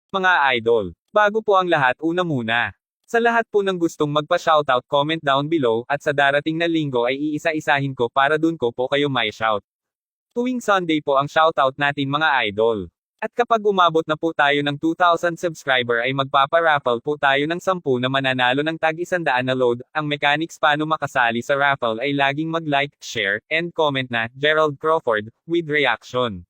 Mga idol, bago po ang lahat, una muna. Sa lahat po ng gustong magpa-shoutout, comment down below, at sa darating na linggo ay iisa-isahin ko para dun ko po kayo may shout. Tuwing Sunday po ang shoutout natin mga idol. At kapag umabot na po tayo ng 2,000 subscriber ay magpaparaffle po tayo ng 10 na mananalo ng tag 100 na load. Ang mechanics paano makasali sa raffle ay laging mag-like, share, and comment na Gerald Crawford with reaction.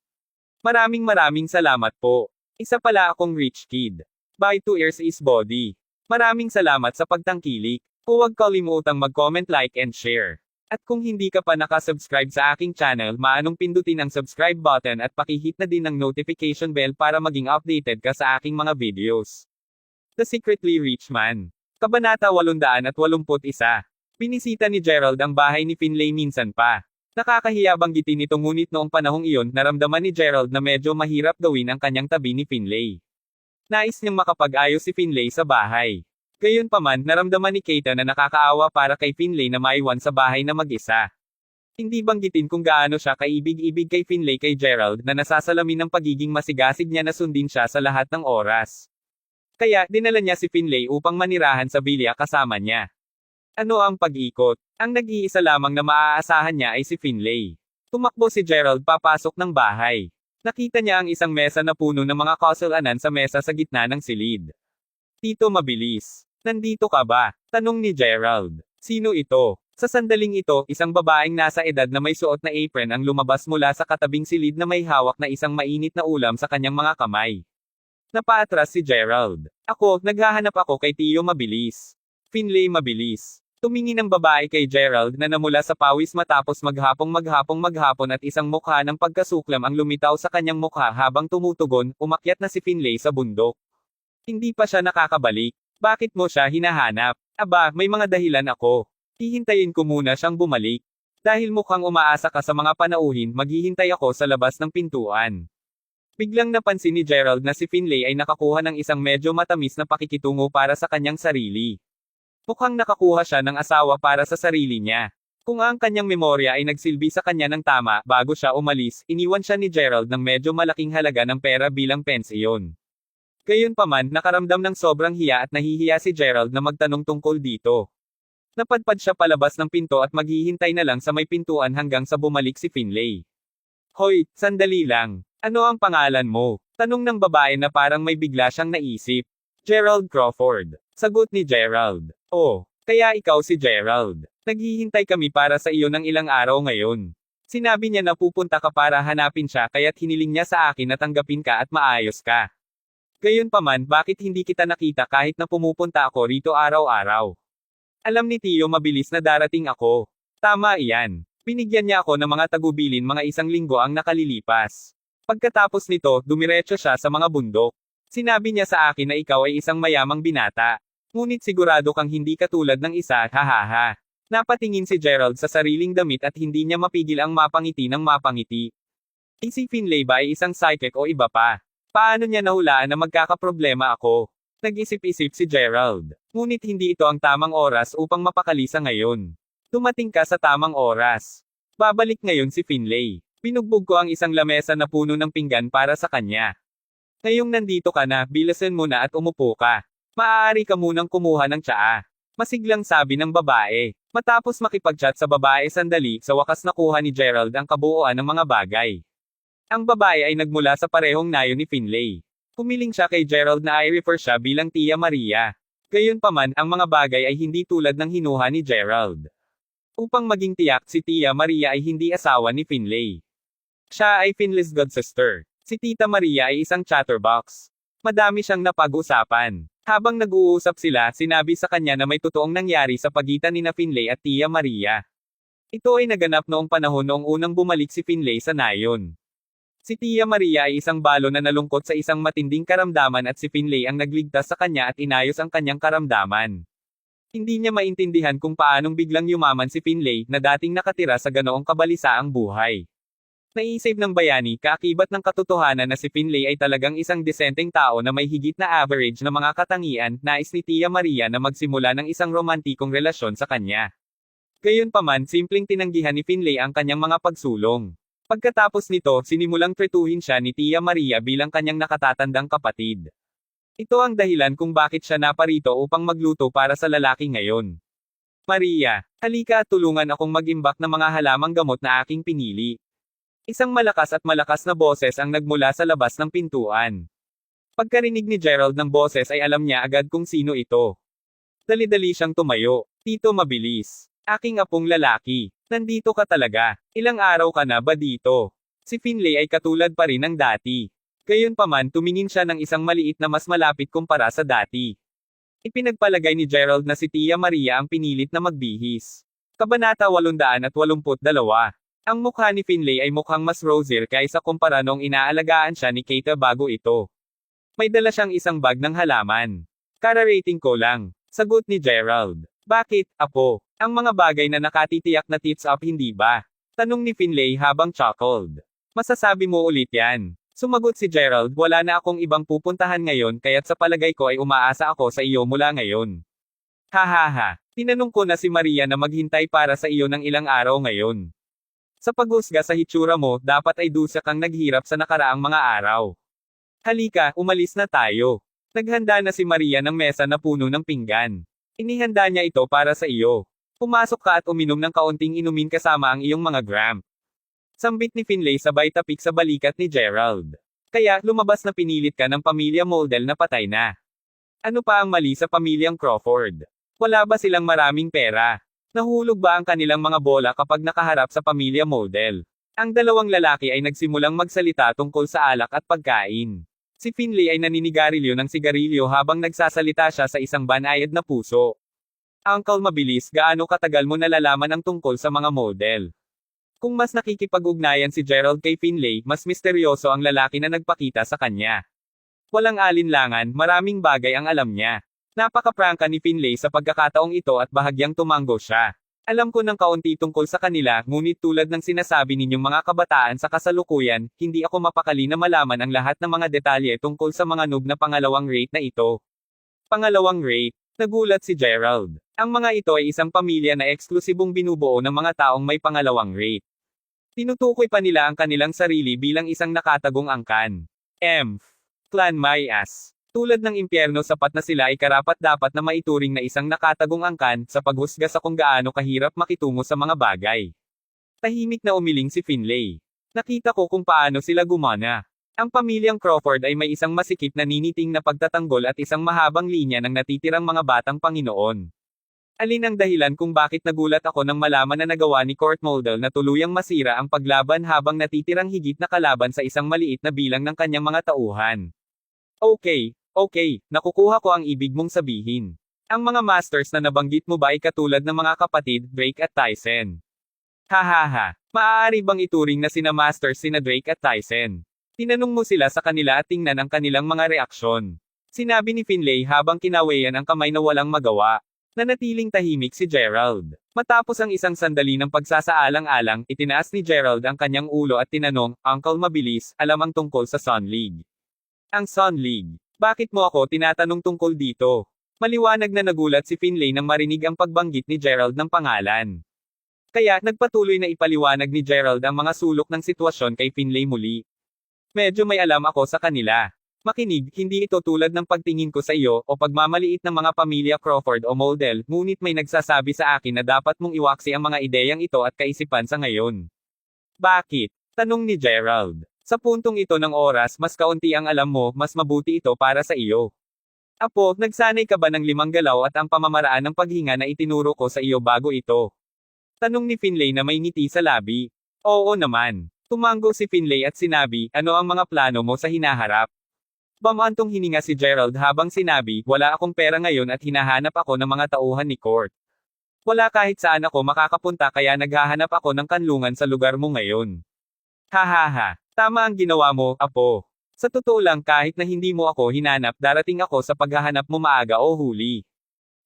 Maraming salamat po. Isa pala akong rich kid. By 2 ears is body. Maraming salamat sa pagtangkilik. Huwag kalimutang mag-comment, like, and share. At kung hindi ka pa nakasubscribe sa aking channel, maanong pindutin ang subscribe button at pakihit na din ang notification bell para maging updated ka sa aking mga videos. The Secretly Rich Man. Kabanata 881. Pinisita ni Gerald ang bahay ni Finlay minsan pa. Nakakahiya banggitin ito ngunit noong panahong iyon, naramdaman ni Gerald na medyo mahirap gawin ang kanyang tabi ni Finlay. Nais niyang makapag-ayos si Finlay sa bahay. Gayunpaman, naramdaman ni Keita na nakakaawa para kay Finlay na maiwan sa bahay na mag-isa. Hindi banggitin kung gaano siya kaibig-ibig kay Finlay kay Gerald na nasasalamin ng pagiging masigasig niya na sundin siya sa lahat ng oras. Kaya, dinala niya si Finlay upang manirahan sa bilya kasama niya. Ano ang pag-ikot? Ang nag-iisa lamang na maaasahan niya ay si Finlay. Tumakbo si Gerald papasok ng bahay. Nakita niya ang isang mesa na puno ng mga kasalanan sa mesa sa gitna ng silid. Tito mabilis. Nandito ka ba? Tanong ni Gerald. Sino ito? Sa sandaling ito, isang babaeng nasa edad na may suot na apron ang lumabas mula sa katabing silid na may hawak na isang mainit na ulam sa kanyang mga kamay. Napaatras si Gerald. Naghahanap ako kay Tio Mabilis. Finlay mabilis. Tumingin ang babae kay Gerald na namula sa pawis matapos maghapong at isang mukha ng pagkasuklam ang lumitaw sa kanyang mukha habang tumutugon, umakyat na si Finlay sa bundok. Hindi pa siya nakakabalik. Bakit mo siya hinahanap? Aba, may mga dahilan ako. Hihintayin ko muna siyang bumalik. Dahil mukhang umaasa ka sa mga panauhin, maghihintay ako sa labas ng pintuan. Biglang napansin ni Gerald na si Finlay ay nakakuha ng isang medyo matamis na pakikitungo para sa kanyang sarili. Mukhang nakakuha siya ng asawa para sa sarili niya. Kung ang kanyang memorya ay nagsilbi sa kanya ng tama, bago siya umalis, iniwan siya ni Gerald ng medyo malaking halaga ng pera bilang pensiyon. Gayunpaman, nakaramdam ng sobrang hiya at nahihiya si Gerald na magtanong tungkol dito. Napadpad siya palabas ng pinto at maghihintay na lang sa may pintuan hanggang sa bumalik si Finlay. Hoy, sandali lang. Ano ang pangalan mo? Tanong ng babae na parang may bigla siyang naisip. Gerald Crawford. Sagot ni Gerald. Oh, kaya ikaw si Gerald. Naghihintay kami para sa iyo ng ilang araw ngayon. Sinabi niya na pupunta ka para hanapin siya kaya't hiniling niya sa akin na tanggapin ka at maayos ka. Gayunpaman, bakit hindi kita nakita kahit na pumupunta ako rito araw-araw? Alam ni Tio Mabilis na darating ako. Tama iyan. Binigyan niya ako ng mga tagubilin mga 1 linggo ang nakalilipas. Pagkatapos nito, dumiretso siya sa mga bundok. Sinabi niya sa akin na ikaw ay isang mayamang binata. Ngunit sigurado kang hindi katulad ng isa, hahaha. Napatingin si Gerald sa sariling damit at hindi niya mapigil ang mapangiti ng mapangiti. Si Finlay ba ay isang psychic o iba pa? Paano niya nahulaan na magkakaproblema ako? Nag-isip-isip si Gerald. Ngunit hindi ito ang tamang oras upang mapakalisa ngayon. Dumating ka sa tamang oras. Babalik ngayon si Finlay. Pinugbog ko ang isang lamesa na puno ng pinggan para sa kanya. Ngayong nandito ka na, bilisan mo na at umupo ka. Maaari ka munang kumuha ng tsaa. Masiglang sabi ng babae. Matapos makipag-chat sa babae sandali, sa wakas nakuha ni Gerald ang kabuuan ng mga bagay. Ang babae ay nagmula sa parehong nayo ni Finlay. Humiling siya kay Gerald na i-refer siya bilang Tia Maria. Gayunpaman, ang mga bagay ay hindi tulad ng hinuha ni Gerald. Upang maging tiyak, si Tia Maria ay hindi asawa ni Finlay. Siya ay Finlay's godsister. Si Tita Maria ay isang chatterbox. Madami siyang napag-usapan. Habang nag-uusap sila, sinabi sa kanya na may totoong nangyari sa pagitan ni Finlay at Tia Maria. Ito ay naganap noong panahon noong unang bumalik si Finlay sa nayon. Si Tia Maria ay isang balo na nalungkot sa isang matinding karamdaman at si Finlay ang nagligtas sa kanya at inayos ang kanyang karamdaman. Hindi niya maintindihan kung paanong biglang yumaman si Finlay na dating nakatira sa ganoong kabalisaang buhay. Naisip ng bayani, kaakibat ng katotohanan na si Finlay ay talagang isang disenteng tao na may higit na average na mga katangian, nais ni Tia Maria na magsimula ng isang romantikong relasyon sa kanya. Gayunpaman, simpleng tinanggihan ni Finlay ang kanyang mga pagsulong. Pagkatapos nito, sinimulang tretuhin siya ni Tia Maria bilang kanyang nakatatandang kapatid. Ito ang dahilan kung bakit siya naparito upang magluto para sa lalaki ngayon. Maria, halika at tulungan akong mag-imbak ng mga halamang gamot na aking pinili. Isang malakas na boses ang nagmula sa labas ng pintuan. Pagkarinig ni Gerald ng boses ay alam niya agad kung sino ito. Dali-dali siyang tumayo. Tito mabilis. Aking apong lalaki. Nandito ka talaga. Ilang araw ka na ba dito? Si Finlay ay katulad pa rin ng dati. Gayunpaman tumingin siya ng isang maliit na mas malapit kumpara sa dati. Ipinagpalagay ni Gerald na si Tia Maria ang pinilit na magbihis. Kabanata 882. Ang mukha ni Finlay ay mukhang mas rosier kaysa kumpara noong inaalagaan siya ni Kate bago ito. May dala siyang isang bag ng halaman. Kara-rating ko lang. Sagot ni Gerald. Bakit, apo? Ang mga bagay na nakatitiyak na tips up hindi ba? Tanong ni Finlay habang chuckled. Masasabi mo ulit yan. Sumagot si Gerald, wala na akong ibang pupuntahan ngayon kaya't sa palagay ko ay umaasa ako sa iyo mula ngayon. Hahaha, tinanong ko na si Maria na maghintay para sa iyo ng ilang araw ngayon. Sa paghusga sa hitsura mo, dapat ay dusa kang naghirap sa nakaraang mga araw. Halika, umalis na tayo. Naghanda na si Maria ng mesa na puno ng pinggan. Inihanda niya ito para sa iyo. Pumasok ka at uminom ng kaunting inumin kasama ang iyong mga gram. Sambit ni Finlay sabay tapik sa balikat ni Gerald. Kaya, lumabas na pinilit ka ng pamilya Moldel na patay na. Ano pa ang mali sa pamilyang Crawford? Wala ba silang maraming pera? Nahulog ba ang kanilang mga bola kapag nakaharap sa pamilya Moldel? Ang dalawang lalaki ay nagsimulang magsalita tungkol sa alak at pagkain. Si Finlay ay naninigarilyo ng sigarilyo habang nagsasalita siya sa isang banayad na puso. Uncle mabilis, gaano katagal mo nalalaman ang tungkol sa mga Moldel? Kung mas nakikipag-ugnayan si Gerald kay Finlay, mas misteryoso ang lalaki na nagpakita sa kanya. Walang alinlangan, maraming bagay ang alam niya. Napaka-prangka ni Finlay sa pagkakataong ito at bahagyang tumango siya. Alam ko ng kaunti tungkol sa kanila, ngunit tulad ng sinasabi ninyong mga kabataan sa kasalukuyan, hindi ako mapakali na malaman ang lahat ng mga detalye tungkol sa mga noob na pangalawang rate na ito. Pangalawang rate? Nagulat si Gerald. Ang mga ito ay isang pamilya na eksklusibong binubuo ng mga taong may pangalawang rate. Tinutukoy pa nila ang kanilang sarili bilang isang nakatagong angkan. Clan Mayas. Tulad ng impyerno sapat na sila ay karapat-dapat na maituring na isang nakatagong angkan sa paghusga sa kung gaano kahirap makitungo sa mga bagay. Tahimik na umiling si Finlay. Nakita ko kung paano sila gumana. Ang pamilyang Crawford ay may isang masikip na niniting na pagtatanggol at isang mahabang linya ng natitirang mga batang Panginoon. Alin ang dahilan kung bakit nagulat ako nang malaman na nagawa ni Court Moldel na tuluyang masira ang paglaban habang natitirang higit na kalaban sa isang maliit na bilang ng kanyang mga tauhan. Okay, nakukuha ko ang ibig mong sabihin. Ang mga masters na nabanggit mo ba ay katulad ng mga kapatid, Drake at Tyson? Hahaha, maaari bang ituring na sina masters sina Drake at Tyson? Tinanong mo sila sa kanila at tingnan ang kanilang mga reaksyon. Sinabi ni Finlay habang kinawayan ang kamay na walang magawa. Nanatiling tahimik si Gerald. Matapos ang isang sandali ng pagsasaalang-alang, itinaas ni Gerald ang kanyang ulo at tinanong, Uncle mabilis, alam ang tungkol sa Sun League. Ang Sun League. Bakit mo ako tinatanong tungkol dito? Maliwanag na nagulat si Finlay nang marinig ang pagbanggit ni Gerald ng pangalan. Kaya, nagpatuloy na ipaliwanag ni Gerald ang mga sulok ng sitwasyon kay Finlay muli. Medyo may alam ako sa kanila. Makinig, hindi ito tulad ng pagtingin ko sa iyo o pagmamaliit ng mga pamilya Crawford o Moldel, ngunit may nagsasabi sa akin na dapat mong iwaksi ang mga ideyang ito at kaisipan sa ngayon. Bakit? Tanong ni Gerald. Sa puntong ito ng oras, mas kaunti ang alam mo, mas mabuti ito para sa iyo. Apo, nagsanay ka ba ng 5 galaw at ang pamamaraan ng paghinga na itinuro ko sa iyo bago ito? Tanong ni Finlay na may ngiti sa labi. Oo naman. Tumango si Finlay at sinabi, ano ang mga plano mo sa hinaharap? Bamantong hininga si Gerald habang sinabi, wala akong pera ngayon at hinahanap ako ng mga tauhan ni Court. Wala kahit saan ako makakapunta kaya naghahanap ako ng kanlungan sa lugar mo ngayon. Hahaha, tama ang ginawa mo, apo. Sa totoo lang kahit na hindi mo ako hinanap darating ako sa paghahanap mo maaga o huli.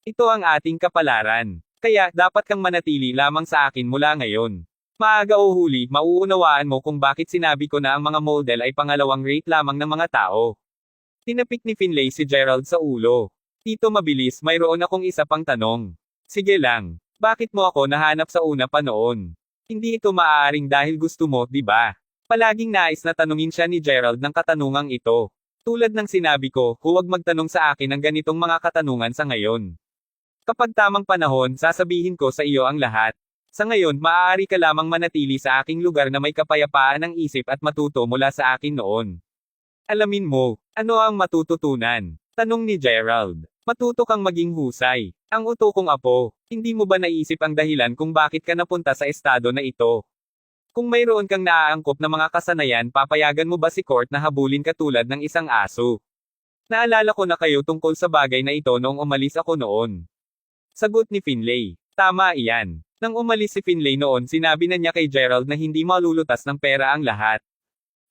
Ito ang ating kapalaran. Kaya, dapat kang manatili lamang sa akin mula ngayon. Maaga o huli, mauunawaan mo kung bakit sinabi ko na ang mga Moldel ay pangalawang rate lamang ng mga tao. Tinapik ni Finlay si Gerald sa ulo. Tito mabilis, mayroon akong isa pang tanong. Sige lang. Bakit mo ako nahanap sa una pa noon? Hindi ito maaaring dahil gusto mo, di ba? Palaging nais na tanungin siya ni Gerald ng katanungang ito. Tulad ng sinabi ko, huwag magtanong sa akin ng ganitong mga katanungan sa ngayon. Kapag tamang panahon, sasabihin ko sa iyo ang lahat. Sa ngayon, maaari ka lamang manatili sa aking lugar na may kapayapaan ng isip at matuto mula sa akin noon. Alamin mo, ano ang matututunan? Tanong ni Gerald. Matuto kang maging husay. Ang uto kong apo, hindi mo ba naisip ang dahilan kung bakit ka napunta sa estado na ito? Kung mayroon kang naaangkop na mga kasanayan, papayagan mo ba si Court na habulin ka tulad ng isang aso? Naalala ko na kayo tungkol sa bagay na ito noong umalis ako noon. Sagot ni Finlay. Tama iyan. Nang umalis si Finlay noon, sinabi na niya kay Gerald na hindi malulutas ng pera ang lahat.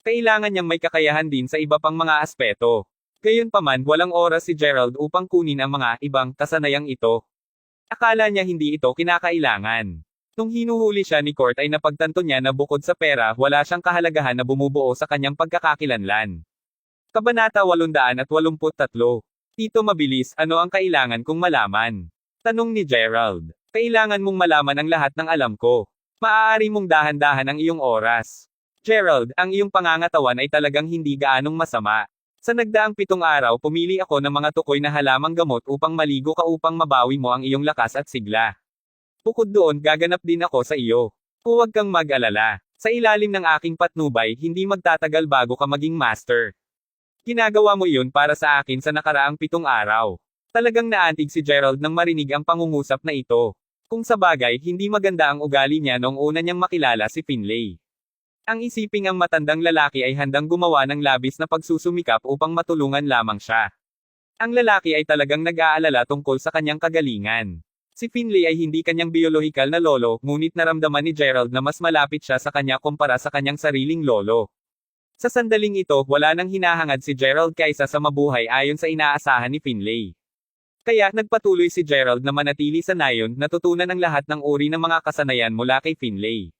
Kailangan niyang may kakayahan din sa iba pang mga aspeto. Gayunpaman, walang oras si Gerald upang kunin ang mga ibang kasanayang ito. Akala niya hindi ito kinakailangan. Nung hinuhuli siya ni Court ay napagtanto niya na bukod sa pera, wala siyang kahalagahan na bumubuo sa kanyang pagkakakilanlan. Kabanata 883. Tito mabilis, ano ang kailangan kong malaman? Tanong ni Gerald. Kailangan mong malaman ang lahat ng alam ko. Maaari mong dahan-dahan ang iyong oras. Gerald, ang iyong pangangatawan ay talagang hindi gaanong masama. Sa nagdaang 7 araw, pumili ako ng mga tukoy na halamang gamot upang maligo ka upang mabawi mo ang iyong lakas at sigla. Bukod doon, gaganap din ako sa iyo. Huwag kang mag-alala. Sa ilalim ng aking patnubay, hindi magtatagal bago ka maging master. Ginagawa mo iyon para sa akin sa nakaraang 7 araw. Talagang naantig si Gerald nang marinig ang pangungusap na ito. Kung sa bagay, hindi maganda ang ugali niya noong una niyang makilala si Finlay. Ang isiping ang matandang lalaki ay handang gumawa ng labis na pagsusumikap upang matulungan lamang siya. Ang lalaki ay talagang nag-aalala tungkol sa kanyang kagalingan. Si Finlay ay hindi kanyang biolohikal na lolo, ngunit naramdaman ni Gerald na mas malapit siya sa kanya kumpara sa kanyang sariling lolo. Sa sandaling ito, wala nang hinahangad si Gerald kaysa sa mabuhay ayon sa inaasahan ni Finlay. Kaya, nagpatuloy si Gerald na manatili sa nayon, natutunan ang lahat ng uri ng mga kasanayan mula kay Finlay.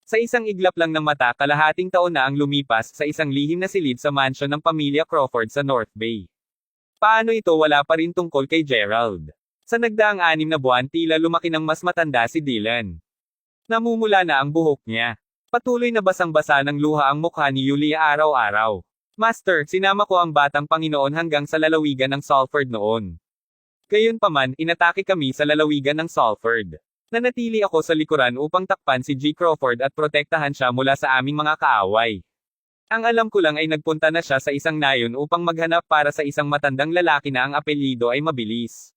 Sa isang iglap lang ng mata, kalahating taon na ang lumipas sa isang lihim na silid sa mansyon ng pamilya Crawford sa North Bay. Paano ito wala pa rin tungkol kay Gerald? Sa nagdaang 6 na buwan, tila lumaki ng mas matanda si Dylan. Namumula na ang buhok niya. Patuloy na basang-basa ng luha ang mukha ni Yulia araw-araw. Master, sinama ko ang batang Panginoon hanggang sa lalawigan ng Salford noon. Gayunpaman, inatake kami sa lalawigan ng Salford. Nanatili ako sa likuran upang takpan si G. Crawford at protektahan siya mula sa aming mga kaaway. Ang alam ko lang ay nagpunta na siya sa isang nayon upang maghanap para sa isang matandang lalaki na ang apelyido ay mabilis.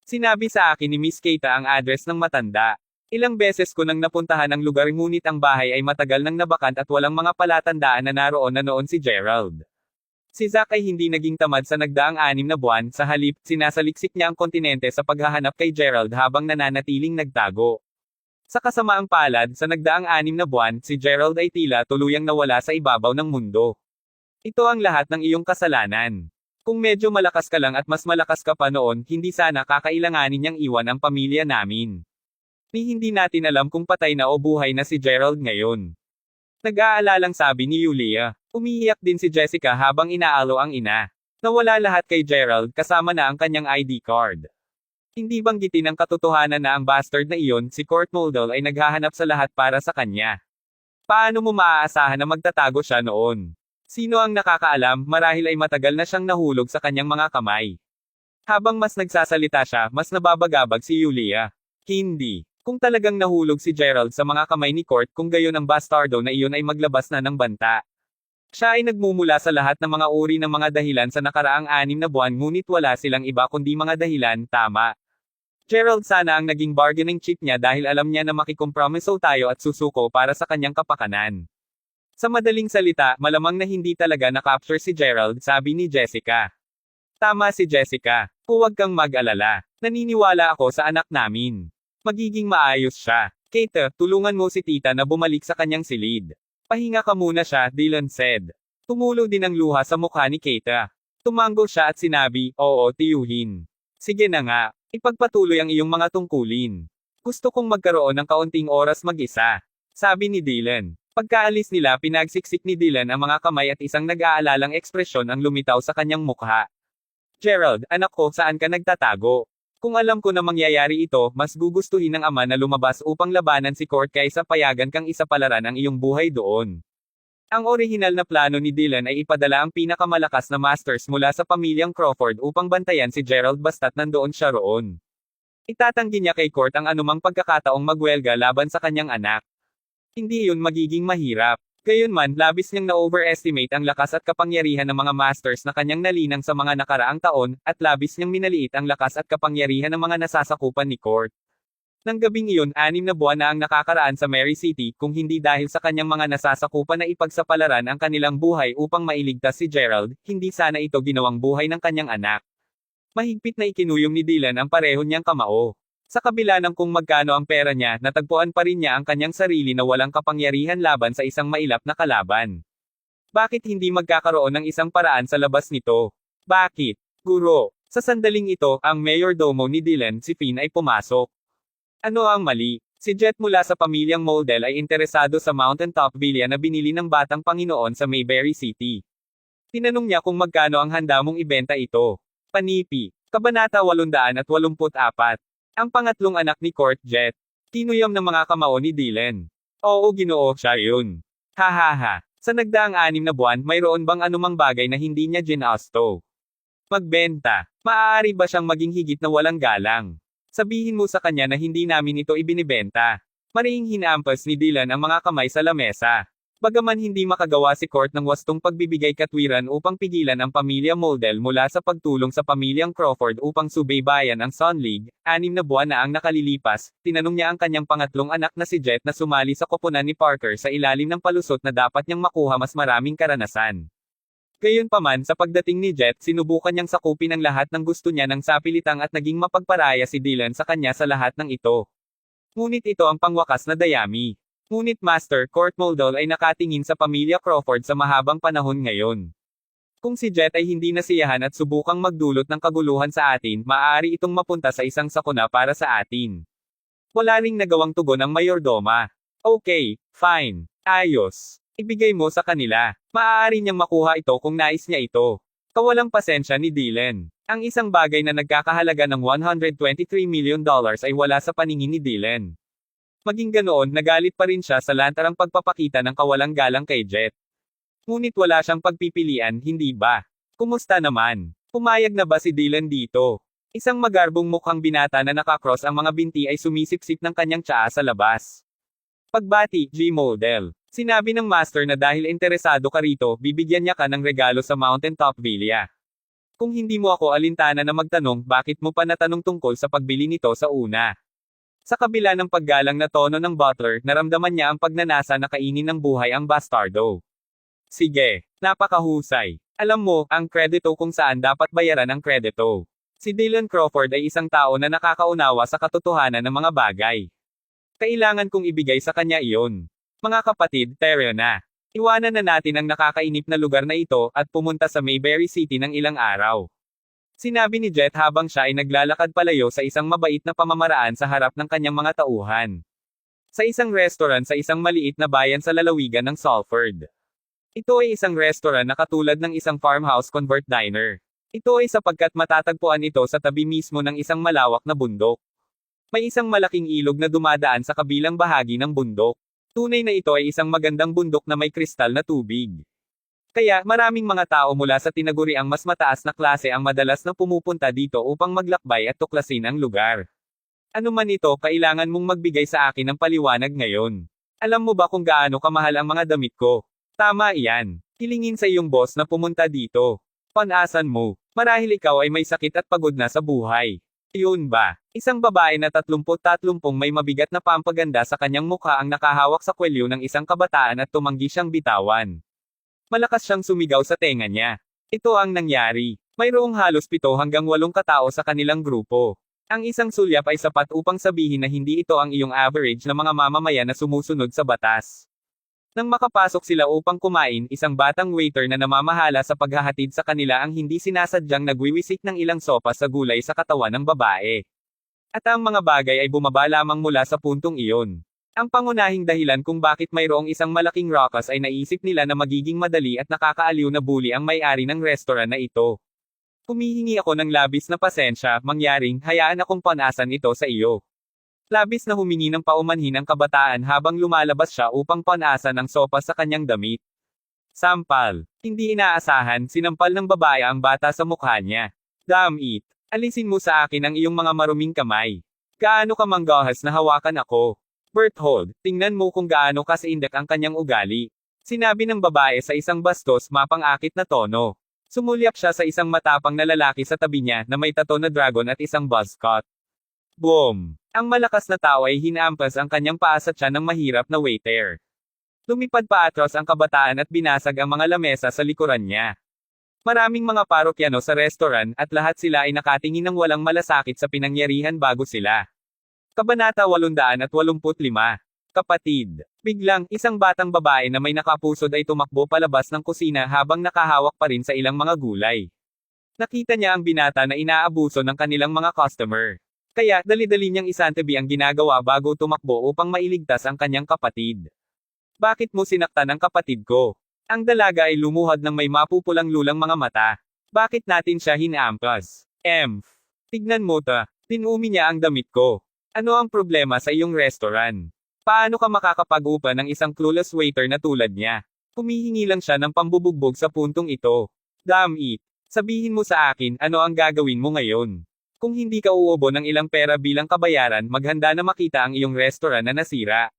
Sinabi sa akin ni Miss Keita ang address ng matanda. Ilang beses ko nang napuntahan ang lugar ngunit ang bahay ay matagal nang nabakant at walang mga palatandaan na naroon na noon si Gerald. Si Zack ay hindi naging tamad sa nagdaang 6 na buwan, sa halip, sinasaliksik niya ang kontinente sa paghahanap kay Gerald habang nananatiling nagtago. Sa kasamaang palad, sa nagdaang 6 na buwan, si Gerald ay tila tuluyang nawala sa ibabaw ng mundo. Ito ang lahat ng iyong kasalanan. Kung medyo malakas ka lang at mas malakas ka pa noon, hindi sana kakailanganin niyang iwan ang pamilya namin. Hindi natin alam kung patay na o buhay na si Gerald ngayon. Nag-aalalang sabi ni Yulia. Umiiyak din si Jessica habang inaalo ang ina. Nawala lahat kay Gerald kasama na ang kanyang ID card. Hindi banggitin ang katotohanan na ang bastard na iyon, si Court Moldal ay naghahanap sa lahat para sa kanya. Paano mo maaasahan na magtatago siya noon? Sino ang nakakaalam, marahil ay matagal na siyang nahulog sa kanyang mga kamay. Habang mas nagsasalita siya, mas nababagabag si Yulia. Hindi. Kung talagang nahulog si Gerald sa mga kamay ni Court, kung gayon ang bastardo na iyon ay maglabas na ng banta. Siya ay nagmumula sa lahat ng mga uri ng mga dahilan sa nakaraang 6 na buwan ngunit wala silang iba kundi mga dahilan, tama. Gerald sana ang naging bargaining chip niya dahil alam niya na makikompromiso tayo at susuko para sa kanyang kapakanan. Sa madaling salita, malamang na hindi talaga na-capture si Gerald, sabi ni Jessica. Tama si Jessica. Huwag kang mag-alala. Naniniwala ako sa anak namin. Magiging maayos siya. Kate, tulungan mo si tita na bumalik sa kanyang silid. Pahinga ka muna siya, Dylan said. Tumulo din ang luha sa mukha ni Keita. Tumango siya at sinabi, oo, tiyuhin. Sige na nga, ipagpatuloy ang iyong mga tungkulin. Gusto kong magkaroon ng kaunting oras mag-isa. Sabi ni Dylan. Pagkaalis nila, pinagsiksik ni Dylan ang mga kamay at isang nag-aalalang ekspresyon ang lumitaw sa kanyang mukha. Gerald, anak ko, saan ka nagtatago? Kung alam ko na mangyayari ito, mas gugustuhin ng ama na lumabas upang labanan si Court kaysa payagan kang isapalaran ang iyong buhay doon. Ang orihinal na plano ni Dylan ay ipadala ang pinakamalakas na masters mula sa pamilyang Crawford upang bantayan si Gerald basta't nandoon siya roon. Itatanggi niya kay Court ang anumang pagkakataong magwelga laban sa kanyang anak. Hindi iyon magiging mahirap. Gayunman, labis niyang na-overestimate ang lakas at kapangyarihan ng mga masters na kanyang nalinang sa mga nakaraang taon, at labis niyang minaliit ang lakas at kapangyarihan ng mga nasasakupan ni Court. Nang gabing iyon, 6 na buwan na ang nakakaraan sa Mary City, kung hindi dahil sa kanyang mga nasasakupan na ipagsapalaran ang kanilang buhay upang mailigtas si Gerald, hindi sana ito ginawang buhay ng kanyang anak. Mahigpit na ikinuyom ni Dylan ang pareho niyang kamao. Sa kabila ng kung magkano ang pera niya, natagpuan pa rin niya ang kanyang sarili na walang kapangyarihan laban sa isang mailap na kalaban. Bakit hindi magkakaroon ng isang paraan sa labas nito? Bakit? Guro. Sa sandaling ito, ang mayordomo ni Dylan, si Finn, ay pumasok. Ano ang mali? Si Jet mula sa pamilyang Moldel ay interesado sa mountaintop villa na binili ng batang Panginoon sa Mayberry City. Tinanong niya kung magkano ang handa mong ibenta ito. Panipi. Kabanata 884. Ang pangatlong anak ni Court, Jet. Tinuyam ng mga kamao ni Dylan. Oo, Ginoo, siya yun. Hahaha. Sa nagdaang 6 na buwan, mayroon bang anumang bagay na hindi niya ginasto? Magbenta. Maaari ba siyang maging higit na walang galang? Sabihin mo sa kanya na hindi namin ito ibinibenta. Mariing hinampas ni Dylan ang mga kamay sa lamesa. Bagaman hindi makagawa si Court ng wastong pagbibigay katwiran upang pigilan ang pamilya Moldel mula sa pagtulong sa pamilyang Crawford upang subaybayan ang Sun League, 6 na buwan na ang nakalilipas, tinanong niya ang kanyang pangatlong anak na si Jet na sumali sa koponan ni Parker sa ilalim ng palusot na dapat niyang makuha mas maraming karanasan. Gayunpaman, sa pagdating ni Jet, sinubukan niyang sakupin ang lahat ng gusto niya ng sapilitang at naging mapagparaya si Dylan sa kanya sa lahat ng ito. Ngunit ito ang pangwakas na dayami. Ngunit Master Court Moldel ay nakatingin sa pamilya Crawford sa mahabang panahon ngayon. Kung si Jet ay hindi nasiyahan at subukang magdulot ng kaguluhan sa atin, maaari itong mapunta sa isang sakuna para sa atin. Wala ring nagawang tugon ang mayordoma. Okay, fine. Ayos. Ibigay mo sa kanila. Maaari niyang makuha ito kung nais niya ito. Kawalang pasensya ni Dylan. Ang isang bagay na nagkakahalaga ng $123 million ay wala sa paningin ni Dylan. Maging ganoon, nagalit pa rin siya sa lantarang pagpapakita ng kawalang galang kay Jet. Ngunit wala siyang pagpipilian, hindi ba? Kumusta naman? Pumayag na ba si Dylan dito? Isang magarbong mukhang binata na nakakross ang mga binti ay sumisipsip ng kanyang tsaa sa labas. Pagbati, G. Moldel. Sinabi ng master na dahil interesado ka rito, bibigyan niya ka ng regalo sa Mountaintop Villa. Kung hindi mo ako alintana na magtanong, bakit mo pa natanong tungkol sa pagbili nito sa una? Sa kabila ng paggalang na tono ng butler, naramdaman niya ang pagnanasa na kainin ng buhay ang bastardo. Sige, napakahusay. Alam mo, ang kredito kung saan dapat bayaran ang kredito. Si Dylan Crawford ay isang tao na nakakaunawa sa katotohanan ng mga bagay. Kailangan kong ibigay sa kanya iyon. Mga kapatid, tara na. Iwanan na natin ang nakakainip na lugar na ito, at pumunta sa Mayberry City ng ilang araw. Sinabi ni Jet habang siya ay naglalakad palayo sa isang mabait na pamamaraan sa harap ng kanyang mga tauhan. Sa isang restaurant sa isang maliit na bayan sa lalawigan ng Salford. Ito ay isang restaurant na katulad ng isang farmhouse convert diner. Ito ay sapagkat matatagpuan ito sa tabi mismo ng isang malawak na bundok. May isang malaking ilog na dumadaan sa kabilang bahagi ng bundok. Tunay na ito ay isang magandang bundok na may kristal na tubig. Kaya, maraming mga tao mula sa tinaguriang mas mataas na klase ang madalas na pumupunta dito upang maglakbay at tuklasin ang lugar. Ano man ito, kailangan mong magbigay sa akin ng paliwanag ngayon. Alam mo ba kung gaano kamahal ang mga damit ko? Tama iyan. Hilingin sa iyong boss na pumunta dito. Panasan mo. Marahil ikaw ay may sakit at pagod na sa buhay. Iyon ba? Isang babae na 30-30 may mabigat na pampaganda sa kanyang mukha ang nakahawak sa kwelyo ng isang kabataan at tumanggi siyang bitawan. Malakas siyang sumigaw sa tenga niya. Ito ang nangyari. Mayroong halos 7 hanggang 8 katao sa kanilang grupo. Ang isang sulyap ay sapat upang sabihin na hindi ito ang iyong average na mga mamamayan na sumusunod sa batas. Nang makapasok sila upang kumain, isang batang waiter na namamahala sa paghahatid sa kanila ang hindi sinasadyang nagwiwisik ng ilang sopa sa gulay sa katawan ng babae. At ang mga bagay ay bumaba lamang mula sa puntong iyon. Ang pangunahing dahilan kung bakit mayroong isang malaking ruckus ay naisip nila na magiging madali at nakakaaliw na bully ang may-ari ng restaurant na ito. Humihingi ako ng labis na pasensya, mangyaring, hayaan akong panasan ito sa iyo. Labis na humingi ng paumanhin ang kabataan habang lumalabas siya upang panasan ang sopa sa kanyang damit. Sampal. Hindi inaasahan, sinampal ng babae ang bata sa mukha niya. Damn it. Alisin mo sa akin ang iyong mga maruming kamay. Gaano ka manggahas na hawakan ako? Berthold, tingnan mo kung gaano kasaindak ang kanyang ugali. Sinabi ng babae sa isang bastos mapang-akit na tono. Sumulyap siya sa isang matapang na lalaki sa tabi niya na may tato na dragon at isang buzz cut. Boom! Ang malakas na tao ay hinampas ang kanyang paa sa tiyan ng mahirap na waiter. Lumipad pa atros ang kabataan at binasag ang mga lamesa sa likuran niya. Maraming mga parokyano sa restaurant at lahat sila ay nakatingin ng walang malasakit sa pinangyarihan bago sila. Kabanata 885. Kapatid. Biglang, isang batang babae na may nakapusod ay tumakbo palabas ng kusina habang nakahawak pa rin sa ilang mga gulay. Nakita niya ang binata na inaabuso ng kanilang mga customer. Kaya, dali-dali niyang isantabi ang ginagawa bago tumakbo upang mailigtas ang kanyang kapatid. Bakit mo sinaktan ang kapatid ko? Ang dalaga ay lumuhad ng may mapupulang lulang mga mata. Bakit natin siya hinampas? Tignan mo ta. Tinumi niya ang damit ko. Ano ang problema sa iyong restaurant? Paano ka makakapag-upa ng isang clueless waiter na tulad niya? Humihingi lang siya ng pambubugbog sa puntong ito. Damn it. Sabihin mo sa akin, ano ang gagawin mo ngayon? Kung hindi ka uubo ng ilang pera bilang kabayaran, maghanda na makita ang iyong restaurant na nasira.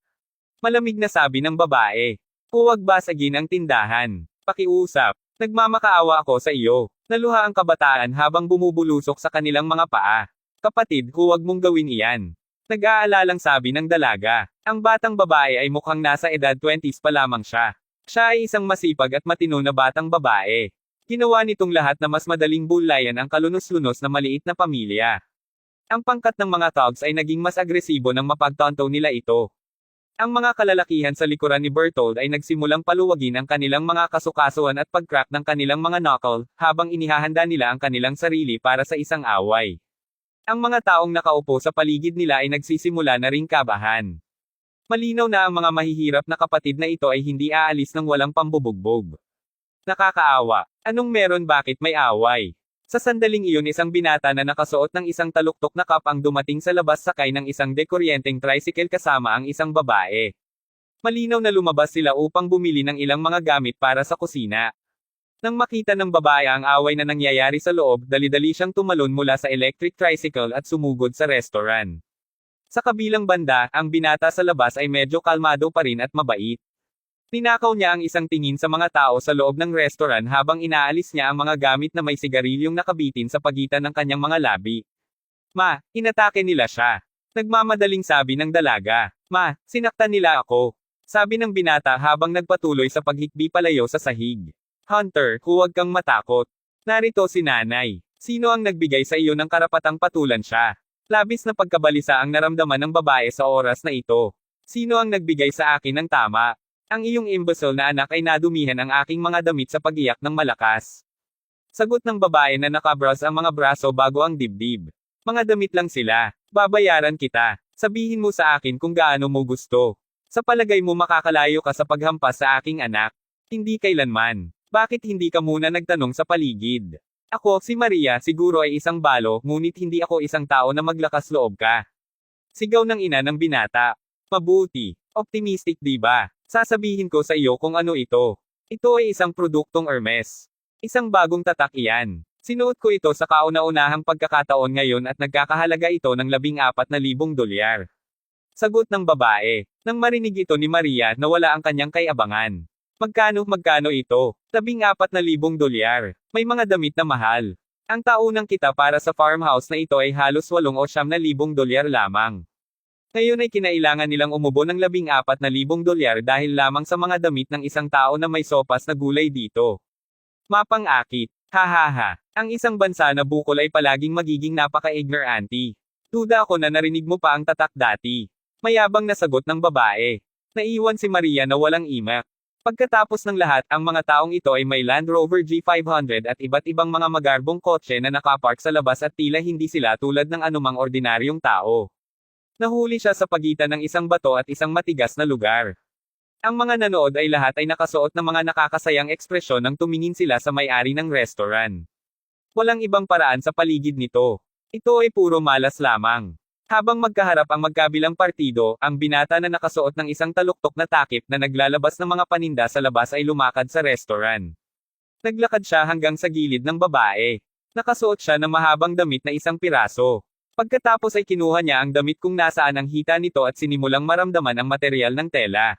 Malamig na sabi ng babae. Huwag basagin ang tindahan. Pakiusap. Nagmamakaawa ako sa iyo. Naluha ang kabataan habang bumubulusok sa kanilang mga paa. Kapatid, huwag mong gawin iyan. Nag-aalalang sabi ng dalaga. Ang batang babae ay mukhang nasa edad 20s pa lamang siya. Siya ay isang masipag at matino na batang babae. Ginawa nitong lahat na mas madaling bulayan ang kalunos-lunos na maliit na pamilya. Ang pangkat ng mga thugs ay naging mas agresibo nang mapagtanto nila ito. Ang mga kalalakihan sa likuran ni Berthold ay nagsimulang paluwagin ang kanilang mga kasukasuan at pag-crack ng kanilang mga knuckle, habang inihahanda nila ang kanilang sarili para sa isang away. Ang mga taong nakaupo sa paligid nila ay nagsisimula na ring kabahan. Malinaw na ang mga mahihirap na kapatid na ito ay hindi aalis ng walang pambubugbog. Nakakaawa. Anong meron, bakit may away? Sa sandaling iyon, isang binata na nakasuot ng isang taluktok na cap ang dumating sa labas sakay ng isang dekuryenteng tricycle kasama ang isang babae. Malinaw na lumabas sila upang bumili ng ilang mga gamit para sa kusina. Nang makita ng babae ang away na nangyayari sa loob, dali-dali siyang tumalon mula sa electric tricycle at sumugod sa restaurant. Sa kabilang banda, ang binata sa labas ay medyo kalmado pa rin at mabait. Ninakaw niya ang isang tingin sa mga tao sa loob ng restaurant habang inaalis niya ang mga gamit na may sigarilyong nakabitin sa pagitan ng kanyang mga labi. Ma, inatake nila siya. Nagmamadaling sabi ng dalaga. Ma, sinaktan nila ako. Sabi ng binata habang nagpatuloy sa paghikbi palayo sa sahig. Hunter, huwag kang matakot. Narito si nanay. Sino ang nagbigay sa iyo ng karapatang patulan siya? Labis na pagkabalisa ang naramdaman ng babae sa oras na ito. Sino ang nagbigay sa akin ng tama? Ang iyong imbecile na anak ay nadumihan ang aking mga damit sa pag-iyak ng malakas. Sagot ng babae na nakabras ang mga braso bago ang dibdib. Mga damit lang sila. Babayaran kita. Sabihin mo sa akin kung gaano mo gusto. Sa palagay mo makakalayo ka sa paghampas sa aking anak? Hindi kailanman. Bakit hindi ka muna nagtanong sa paligid? Ako, si Maria, siguro ay isang balo, ngunit hindi ako isang tao na maglakas loob ka. Sigaw ng ina ng binata. Mabuti. Optimistic, di ba? Sasabihin ko sa iyo kung ano ito. Ito ay isang produktong Hermes. Isang bagong tatak iyan. Sinuot ko ito sa kauna-unahang pagkakataon ngayon at nagkakahalaga ito ng $14,000. Sagot ng babae. Nang marinig ito ni Maria, nawala ang kanyang kayabangan. Magkano ito? $14,000. May mga damit na mahal. Ang taunang kita para sa farmhouse na ito ay halos $8 o $9,000 lamang. Ngayon ay kinailangan nilang umubo ng $14,000 dahil lamang sa mga damit ng isang tao na may sopas na gulay dito. Mapang-akit. Hahaha. Ang isang bansa na bukol ay palaging magiging napaka-ignorante. Duda ako na narinig mo pa ang tatak dati. Mayabang na sagot ng babae. Naiwan si Maria na walang imak. Pagkatapos ng lahat, ang mga taong ito ay may Land Rover G500 at iba't ibang mga magarbong kotse na nakapark sa labas at tila hindi sila tulad ng anumang ordinaryong tao. Nahuli siya sa pagitan ng isang bato at isang matigas na lugar. Ang mga nanood ay lahat ay nakasuot ng mga nakakasayang ekspresyon nang tumingin sila sa may-ari ng restaurant. Walang ibang paraan sa paligid nito. Ito ay puro malas lamang. Habang magkaharap ang magkabilang partido, ang binata na nakasuot ng isang taluktok na takip na naglalabas ng mga paninda sa labas ay lumakad sa restaurant. Naglakad siya hanggang sa gilid ng babae. Nakasuot siya ng mahabang damit na isang piraso. Pagkatapos ay kinuha niya ang damit kung nasaan ang hita nito at sinimulang maramdaman ang materyal ng tela.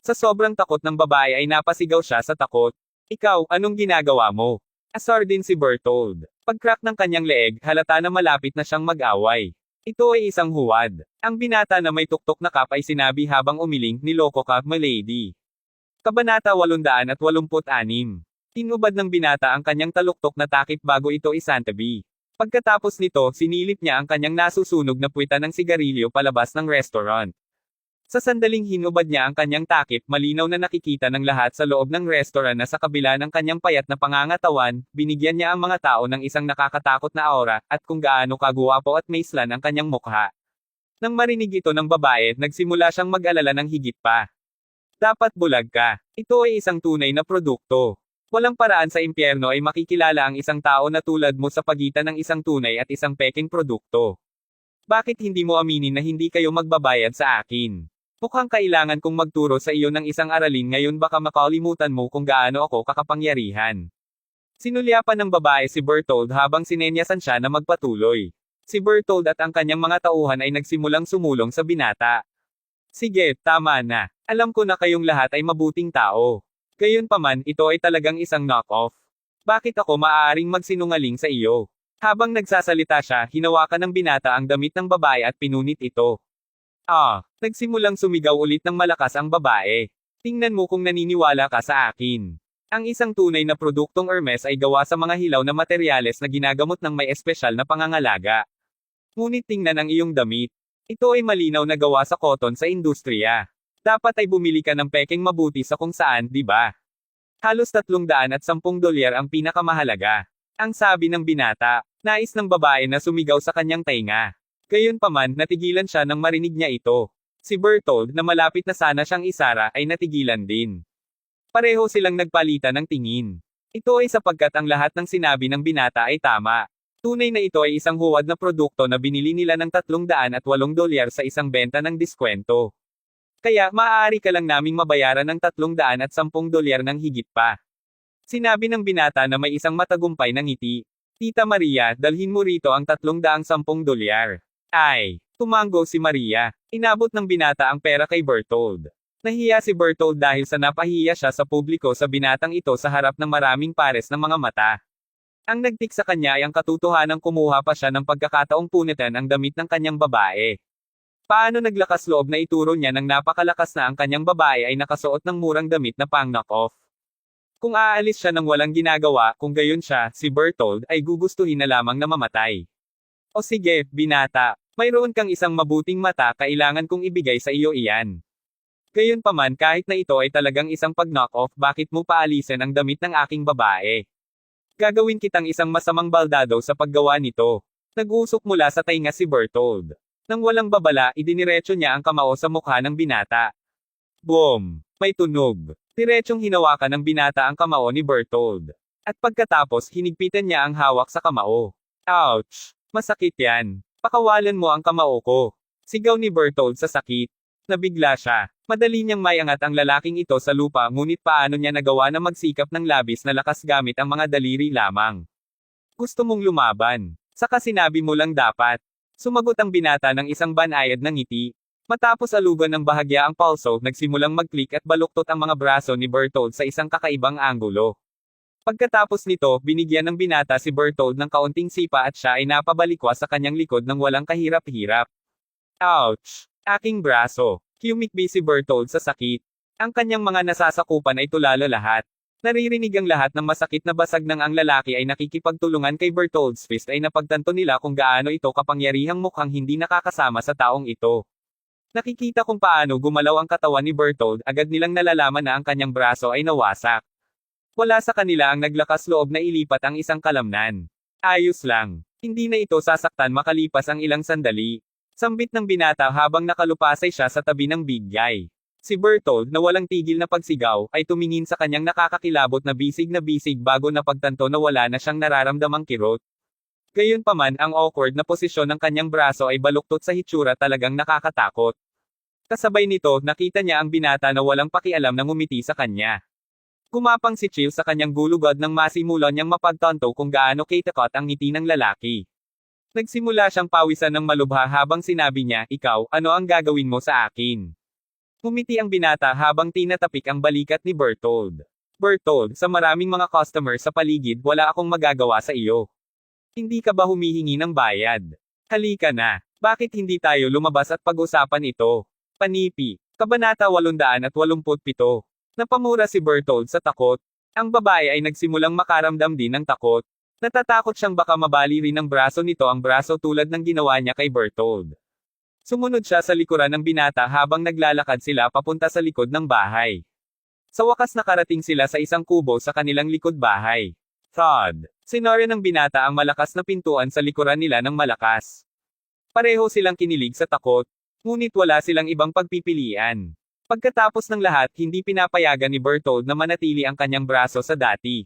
Sa sobrang takot ng babae ay napasigaw siya sa takot. Ikaw, anong ginagawa mo? Asar din si Bertold. Pag-crack ng kanyang leeg, halata na malapit na siyang mag-away. Ito ay isang huwad. Ang binata na may tuktok na cap ay sinabi habang umiling, niloko ka, milady. Kabanata 886. Tinubad ng binata ang kanyang taluktok na takip bago ito isantabi. Pagkatapos nito, sinilip niya ang kanyang nasusunog na puwita ng sigarilyo palabas ng restaurant. Sa sandaling hinubad niya ang kanyang takip, malinaw na nakikita ng lahat sa loob ng restaurant na sa kabila ng kanyang payat na pangangatawan, binigyan niya ang mga tao ng isang nakakatakot na aura, at kung gaano kagwapo at maislan ang kanyang mukha. Nang marinig ito ng babae, nagsimula siyang mag-alala ng higit pa. Dapat bulag ka. Ito ay isang tunay na produkto. Walang paraan sa impyerno ay makikilala ang isang tao na tulad mo sa pagitan ng isang tunay at isang peking produkto. Bakit hindi mo aminin na hindi kayo magbabayad sa akin? Mukhang kailangan kong magturo sa iyo ng isang aralin ngayon, baka makalimutan mo kung gaano ako kakapangyarihan. Sinulyapan ng babae si Bertold habang sinenyasan siya na magpatuloy. Si Bertold at ang kanyang mga tauhan ay nagsimulang sumulong sa binata. Sige, tama na. Alam ko na kayong lahat ay mabuting tao. Gayunpaman, ito ay talagang isang knock-off. Bakit ako maaaring magsinungaling sa iyo? Habang nagsasalita siya, hinawakan ng binata ang damit ng babae at pinunit ito. Nagsimulang sumigaw ulit ng malakas ang babae. Tingnan mo kung naniniwala ka sa akin. Ang isang tunay na produktong Hermes ay gawa sa mga hilaw na materyales na ginagamot ng may espesyal na pangangalaga. Ngunit tingnan ang iyong damit. Ito ay malinaw na gawa sa cotton sa industriya. Dapat ay bumili ka ng pekeng mabuti sa kung saan, di ba? Halos $310 ang pinakamahalaga. Ang sabi ng binata, nais ng babae na sumigaw sa kanyang tainga. Gayunpaman, natigilan siya nang marinig niya ito. Si Bertold, na malapit na sana siyang isara, ay natigilan din. Pareho silang nagpalitan ng tingin. Ito ay sapagkat ang lahat ng sinabi ng binata ay tama. Tunay na ito ay isang huwad na produkto na binili nila ng $308 sa isang benta ng diskwento. Kaya, maaari ka lang naming mabayaran ng $310 ng higit pa. Sinabi ng binata na may isang matagumpay na ngiti. Tita Maria, dalhin mo rito ang $310. Ay, tumango si Maria. Inabot ng binata ang pera kay Bertold. Nahiya si Bertold dahil sa napahiya siya sa publiko sa binatang ito sa harap ng maraming pares ng mga mata. Ang nagtik sa kanya ay ang katotohanang kumuha pa siya ng pagkakataong punitan ang damit ng kanyang babae. Paano naglakas loob na ituro niya nang napakalakas na ang kanyang babae ay nakasuot ng murang damit na pang knock-off. Kung aalis siya nang walang ginagawa, kung gayon siya, si Bertold, ay gugustuhin na lamang na mamatay. O sige, binata, mayroon kang isang mabuting mata, kailangan kong ibigay sa iyo iyan. Gayunpaman, kahit na ito ay talagang isang pag-knock-off, bakit mo paalisin ang damit ng aking babae? Gagawin kitang isang masamang baldado sa paggawa nito. Nag-usok mula sa tainga si Bertold. Nang walang babala, idiniretso niya ang kamao sa mukha ng binata. Boom! May tunog. Diretsong hinawakan ng binata ang kamao ni Bertold. At pagkatapos, hinigpitan niya ang hawak sa kamao. Ouch! Masakit yan. Pakawalan mo ang kamao ko. Sigaw ni Bertold sa sakit. Nabigla siya. Madali niyang maiangat ang lalaking ito sa lupa, ngunit paano niya nagawa na magsikap ng labis na lakas gamit ang mga daliri lamang? Gusto mong lumaban. Saka sinabi mo lang dapat. Sumagot ang binata ng isang banayad na ngiti. Matapos alugan ng bahagya ang pulso, nagsimulang mag-click at baluktot ang mga braso ni Bertold sa isang kakaibang anggulo. Pagkatapos nito, binigyan ng binata si Bertold ng kaunting sipa at siya ay napabalikwa sa kanyang likod ng walang kahirap-hirap. Ouch! Aking braso! Humikbi si Bertold sa sakit. Ang kanyang mga nasasakupan ay tulalo lahat. Naririnig ang lahat ng masakit na basag ng ang lalaki ay nakikipagtulungan kay Bertold's fist ay napagtanto nila kung gaano ito kapangyarihang mukhang hindi nakakasama sa taong ito. Nakikita kung paano gumalaw ang katawan ni Bertold, agad nilang nalalaman na ang kanyang braso ay nawasak. Wala sa kanila ang naglakas loob na ilipat ang isang kalamnan. Ayos lang. Hindi na ito sasaktan makalipas ang ilang sandali. Sambit ng binata habang nakalupasay siya sa tabi ng big guy. Si Bertold, na walang tigil na pagsigaw, ay tumingin sa kanyang nakakakilabot na bisig bago napagtanto na wala na siyang nararamdamang kirot. Gayunpaman, ang awkward na posisyon ng kanyang braso ay baluktot sa hitsura talagang nakakatakot. Kasabay nito, nakita niya ang binata na walang pakialam na ngumiti sa kanya. Gumapang si Chill sa kanyang gulugod nang masimulan niyang mapagtanto kung gaano katakot ang ngiti ng lalaki. Nagsimula siyang pawisan ng malubha habang sinabi niya, "Ikaw, ano ang gagawin mo sa akin?" Ngumiti ang binata habang tinatapik ang balikat ni Bertold. "Bertold, sa maraming mga customer sa paligid wala akong magagawa sa iyo. Hindi ka ba humihingi ng bayad? Halika na. Bakit hindi tayo lumabas at pag-usapan ito?" Panipi. Kabanata 887. Napamura si Bertold sa takot. Ang babae ay nagsimulang makaramdam din ng takot. Natatakot siyang baka mabali rin ng braso nito ang braso tulad ng ginawa niya kay Bertold. Sumunod siya sa likuran ng binata habang naglalakad sila papunta sa likod ng bahay. Sa wakas nakarating sila sa isang kubo sa kanilang likod bahay. Thud. Sinore ng binata ang malakas na pintuan sa likuran nila ng malakas. Pareho silang kinilig sa takot. Ngunit wala silang ibang pagpipilian. Pagkatapos ng lahat, hindi pinapayagan ni Bertold na manatili ang kanyang braso sa dati.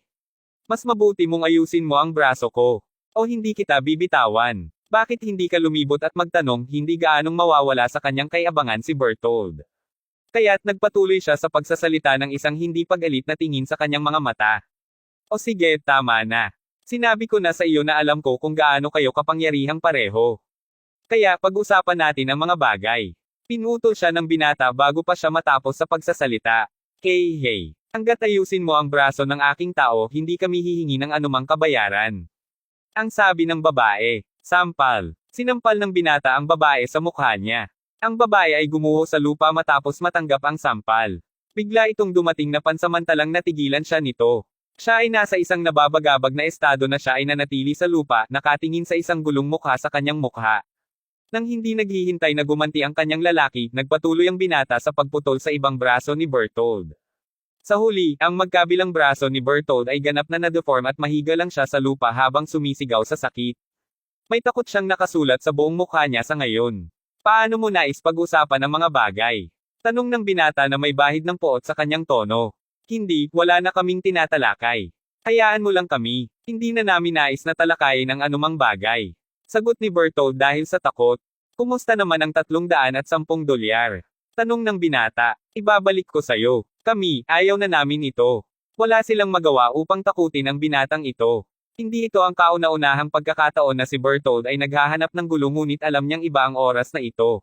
"Mas mabuti mong ayusin mo ang braso ko. O hindi kita bibitawan." Bakit hindi ka lumibot at magtanong, hindi gaanong mawawala sa kanyang kayabangan si Bertold. Kaya't nagpatuloy siya sa pagsasalita ng isang hindi pagalit na tingin sa kanyang mga mata. "O sige, tama na. Sinabi ko na sa iyo na alam ko kung gaano kayo kapangyarihang pareho. Kaya pag-usapan natin ang mga bagay." Pinutol siya ng binata bago pa siya matapos sa pagsasalita. Hey, hanggat ayusin mo ang braso ng aking tao, hindi kami hihingi ng anumang kabayaran." Ang sabi ng babae. Sampal. Sinampal ng binata ang babae sa mukha niya. Ang babae ay gumuho sa lupa matapos matanggap ang sampal. Bigla itong dumating na pansamantalang natigilan siya nito. Siya ay nasa isang nababagabag na estado na siya ay nanatili sa lupa, nakatingin sa isang gulong mukha sa kanyang mukha. Nang hindi naghihintay na gumanti ang kanyang lalaki, nagpatuloy ang binata sa pagputol sa ibang braso ni Bertold. Sa huli, ang magkabilang braso ni Bertold ay ganap na na-deform at mahiga lang siya sa lupa habang sumisigaw sa sakit. May takot siyang nakasulat sa buong mukha niya sa ngayon. "Paano mo nais pag-usapan ang mga bagay?" Tanong ng binata na may bahid ng poot sa kanyang tono. "Hindi, wala na kaming tinatalakay. Hayaan mo lang kami. Hindi na namin nais na talakayin ang anumang bagay." Sagot ni Bertold dahil sa takot. "Kumusta naman ang $310? Tanong ng binata. "Ibabalik ko sayo. Kami, ayaw na namin ito." Wala silang magawa upang takutin ang binatang ito. Hindi ito ang kauna-unahang pagkakataon na si Bertold ay naghahanap ng gulo ngunit alam niyang iba ang oras na ito.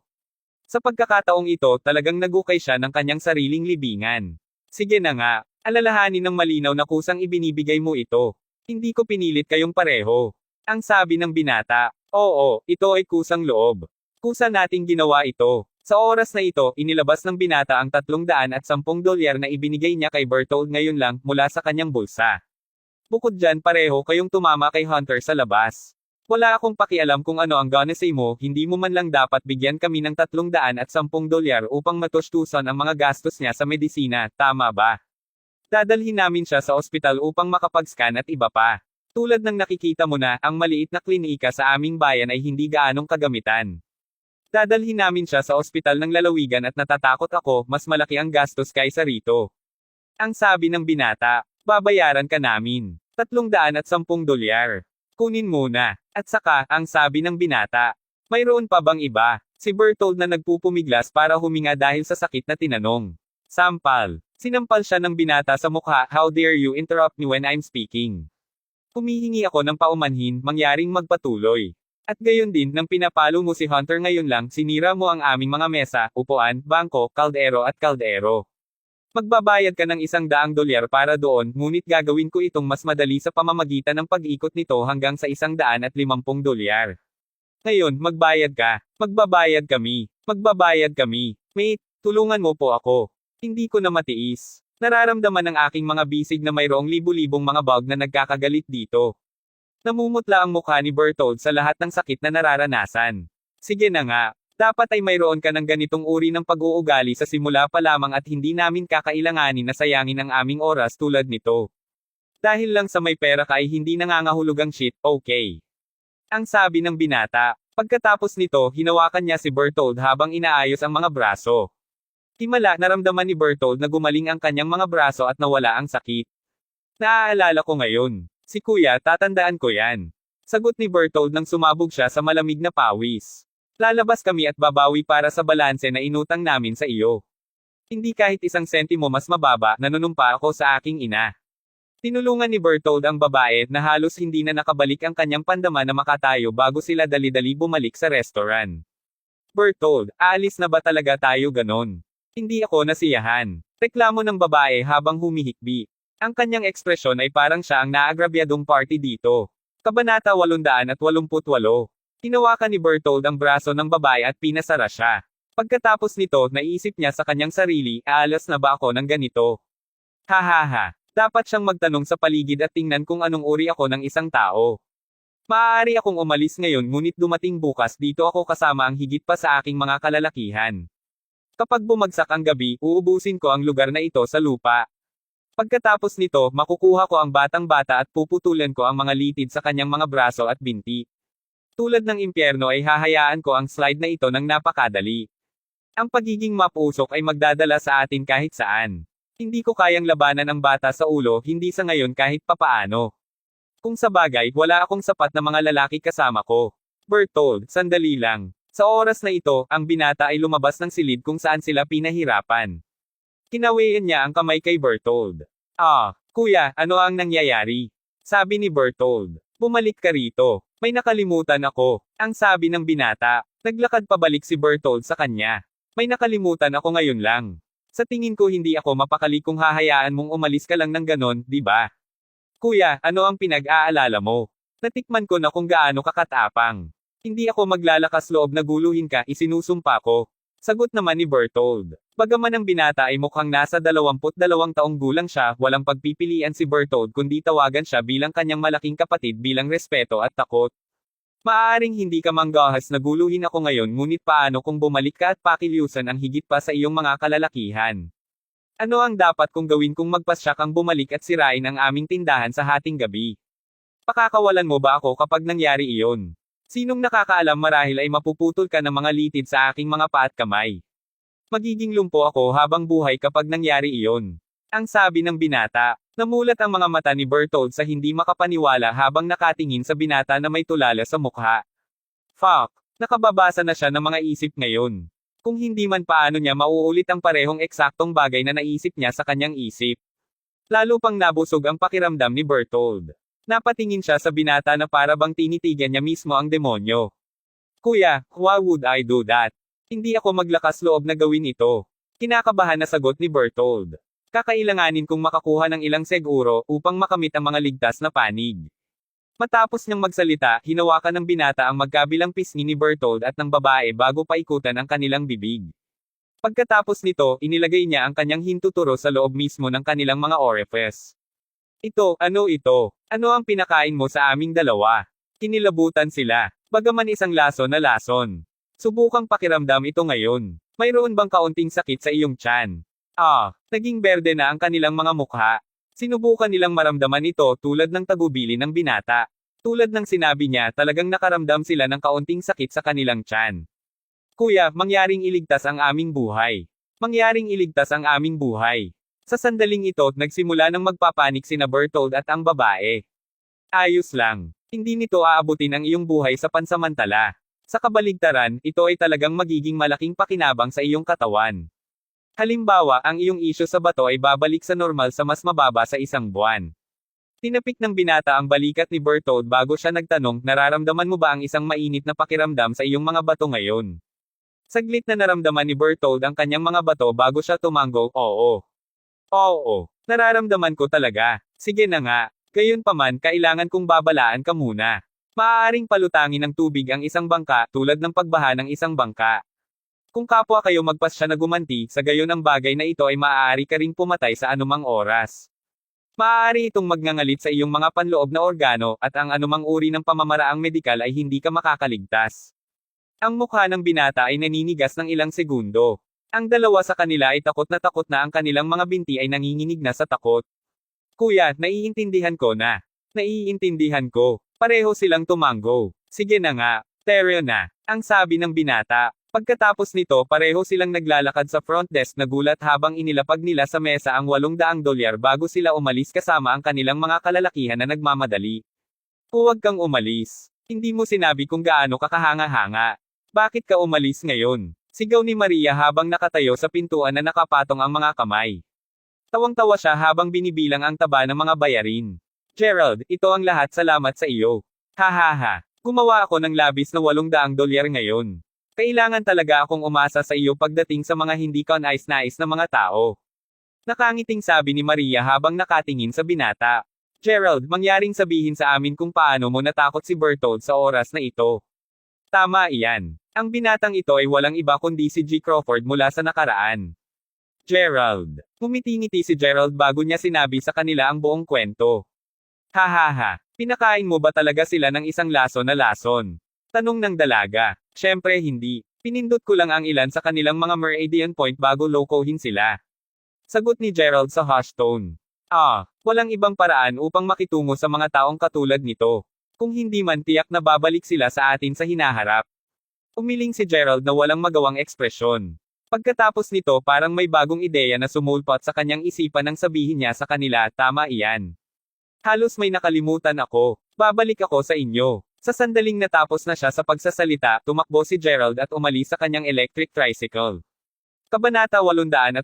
Sa pagkakataong ito, talagang nagukay siya ng kanyang sariling libingan. "Sige na nga. Alalahanin ng malinaw na kusang ibinibigay mo ito. Hindi ko pinilit kayong pareho." Ang sabi ng binata. "Oo, ito ay kusang loob. Kusa nating ginawa ito." Sa oras na ito, inilabas ng binata ang $310 na ibinigay niya kay Bertold ngayon lang, mula sa kanyang bulsa. "Bukod dyan, pareho kayong tumama kay Hunter sa labas. Wala akong pakialam kung ano ang gonna say mo, hindi mo man lang dapat bigyan kami ng $310 upang matustusan ang mga gastos niya sa medisina, tama ba? Dadalhin namin siya sa ospital upang makapag-scan at iba pa. Tulad ng nakikita mo na, ang maliit na klinika sa aming bayan ay hindi gaanong kagamitan. Dadalhin namin siya sa ospital ng lalawigan at natatakot ako, mas malaki ang gastos kaysa rito." Ang sabi ng binata. "Babayaran ka namin. $310. Kunin muna." At saka, ang sabi ng binata. "Mayroon pa bang iba?" Si Bertold na nagpupumiglas para huminga dahil sa sakit na tinanong. Sampal. Sinampal siya ng binata sa mukha. "How dare you interrupt me when I'm speaking? Humihingi ako ng paumanhin, mangyaring magpatuloy. At gayon din, nang pinapalo mo si Hunter ngayon lang, sinira mo ang aming mga mesa, upuan, bangko, kaldero at kaldero. Magbabayad ka ng $100 para doon, ngunit gagawin ko itong mas madali sa pamamagitan ng pag-ikot nito hanggang sa $150. Ngayon, magbayad ka. Magbabayad kami. Magbabayad kami. Mate, tulungan mo po ako. Hindi ko na matiis. Nararamdaman ng aking mga bisig na mayroong libu-libong mga bug na nagkakagalit dito." Namumutla ang mukha ni Bertold sa lahat ng sakit na nararanasan. "Sige na nga. Dapat ay mayroon ka ng ganitong uri ng pag-uugali sa simula pa lamang at hindi namin kakailanganin na sayangin ang aming oras tulad nito. Dahil lang sa may pera ka ay hindi nangangahulugang shit, okay?" Ang sabi ng binata. Pagkatapos nito, hinawakan niya si Bertold habang inaayos ang mga braso. Himala, naramdaman ni Bertold na gumaling ang kanyang mga braso at nawala ang sakit. "Naaalala ko ngayon. Si Kuya, tatandaan ko yan. Sagot ni Bertold nang sumabog siya sa malamig na pawis. Lalabas kami at babawi para sa balanse na inutang namin sa iyo. Hindi kahit isang sentimo mas mababa, nanunumpa ako sa aking ina. Tinulungan ni Bertold ang babae na halos hindi na nakabalik ang kanyang pandaman na makatayo bago sila dali-dali bumalik sa restaurant. Bertold, aalis na ba talaga tayo ganon? Hindi ako nasiyahan. Reklamo ng babae habang humihikbi. Ang kanyang ekspresyon ay parang siya ang naagrabyadong party dito. Kabanata 888. Hinawakan ni Bertold ang braso ng babae at pinasara siya. Pagkatapos nito, naisip niya sa kanyang sarili, aalas na ba ako ng ganito? Hahaha. Dapat siyang magtanong sa paligid at tingnan kung anong uri ako ng isang tao. Maaari akong umalis ngayon ngunit dumating bukas dito ako kasama ang higit pa sa aking mga kalalakihan. Kapag bumagsak ang gabi, uubusin ko ang lugar na ito sa lupa. Pagkatapos nito, makukuha ko ang batang-bata at puputulan ko ang mga litid sa kanyang mga braso at binti. Tulad ng impyerno ay hahayaan ko ang slide na ito ng napakadali. Ang pagiging mapusok ay magdadala sa atin kahit saan. Hindi ko kayang labanan ang bata sa ulo, hindi sa ngayon kahit papaano. Kung sa bagay, wala akong sapat na mga lalaki kasama ko. Bertold, sandali lang. Sa oras na ito, ang binata ay lumabas ng silid kung saan sila pinahirapan. Kinawayan niya ang kamay kay Bertold. Kuya, ano ang nangyayari? Sabi ni Bertold. Bumalik ka rito. May nakalimutan ako. Ang sabi ng binata. Naglakad pabalik si Bertold sa kanya. May nakalimutan ako ngayon lang. Sa tingin ko hindi ako mapakali kung hahayaan mong umalis ka lang ng ganon, di ba? Kuya, ano ang pinag-aalala mo? Natikman ko na kung gaano kakatapang. Hindi ako maglalakas loob na guluhin ka, isinusumpa ko. Sagot naman ni Bertold. Bagaman ang binata ay mukhang nasa 22 taong gulang siya, walang pagpipilian si Bertold kundi tawagan siya bilang kanyang malaking kapatid bilang respeto at takot. Maaaring hindi ka manggahas na guluhin ako ngayon ngunit paano kung bumalik ka at pakilyusan ang higit pa sa iyong mga kalalakihan? Ano ang dapat kong gawin kung magpasya kang bumalik at sirain ang aming tindahan sa hating gabi? Pakakawalan mo ba ako kapag nangyari iyon? Sinong nakakaalam marahil ay mapuputol ka ng mga litid sa aking mga paa at kamay. Magiging lumpo ako habang buhay kapag nangyari iyon. Ang sabi ng binata. Namulat ang mga mata ni Bertold sa hindi makapaniwala habang nakatingin sa binata na may tulala sa mukha. Fuck! Nakababasa na siya ng mga isip ngayon. Kung hindi man paano niya mauulit ang parehong eksaktong bagay na naisip niya sa kanyang isip. Lalo pang nabusog ang pakiramdam ni Bertold. Napatingin siya sa binata na para bang tinitigan niya mismo ang demonyo. Kuya, why would I do that? Hindi ako maglakas loob na gawin ito. Kinakabahan na sagot ni Bertold. Kakailanganin kong makakuha ng ilang seguro upang makamit ang mga ligtas na panig. Matapos niyang magsalita, hinawakan ng binata ang magkabilang pisngi ni Bertold at ng babae bago paikutan ang kanilang bibig. Pagkatapos nito, inilagay niya ang kanyang hintuturo sa loob mismo ng kanilang mga orifice. Ito? Ano ang pinakain mo sa aming dalawa? Kinilabutan sila. Bagaman isang laso na lason. Subukang pakiramdam ito ngayon. Mayroon bang kaunting sakit sa iyong tiyan? Naging berde na ang kanilang mga mukha. Sinubukan nilang maramdaman ito tulad ng tagubili ng binata. Tulad ng sinabi niya, talagang nakaramdam sila ng kaunting sakit sa kanilang tiyan. Kuya, mangyaring iligtas ang aming buhay. Mangyaring iligtas ang aming buhay. Sa sandaling ito, nagsimula ng magpapanik sina Bertold at ang babae. Ayos lang. Hindi nito aabutin ang iyong buhay sa pansamantala. Sa kabaligtaran, ito ay talagang magiging malaking pakinabang sa iyong katawan. Halimbawa, ang iyong isyo sa bato ay babalik sa normal sa mas mababa sa isang buwan. Tinapik ng binata ang balikat ni Bertold bago siya nagtanong, nararamdaman mo ba ang isang mainit na pakiramdam sa iyong mga bato ngayon? Saglit na naramdaman ni Bertold ang kanyang mga bato bago siya tumango, oo. Nararamdaman ko talaga. Sige na nga. Gayunpaman, kailangan kong babalaan ka muna. Maaaring palutangin ng tubig ang isang bangka, tulad ng pagbaha ng isang bangka. Kung kapwa kayo magpasya na gumanti, sa gayon ang bagay na ito ay maaari ka ring pumatay sa anumang oras. Maaari itong magngangalit sa iyong mga panloob na organo, at ang anumang uri ng pamamaraang medikal ay hindi ka makakaligtas. Ang mukha ng binata ay naninigas ng ilang segundo. Ang dalawa sa kanila ay takot na ang kanilang mga binti ay nanginginig na sa takot. Kuya, naiintindihan ko na. Naiintindihan ko. Pareho silang tumango. Sige na nga, Teryo na, ang sabi ng binata. Pagkatapos nito, pareho silang naglalakad sa front desk na gulat habang inilapag nila sa mesa ang $800 bago sila umalis kasama ang kanilang mga kalalakihan na nagmamadali. Huwag kang umalis. Hindi mo sinabi kung gaano ka kahanga-hanga. Bakit ka umalis ngayon? Sigaw ni Maria habang nakatayo sa pintuan na nakapatong ang mga kamay. Tawang-tawa siya habang binibilang ang taba ng mga bayarin. Gerald, ito ang lahat salamat sa iyo. Hahaha. Gumawa ako ng labis na $800 ngayon. Kailangan talaga akong umasa sa iyo pagdating sa mga hindi kanais-nais na mga tao. Nakangiting sabi ni Maria habang nakatingin sa binata. Gerald, mangyaring sabihin sa amin kung paano mo natakot si Bertold sa oras na ito. Tama iyan. Ang binatang ito ay walang iba kundi si G. Crawford mula sa nakaraan. Gerald. Ngumiti-ngiti si Gerald bago niya sinabi sa kanila ang buong kwento. Hahaha. Pinakain mo ba talaga sila ng isang laso na lason? Tanong ng dalaga. Syempre hindi. Pinindot ko lang ang ilan sa kanilang mga meridian point bago lokohin sila. Sagot ni Gerald sa hush tone. Walang ibang paraan upang makitungo sa mga taong katulad nito. Kung hindi man tiyak na babalik sila sa atin sa hinaharap. Umiling si Gerald na walang magawang ekspresyon. Pagkatapos nito parang may bagong ideya na sumulpot sa kanyang isipan nang sabihin niya sa kanila, tama iyan. Halos may nakalimutan ako. Babalik ako sa inyo. Sa sandaling natapos na siya sa pagsasalita, tumakbo si Gerald at umalis sa kanyang electric tricycle. Kabanata 889.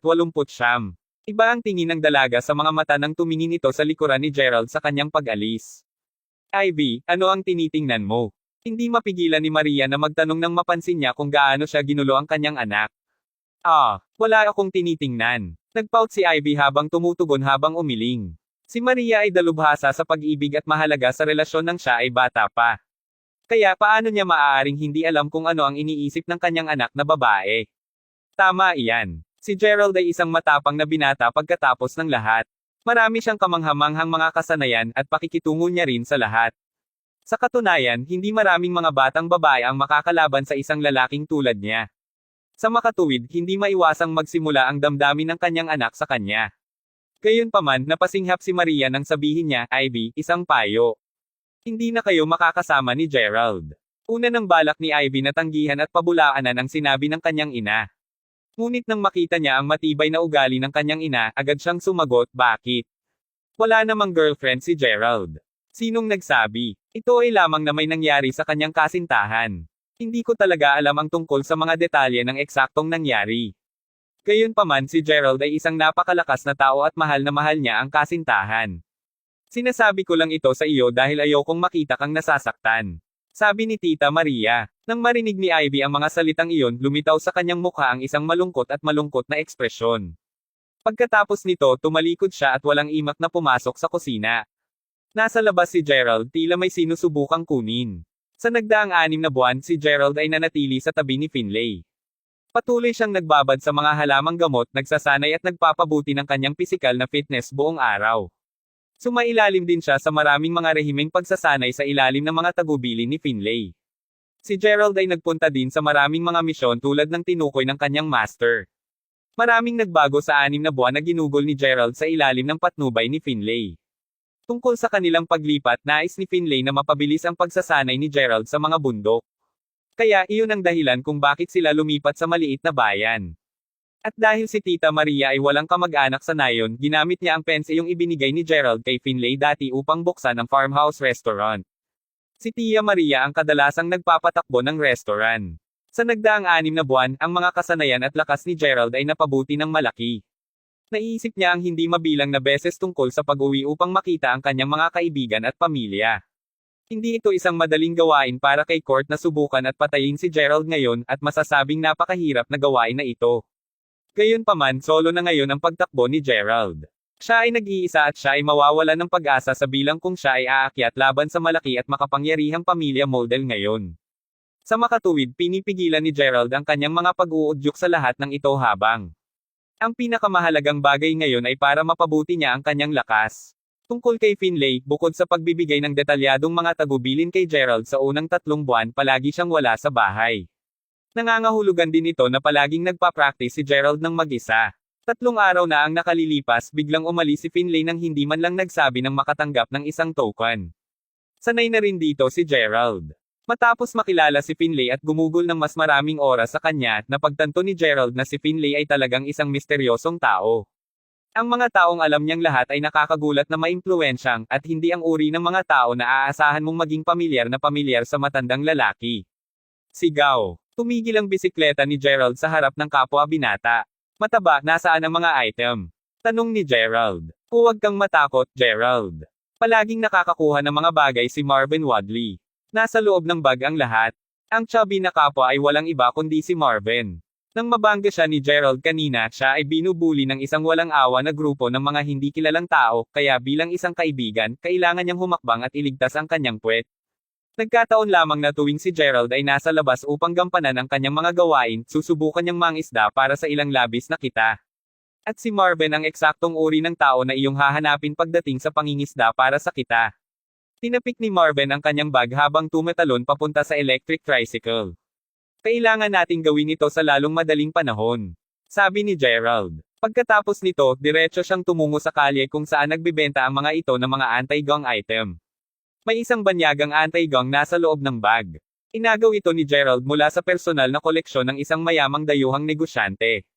Iba ang tingin ng dalaga sa mga mata nang tumingin ito sa likuran ni Gerald sa kanyang pag-alis. Ivy, ano ang tinitingnan mo? Hindi mapigilan ni Maria na magtanong nang mapansin niya kung gaano siya ginulo ang kanyang anak. Wala akong tinitingnan. Nagpout si Ivy habang tumutugon habang umiling. Si Maria ay dalubhasa sa pag-ibig at mahalaga sa relasyon nang siya ay bata pa. Kaya paano niya maaaring hindi alam kung ano ang iniisip ng kanyang anak na babae? Tama iyan. Si Gerald ay isang matapang na binata pagkatapos ng lahat. Marami siyang kamanghamanghang mga kasanayan at pakikitungo niya rin sa lahat. Sa katunayan, hindi maraming mga batang babae ang makakalaban sa isang lalaking tulad niya. Sa makatuwid, hindi maiwasang magsimula ang damdamin ng kanyang anak sa kanya. Gayunpaman, napasinghap si Maria nang sabihin niya, Ivy, isang payo. Hindi na kayo makakasama ni Gerald. Una nang balak ni Ivy na tanggihan at pabulaanan ang sinabi ng kanyang ina. Ngunit nang makita niya ang matibay na ugali ng kanyang ina, agad siyang sumagot, bakit? Wala namang girlfriend si Gerald. Sinong nagsabi? Ito ay lamang na may nangyari sa kanyang kasintahan. Hindi ko talaga alam ang tungkol sa mga detalye ng eksaktong nangyari. Gayunpaman si Gerald ay isang napakalakas na tao at mahal niya ang kasintahan. Sinasabi ko lang ito sa iyo dahil ayokong makita kang nasasaktan. Sabi ni Tita Maria. Nang marinig ni Ivy ang mga salitang iyon, lumitaw sa kanyang mukha ang isang malungkot na ekspresyon. Pagkatapos nito, tumalikod siya at walang imak na pumasok sa kusina. Nasa labas si Gerald, tila may sinusubukang kunin. Sa nagdaang 6 na buwan, si Gerald ay nanatili sa tabi ni Finlay. Patuloy siyang nagbabad sa mga halamang gamot, nagsasanay at nagpapabuti ng kanyang pisikal na fitness buong araw. Sumailalim din siya sa maraming mga rehimeng pagsasanay sa ilalim ng mga tagubilin ni Finlay. Si Gerald ay nagpunta din sa maraming mga misyon tulad ng tinukoy ng kanyang master. Maraming nagbago sa 6 na buwan na ginugol ni Gerald sa ilalim ng patnubay ni Finlay. Tungkol sa kanilang paglipat, nais ni Finlay na mapabilis ang pagsasanay ni Gerald sa mga bundok. Kaya iyon ang dahilan kung bakit sila lumipat sa maliit na bayan. At dahil si Tita Maria ay walang kamag-anak sa nayon, ginamit niya ang pensiyong ibinigay ni Gerald kay Finlay dati upang buksan ang farmhouse restaurant. Si Tia Maria ang kadalasang nagpapatakbo ng restaurant. Sa nagdaang 6 na buwan, ang mga kasanayan at lakas ni Gerald ay napabuti ng malaki. Naiisip niya ang hindi mabilang na beses tungkol sa pag-uwi upang makita ang kanyang mga kaibigan at pamilya. Hindi ito isang madaling gawain para kay Court na subukan at patayin si Gerald ngayon, at masasabing napakahirap na gawain na ito. Gayunpaman, solo na ngayon ang pagtakbo ni Gerald. Siya ay nag-iisa at siya ay mawawalan ng pag-asa sa bilang kung siya ay aakyat laban sa malaki at makapangyarihang pamilya model ngayon. Sa makatuwid, pinipigilan ni Gerald ang kanyang mga pag-uudyok sa lahat ng ito habang ang pinakamahalagang bagay ngayon ay para mapabuti niya ang kanyang lakas. Tungkol kay Finlay, bukod sa pagbibigay ng detalyadong mga tagubilin kay Gerald sa unang 3 buwan, palagi siyang wala sa bahay. Nangangahulugan din ito na palaging nagpa-practice si Gerald ng mag-isa. 3 araw na ang nakalilipas, biglang umalis si Finlay nang hindi man lang nagsabi ng makatanggap ng isang token. Sanay na rin dito si Gerald. Matapos makilala si Finlay at gumugol ng mas maraming oras sa kanya, napagtanto ni Gerald na si Finlay ay talagang isang misteryosong tao. Ang mga taong alam niyang lahat ay nakakagulat na maimpluwensyang, at hindi ang uri ng mga tao na aasahan mong maging pamilyar sa matandang lalaki. Sigaw. Tumigil ang bisikleta ni Gerald sa harap ng kapwa binata. Mataba, nasaan ang mga item? Tanong ni Gerald. Huwag kang matakot, Gerald. Palaging nakakakuha ng mga bagay si Marvin Wadley. Nasa loob ng bag ang lahat. Ang chubby na kapwa ay walang iba kundi si Marvin. Nang mabangga siya ni Gerald kanina, siya ay binubuli ng isang walang awa na grupo ng mga hindi kilalang tao, kaya bilang isang kaibigan, kailangan niyang humakbang at iligtas ang kanyang puwet. Nagkataon lamang na tuwing si Gerald ay nasa labas upang gampanan ang kanyang mga gawain, susubukan niyang mangisda para sa ilang labis na kita. At si Marvin ang eksaktong uri ng tao na iyong hahanapin pagdating sa pangingisda para sa kita. Tinapik ni Marvin ang kanyang bag habang tumatalon papunta sa electric tricycle. Kailangan nating gawin ito sa lalong madaling panahon, sabi ni Gerald. Pagkatapos nito, diretso siyang tumungo sa kalye kung saan nagbebenta ang mga ito ng mga anti-gang item. May isang banyagang anti-gang nasa loob ng bag. Inagaw ito ni Gerald mula sa personal na koleksyon ng isang mayamang dayuhang negosyante.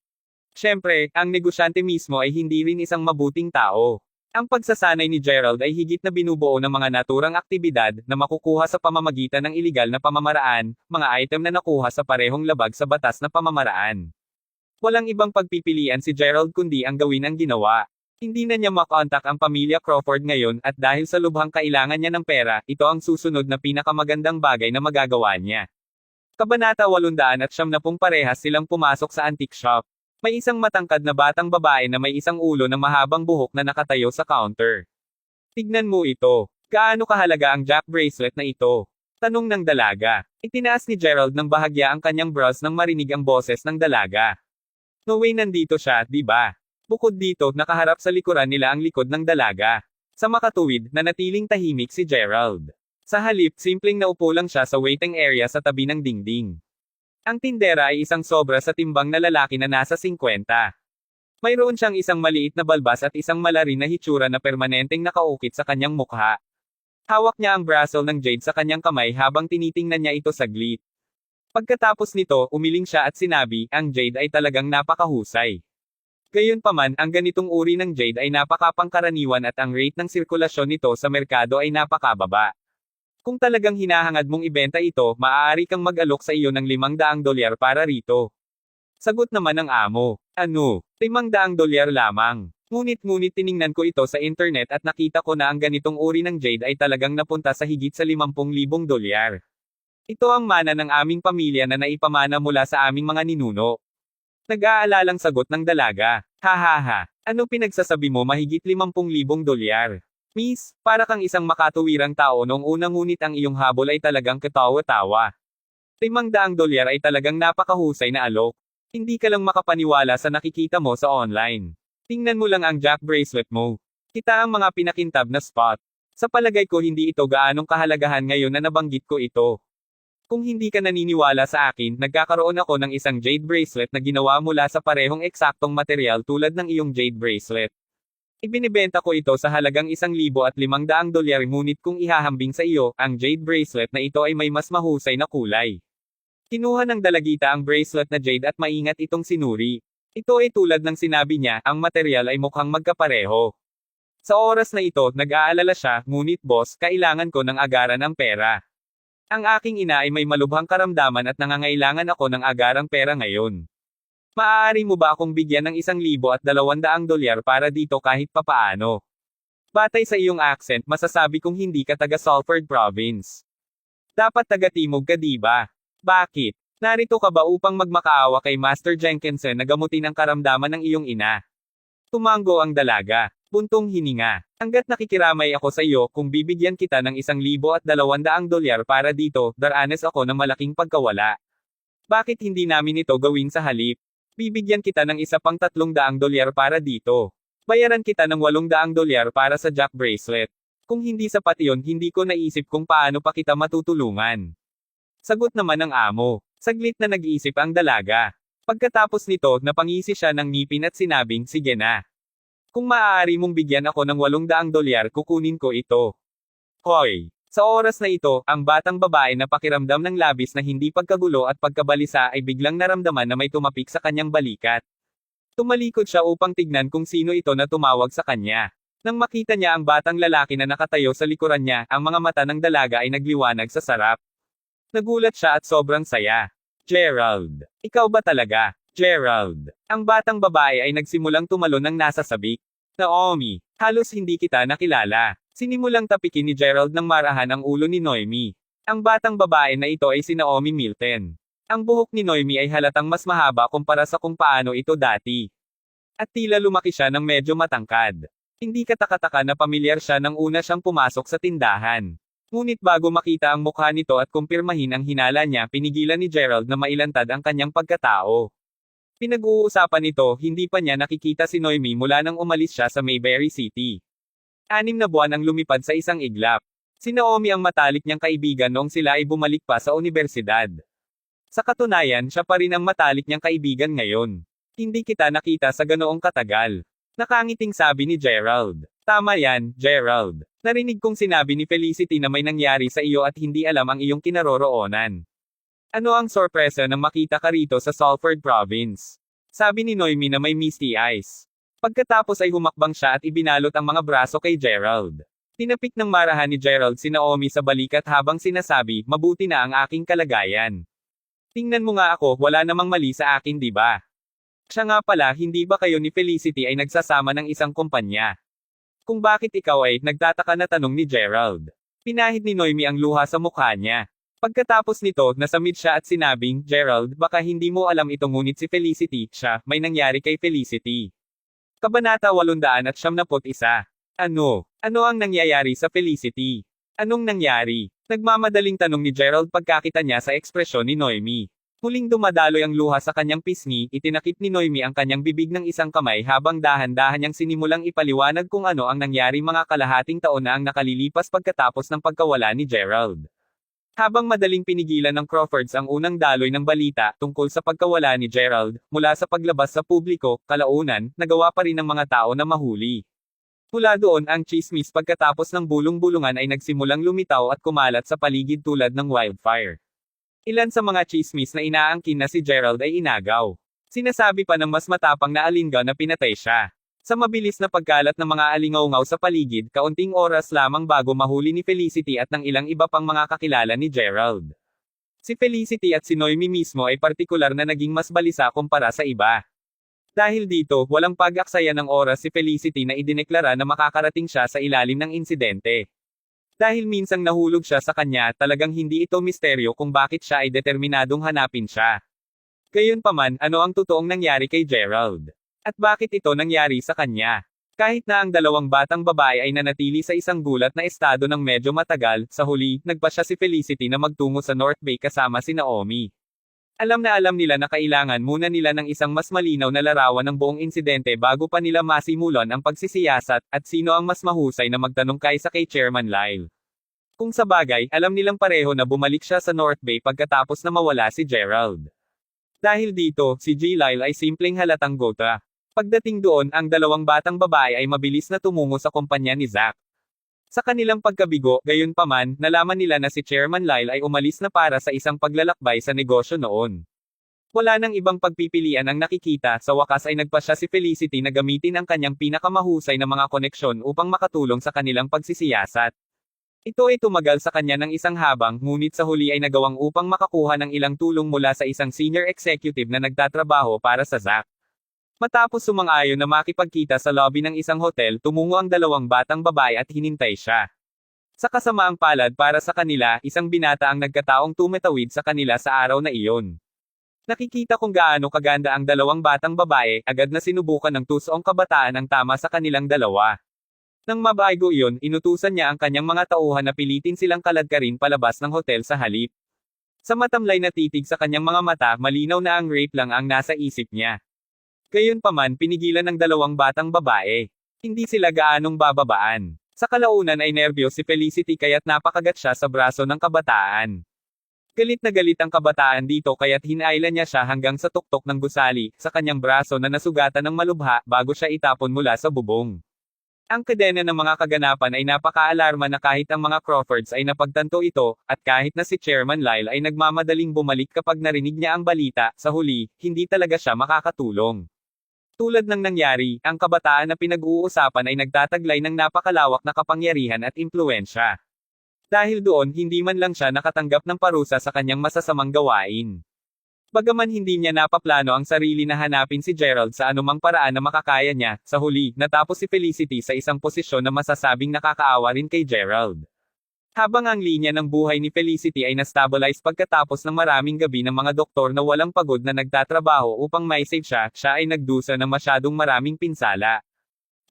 Siyempre, ang negosyante mismo ay hindi rin isang mabuting tao. Ang pagsasanay ni Gerald ay higit na binubuo ng mga naturang aktibidad na makukuha sa pamamagitan ng iligal na pamamaraan, mga item na nakuha sa parehong labag sa batas na pamamaraan. Walang ibang pagpipilian si Gerald kundi ang gawin ang ginawa. Hindi na niya makontak ang pamilya Crawford ngayon at dahil sa lubhang kailangan niya ng pera, ito ang susunod na pinakamagandang bagay na magagawa niya. Kabanata 870 parehas silang pumasok sa antique shop. May isang matangkad na batang babae na may isang ulo na mahabang buhok na nakatayo sa counter. Tignan mo ito. Gaano kahalaga ang jack bracelet na ito? Tanong ng dalaga. Itinaas ni Gerald ng bahagya ang kanyang brows nang marinig ang boses ng dalaga. No way, nandito siya, di ba? Bukod dito, nakaharap sa likuran nila ang likod ng dalaga. Sa makatuwid, nanatiling tahimik si Gerald. Sa halip, simpleng naupo lang siya sa waiting area sa tabi ng dingding. Ang tindera ay isang sobra sa timbang na lalaki na nasa 50. Mayroon siyang isang maliit na balbas at isang malarin na hitsura na permanenteng nakaukit sa kanyang mukha. Hawak niya ang bracelet ng jade sa kanyang kamay habang tinitingnan niya ito saglit. Pagkatapos nito, umiling siya at sinabi, ang jade ay talagang napakahusay. Gayunpaman, ang ganitong uri ng jade ay napakapangkaraniwan at ang rate ng sirkulasyon nito sa merkado ay napakababa. Kung talagang hinahangad mong ibenta ito, maaari kang mag-alok sa iyo ng $500 para rito. Sagot naman ng amo. Ano? $500 lamang. Ngunit tiningnan ko ito sa internet at nakita ko na ang ganitong uri ng jade ay talagang napunta sa higit sa $50,000. Ito ang mana ng aming pamilya na naipamana mula sa aming mga ninuno. Nag-aalalang sagot ng dalaga. Hahaha. Ano pinagsasabi mo, mahigit $50,000? Miss, para kang isang makatuwirang tao noong una, ngunit ang iyong habol ay talagang katawa-tawa. $500 ay talagang napakahusay na alok. Hindi ka lang makapaniwala sa nakikita mo sa online. Tingnan mo lang ang jack bracelet mo. Kita ang mga pinakintab na spot. Sa palagay ko hindi ito gaanong kahalagahan ngayon na nabanggit ko ito. Kung hindi ka naniniwala sa akin, nagkakaroon ako ng isang jade bracelet na ginawa mula sa parehong eksaktong material tulad ng iyong jade bracelet. Ibinibenta ko ito sa halagang $1,500, ngunit kung ihahambing sa iyo, ang jade bracelet na ito ay may mas mahusay na kulay. Kinuha ng dalagita ang bracelet na jade at maingat itong sinuri. Ito ay tulad ng sinabi niya, ang material ay mukhang magkapareho. Sa oras na ito, nag-aalala siya, ngunit boss, kailangan ko ng agaran ang pera. Ang aking ina ay may malubhang karamdaman at nangangailangan ako ng agarang pera ngayon. Maaari mo ba akong bigyan ng $1,200 para dito kahit papaano? Batay sa iyong accent, masasabi kong hindi ka taga Salford Province. Dapat taga Timog ka, di ba? Bakit? Narito ka ba upang magmakaawa kay Master Jenkinson na gamutin ang karamdaman ng iyong ina? Tumango ang dalaga. Buntong hininga. Hanggat nakikiramay ako sa iyo, kung bibigyan kita ng $1,200 para dito, daranas ako ng malaking pagkawala. Bakit hindi namin ito gawin sa halip? Bibigyan kita ng isa pang $300 para dito. Bayaran kita ng $800 para sa jack bracelet. Kung hindi sapat iyon, hindi ko naisip kung paano pa kita matutulungan. Sagot naman ng amo. Saglit na nag-iisip ang dalaga. Pagkatapos nito, napangisi siya ng ngipin at sinabing, sige na. Kung maaari mong bigyan ako ng $800, kukunin ko ito. Hoy! Sa oras na ito, ang batang babae na pakiramdam ng labis na hindi pagkagulo at pagkabalisa ay biglang naramdaman na may tumapik sa kanyang balikat. Tumalikod siya upang tignan kung sino ito na tumawag sa kanya. Nang makita niya ang batang lalaki na nakatayo sa likuran niya, ang mga mata ng dalaga ay nagliwanag sa sarap. Nagulat siya at sobrang saya. Gerald. Ikaw ba talaga? Gerald. Ang batang babae ay nagsimulang tumalon ng nasa sabik. Naomi, halos hindi kita nakilala. Sinimulang tapikin ni Gerald ng marahan ang ulo ni Noemi. Ang batang babae na ito ay si Naomi Milton. Ang buhok ni Noemi ay halatang mas mahaba kumpara sa kung paano ito dati. At tila lumaki siya ng medyo matangkad. Hindi katakataka na pamilyar siya nang una siyang pumasok sa tindahan. Ngunit bago makita ang mukha nito at kumpirmahin ang hinala niya, pinigilan ni Gerald na mailantad ang kanyang pagkatao. Pinag-uusapan nito, hindi pa niya nakikita si Noemi mula nang umalis siya sa Mayberry City. 6 na buwan ang lumipad sa isang iglap. Si Naomi ang matalik niyang kaibigan noong sila ay bumalik pa sa unibersidad. Sa katunayan, siya pa rin ang matalik niyang kaibigan ngayon. Hindi kita nakita sa ganoong katagal. Nakangiting sabi ni Gerald. Tama yan, Gerald. Narinig kong sinabi ni Felicity na may nangyari sa iyo at hindi alam ang iyong kinaroroonan. Ano ang sorpresa nang makita ka rito sa Salford Province? Sabi ni Noemi na may misty eyes. Pagkatapos ay humakbang siya at ibinalot ang mga braso kay Gerald. Tinapik ng marahan ni Gerald si Naomi sa balikat habang sinasabi, mabuti na ang aking kalagayan. Tingnan mo nga ako, wala namang mali sa akin, di ba? Siya nga pala, hindi ba kayo ni Felicity ay nagsasama ng isang kumpanya? Kung bakit ikaw ay, nagtataka na tanong ni Gerald. Pinahid ni Noemi ang luha sa mukha niya. Pagkatapos nito, nasamid siya at sinabing, Gerald, baka hindi mo alam ito ngunit si Felicity, siya, may nangyari kay Felicity. Kabanata 871. Ano? Ano ang nangyayari sa Felicity? Anong nangyari? Nagmamadaling tanong ni Gerald pagkakita niya sa ekspresyon ni Noemi. Muling dumadaloy ang luha sa kanyang pisngi, itinakip ni Noemi ang kanyang bibig ng isang kamay habang dahan-dahan niyang sinimulang ipaliwanag kung ano ang nangyari mga kalahating taon na ang nakalilipas pagkatapos ng pagkawala ni Gerald. Habang madaling pinigilan ng Crawfords ang unang daloy ng balita tungkol sa pagkawala ni Gerald, mula sa paglabas sa publiko, kalaunan, nagawa pa rin ng mga tao na mahuli. Mula doon ang chismis pagkatapos ng bulong-bulungan ay nagsimulang lumitaw at kumalat sa paligid tulad ng wildfire. Ilan sa mga chismis na inaangkin na si Gerald ay inagaw. Sinasabi pa ng mas matapang na alingga na pinatay siya. Sa mabilis na pagkalat ng mga alingaw-ngaw sa paligid, kaunting oras lamang bago mahuli ni Felicity at ng ilang iba pang mga kakilala ni Gerald. Si Felicity at si Noemi mismo ay partikular na naging mas balisa kumpara sa iba. Dahil dito, walang pag-aksaya ng oras si Felicity na idineklara na makakarating siya sa ilalim ng insidente. Dahil minsang nahulog siya sa kanya, talagang hindi ito misteryo kung bakit siya ay determinadong hanapin siya. Gayunpaman, ano ang totoong nangyari kay Gerald? At bakit ito nangyari sa kanya? Kahit na ang dalawang batang babae ay nanatili sa isang gulat na estado ng medyo matagal, sa huli, nagpasya si Felicity na magtungo sa North Bay kasama si Naomi. Alam na alam nila na kailangan muna nila ng isang mas malinaw na larawan ng buong insidente bago pa nila masimulan ang pagsisiyasat, at sino ang mas mahusay na magtanong kaysa kay Chairman Lyle. Kung sa bagay, alam nilang pareho na bumalik siya sa North Bay pagkatapos na mawala si Gerald. Dahil dito, si G. Lyle ay simpleng halatang gota. Pagdating doon, ang dalawang batang babae ay mabilis na tumungo sa kumpanya ni Zack. Sa kanilang pagkabigo, gayunpaman, nalaman nila na si Chairman Lyle ay umalis na para sa isang paglalakbay sa negosyo noon. Wala nang ibang pagpipilian ang nakikita, sa wakas ay nagpasya si Felicity na gamitin ang kanyang pinakamahusay na mga koneksyon upang makatulong sa kanilang pagsisiyasat. Ito ay tumagal sa kanya ng isang habang, ngunit sa huli ay nagawang upang makakuha ng ilang tulong mula sa isang senior executive na nagtatrabaho para sa Zack. Matapos sumang-ayon na makipagkita sa lobby ng isang hotel, tumungo ang dalawang batang babae at hinintay siya. Sa kasamaang palad para sa kanila, isang binata ang nagkataong tumatawid sa kanila sa araw na iyon. Nakikita kung gaano kaganda ang dalawang batang babae, agad na sinubukan ng tusoong kabataan ang tama sa kanilang dalawa. Nang mabago iyon, inutusan niya ang kanyang mga tauhan na pilitin silang kaladkarin palabas ng hotel sa halip. Sa matamlay na titig sa kanyang mga mata, malinaw na ang rape lang ang nasa isip niya. Gayunpaman, pinigilan ng dalawang batang babae. Hindi sila gaanong bababaan. Sa kalaunan ay nerbiyos si Felicity kaya't napakagat siya sa braso ng kabataan. Galit na galit ang kabataan dito kaya't hinailan niya siya hanggang sa tuktok ng gusali, sa kanyang braso na nasugatan ng malubha, bago siya itapon mula sa bubong. Ang kadena ng mga kaganapan ay napaka-alarma na kahit ang mga Crawfords ay napagtanto ito, at kahit na si Chairman Lyle ay nagmamadaling bumalik kapag narinig niya ang balita, sa huli, hindi talaga siya makakatulong. Tulad ng nangyari, ang kabataan na pinag-uusapan ay nagtataglay ng napakalawak na kapangyarihan at impluwensya. Dahil doon hindi man lang siya nakatanggap ng parusa sa kanyang masasamang gawain. Bagaman hindi niya napaplano ang sarili na hanapin si Gerald sa anumang paraan na makakaya niya, sa huli, natapos si Felicity sa isang posisyon na masasabing nakakaawa rin kay Gerald. Habang ang linya ng buhay ni Felicity ay na-stabilize pagkatapos ng maraming gabi ng mga doktor na walang pagod na nagtatrabaho upang maisave siya, siya ay nagdusa ng masyadong maraming pinsala.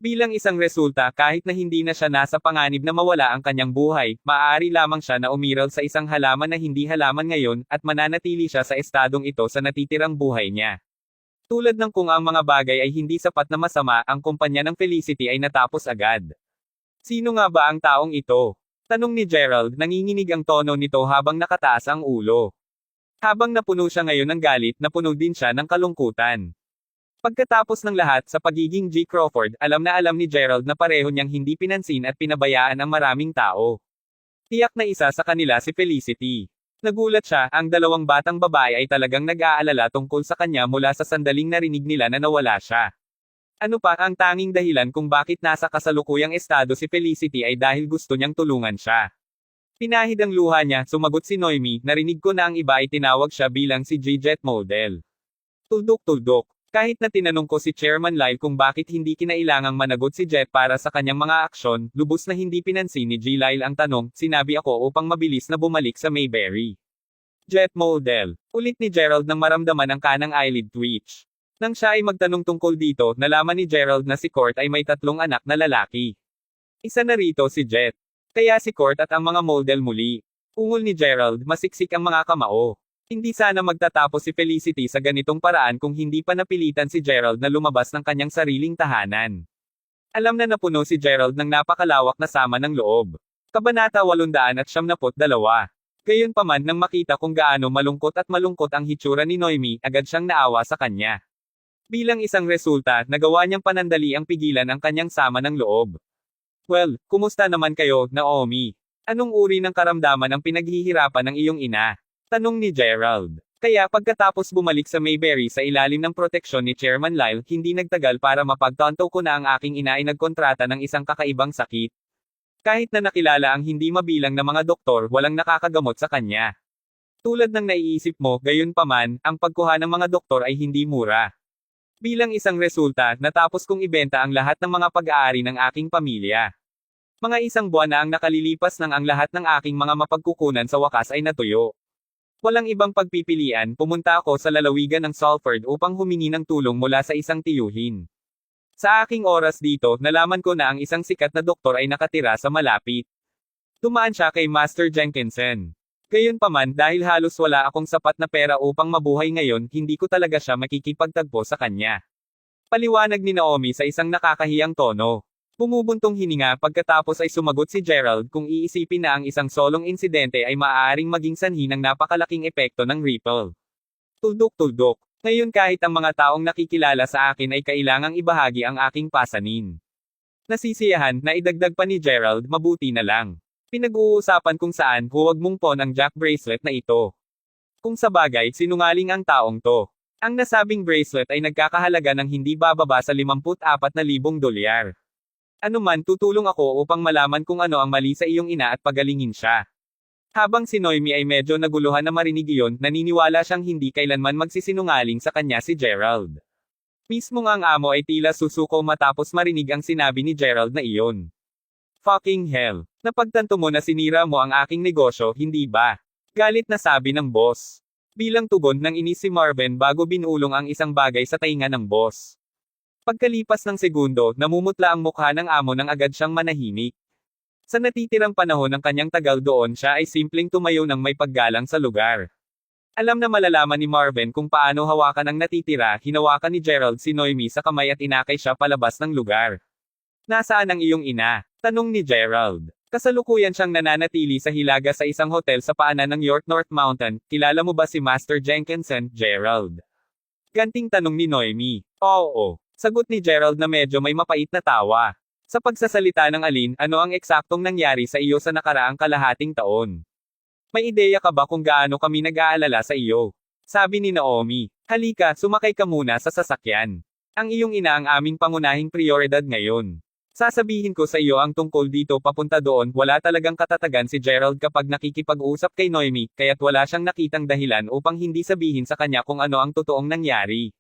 Bilang isang resulta, kahit na hindi na siya nasa panganib na mawala ang kanyang buhay, maaari lamang siya na umiral sa isang halaman na hindi halaman ngayon, at mananatili siya sa estadong ito sa natitirang buhay niya. Tulad ng kung ang mga bagay ay hindi sapat na masama, ang kumpanya ng Felicity ay natapos agad. Sino nga ba ang taong ito? Tanong ni Gerald, nanginginig ang tono nito habang nakataas ang ulo. Habang napuno siya ngayon ng galit, napuno din siya ng kalungkutan. Pagkatapos ng lahat sa pagiging G. Crawford, alam na alam ni Gerald na pareho niyang hindi pinansin at pinabayaan ang maraming tao. Tiyak na isa sa kanila si Felicity. Nagulat siya, ang dalawang batang babae ay talagang nag-aalala tungkol sa kanya mula sa sandaling narinig nila na nawala siya. Ano pa, ang tanging dahilan kung bakit nasa kasalukuyang estado si Felicity ay dahil gusto niyang tulungan siya. Pinahid ang luha niya, sumagot si Noemi, narinig ko na ang iba ay tinawag siya bilang si Jet Model. Tuldok-tuldok. Kahit na tinanong ko si Chairman Lyle kung bakit hindi kinailangang managot si Jet para sa kanyang mga aksyon, lubos na hindi pinansin ni G. Lyle ang tanong, sinabi ako upang mabilis na bumalik sa Mayberry. Jet Model. Ulit ni Gerald nang maramdaman ang kanang eyelid twitch. Nang siya ay magtanong tungkol dito, nalaman ni Gerald na si Court ay may 3 anak na lalaki. Isa na rito si Jet. Kaya si Court at ang mga model muli. Ungol ni Gerald, masiksik ang mga kamao. Hindi sana magtatapos si Felicity sa ganitong paraan kung hindi pa napilitan si Gerald na lumabas ng kanyang sariling tahanan. Alam na napuno si Gerald ng napakalawak na sama ng loob. Kabanata 872. Gayunpaman nang makita kung gaano malungkot ang hitsura ni Noemi, agad siyang naawa sa kanya. Bilang isang resulta, nagawa niyang panandali ang pigilan ang kanyang sama ng loob. Well, kumusta naman kayo, Naomi? Anong uri ng karamdaman ang pinaghihirapan ng iyong ina? Tanong ni Gerald. Kaya pagkatapos bumalik sa Mayberry sa ilalim ng proteksyon ni Chairman Lyle, hindi nagtagal para mapagtanto ko na ang aking ina ay nagkontrata ng isang kakaibang sakit. Kahit na nakilala ang hindi mabilang na mga doktor, walang nakakagamot sa kanya. Tulad ng naiisip mo, gayunpaman, ang pagkuha ng mga doktor ay hindi mura. Bilang isang resulta, natapos kong ibenta ang lahat ng mga pag-aari ng aking pamilya. Mga 1 buwan na ang nakalilipas nang ang lahat ng aking mga mapagkukunan sa wakas ay natuyo. Walang ibang pagpipilian, pumunta ako sa lalawigan ng Salford upang humingi ng tulong mula sa isang tiyuhin. Sa aking oras dito, nalaman ko na ang isang sikat na doktor ay nakatira sa malapit. Dumaan siya kay Master Jenkinson. Gayunpaman, dahil halos wala akong sapat na pera upang mabuhay ngayon, hindi ko talaga siya makikipagtagpo sa kanya. Paliwanag ni Naomi sa isang nakakahiyang tono. Bumubuntong hininga pagkatapos ay sumagot si Gerald, kung iisipin na ang isang solong insidente ay maaaring maging sanhi ng napakalaking epekto ng ripple. Tuldok-tuldok. Ngayon kahit ang mga taong nakikilala sa akin ay kailangang ibahagi ang aking pasanin. Nasisiyahan, na idagdag pa ni Gerald, mabuti na lang. Pinag-uusapan kung saan, huwag mong pon ang jack bracelet na ito. Kung sa bagay, sinungaling ang taong to. Ang nasabing bracelet ay nagkakahalaga ng hindi bababa sa $54,000. Anuman, tutulong ako upang malaman kung ano ang mali sa iyong ina at pagalingin siya. Habang si Noemi ay medyo naguluhan na marinig iyon, naniniwala siyang hindi kailanman magsisinungaling sa kanya si Gerald. Mismong ang amo ay tila susuko matapos marinig ang sinabi ni Gerald na iyon. Fucking hell. Napagtanto mo na sinira mo ang aking negosyo, hindi ba? Galit na sabi ng boss. Bilang tugon ng inis si Marvin bago binulong ang isang bagay sa tainga ng boss. Pagkalipas ng segundo, namumutla ang mukha ng amo nang agad siyang manahimik. Sa natitirang panahon ng kanyang tagal doon siya ay simpleng tumayo ng may paggalang sa lugar. Alam na malalaman ni Marvin kung paano hawakan ang natitira, hinawakan ni Gerald si Noemi sa kamay at inakay siya palabas ng lugar. Nasaan ang iyong ina? Tanong ni Gerald. Kasalukuyan siyang nananatili sa hilaga sa isang hotel sa paanan ng York North Mountain. Kilala mo ba si Master Jenkinson, Gerald? Ganting tanong ni Noemi. Oo. Sagot ni Gerald na medyo may mapait na tawa. Sa pagsasalita ng alin, ano ang eksaktong nangyari sa iyo sa nakaraang kalahating taon? May ideya ka ba kung gaano kami nag-aalala sa iyo? Sabi ni Naomi. Halika, sumakay ka muna sa sasakyan. Ang iyong ina ang aming pangunahing prioridad ngayon. Sasabihin ko sa iyo ang tungkol dito papunta doon, wala talagang katatagan si Gerald kapag nakikipag-usap kay Noemi, kaya't wala siyang nakitang dahilan upang hindi sabihin sa kanya kung ano ang totoong nangyari.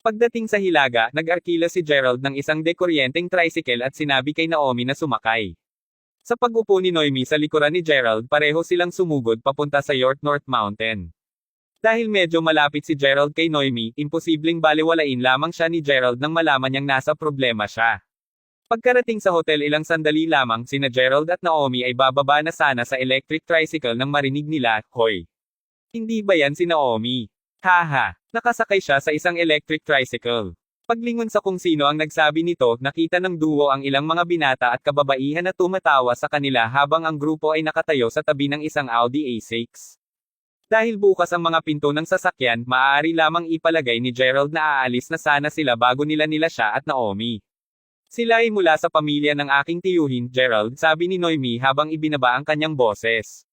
Pagdating sa Hilaga, nag-arkila si Gerald ng isang dekuryenteng tricycle at sinabi kay Naomi na sumakay. Sa pag-upo ni Noemi sa likuran ni Gerald, pareho silang sumugod papunta sa York North Mountain. Dahil medyo malapit si Gerald kay Noemi, imposibleng balewalain lamang siya ni Gerald nang malaman niyang nasa problema siya. Pagkarating sa hotel ilang sandali lamang, sina Gerald at Naomi ay bababa na sana sa electric tricycle nang marinig nila, "Hoy! Hindi ba yan si Naomi?" Haha! Nakasakay siya sa isang electric tricycle. Paglingon sa kung sino ang nagsabi nito, nakita ng duo ang ilang mga binata at kababaihan na tumatawa sa kanila habang ang grupo ay nakatayo sa tabi ng isang Audi A6. Dahil bukas ang mga pinto ng sasakyan, maaari lamang ipalagay ni Gerald na aalis na sana sila bago nila siya at Naomi. Sila ay mula sa pamilya ng aking tiyuhin, Gerald, sabi ni Noemi habang ibinaba ang kanyang boses.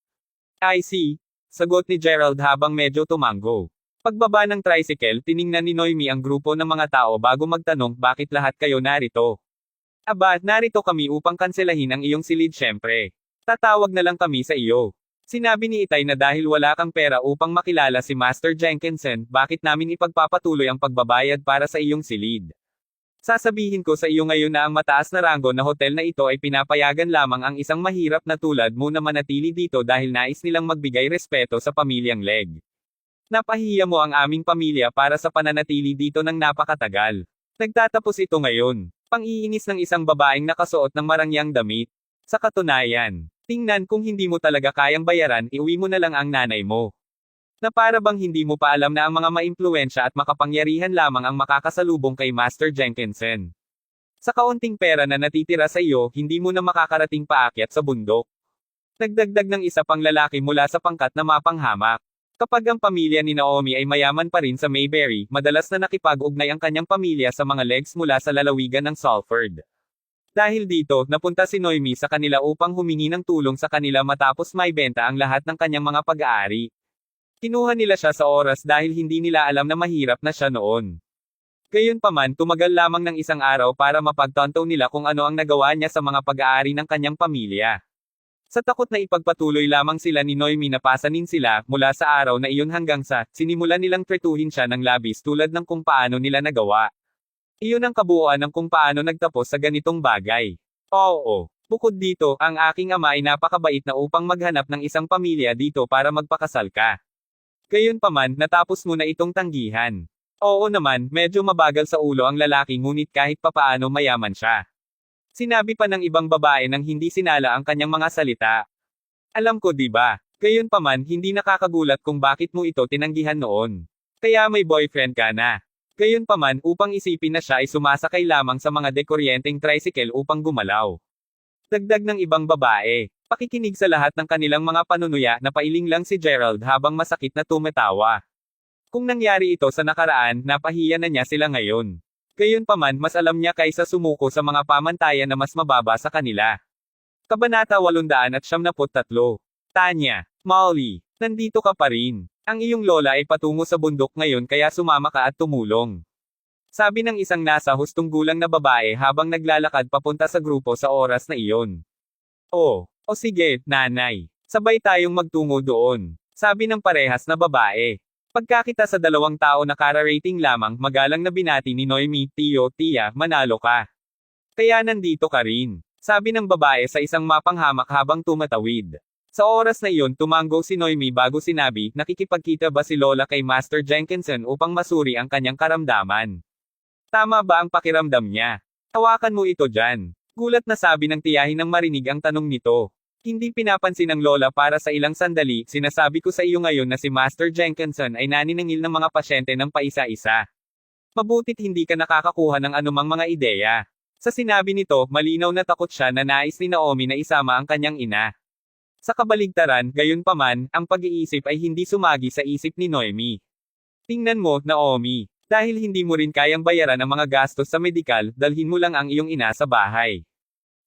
I see. Sagot ni Gerald habang medyo tumango. Pagbaba ng tricycle, tiningnan ni Noemi ang grupo ng mga tao bago magtanong, bakit lahat kayo narito? Aba, narito kami upang kanselahin ang iyong silid syempre. Tatawag na lang kami sa iyo. Sinabi ni Itay na dahil wala kang pera upang makilala si Master Jenkinson, bakit namin ipagpapatuloy ang pagbabayad para sa iyong silid? Sasabihin ko sa iyo ngayon na ang mataas na ranggo na hotel na ito ay pinapayagan lamang ang isang mahirap na tulad mo na manatili dito dahil nais nilang magbigay respeto sa pamilyang Leg. Napahiya mo ang aming pamilya para sa pananatili dito ng napakatagal. Nagtatapos ito ngayon. Pang-iinis ng isang babaeng nakasuot ng marangyang damit. Sa katunayan, tingnan kung hindi mo talaga kayang bayaran, iuwi mo na lang ang nanay mo. Na para bang hindi mo pa alam na ang mga maimpluwensya at makapangyarihan lamang ang makakasalubong kay Master Jenkinson. Sa kaunting pera na natitira sa iyo, hindi mo na makakarating paakyat sa bundok. Nagdagdag ng isa pang lalaki mula sa pangkat na mapanghamak. Kapag ang pamilya ni Naomi ay mayaman pa rin sa Mayberry, madalas na nakipag-ugnay ang kanyang pamilya sa mga Legs mula sa lalawigan ng Salford. Dahil dito, napunta si Noemi sa kanila upang humingi ng tulong sa kanila matapos maibenta ang lahat ng kanyang mga pag-aari. Kinuha nila siya sa oras dahil hindi nila alam na mahirap na siya noon. Gayunpaman, tumagal lamang ng isang araw para mapagtanto nila kung ano ang nagawa niya sa mga pag-aari ng kanyang pamilya. Sa takot na ipagpatuloy lamang sila ni Noemi na pasanin sila, mula sa araw na iyon hanggang sa, sinimulan nilang tretuhin siya ng labis tulad ng kung paano nila nagawa. Iyon ang kabuuan ng kung paano nagtapos sa ganitong bagay. Oo. Bukod dito, ang aking ama ay napakabait na upang maghanap ng isang pamilya dito para magpakasal ka. Gayunpaman, natapos mo na itong tanggihan. Oo naman, medyo mabagal sa ulo ang lalaki ngunit kahit papaano mayaman siya. Sinabi pa ng ibang babae nang hindi sinala ang kanyang mga salita. Alam ko diba? Gayunpaman, hindi nakakagulat kung bakit mo ito tinanggihan noon. Kaya may boyfriend ka na. Gayunpaman, upang isipin na siya ay sumasakay lamang sa mga dekuryenteng tricycle upang gumalaw. Dagdag ng ibang babae. Pakikinig sa lahat ng kanilang mga panunuya, napailing lang si Gerald habang masakit na tumatawa. Kung nangyari ito sa nakaraan, napahiya na niya sila ngayon. Gayunpaman, mas alam niya kaysa sumuko sa mga pamantayan na mas mababa sa kanila. Kabanata 873. Tanya, Molly, nandito ka pa rin. Ang iyong lola ay patungo sa bundok ngayon kaya sumama ka at tumulong. Sabi ng isang nasa hustong gulang na babae habang naglalakad papunta sa grupo sa oras na iyon. O sige, nanay. Sabay tayong magtungo doon. Sabi ng parehas na babae. Pagkakita sa dalawang tao na kara-rating lamang, magalang na binati ni Noemi, Tiya, manalo ka. Kaya nandito ka rin. Sabi ng babae sa isang mapanghamak habang tumatawid. Sa oras na iyon tumango si Noemi bago sinabi, nakikipagkita ba si Lola kay Master Jenkinson upang masuri ang kanyang karamdaman? Tama ba ang pakiramdam niya? Hawakan mo ito dyan. Gulat na sabi ng tiyahin nang marinig ang tanong nito. Hindi pinapansin ng lola para sa ilang sandali, sinasabi ko sa iyo ngayon na si Master Jenkinson ay naniningil ng mga pasyente ng paisa-isa. Mabutit hindi ka nakakakuha ng anumang mga ideya. Sa sinabi nito, malinaw na takot siya na nais ni Naomi na isama ang kanyang ina. Sa kabaligtaran, gayunpaman, ang pag-iisip ay hindi sumagi sa isip ni Noemi. Tingnan mo, Naomi. Dahil hindi mo rin kayang bayaran ang mga gastos sa medikal, dalhin mo lang ang iyong ina sa bahay.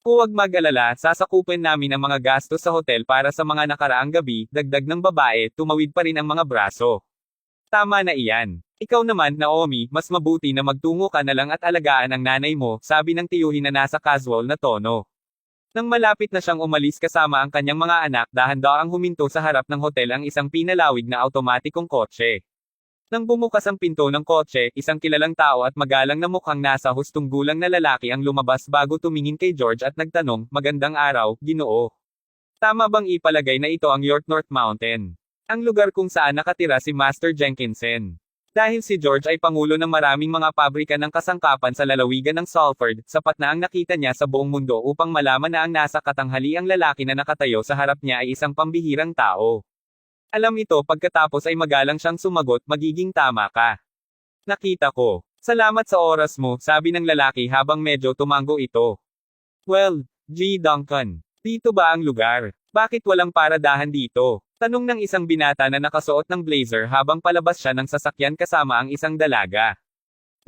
Huwag mag-alala, sasakupin namin ang mga gastos sa hotel para sa mga nakaraang gabi, dagdag ng babae, tumawid pa rin ang mga braso. Tama na iyan. Ikaw naman, Naomi, mas mabuti na magtungo ka na lang at alagaan ang nanay mo, sabi ng tiyuhin na nasa casual na tono. Nang malapit na siyang umalis kasama ang kanyang mga anak, dahan-daang huminto sa harap ng hotel ang isang pinalawig na automatikong kotse. Nang bumukas ang pinto ng kotse, isang kilalang tao at magalang na mukhang nasa hustong gulang na lalaki ang lumabas bago tumingin kay George at nagtanong, "Magandang araw, Ginoo. Tama bang ipalagay na ito ang York North Mountain? Ang lugar kung saan nakatira si Master Jenkinson?" Dahil si George ay pangulo ng maraming mga pabrika ng kasangkapan sa lalawigan ng Salford, sapat na ang nakita niya sa buong mundo upang malaman na ang nasa katanghaliang lalaki na nakatayo sa harap niya ay isang pambihirang tao. Alam ito pagkatapos ay magalang siyang sumagot, "Magiging tama ka. Nakita ko. Salamat sa oras mo," sabi ng lalaki habang medyo tumango ito. "Well, G. Duncan. Dito ba ang lugar? Bakit walang paradahan dito?" Tanong ng isang binata na nakasuot ng blazer habang palabas siya ng sasakyan kasama ang isang dalaga.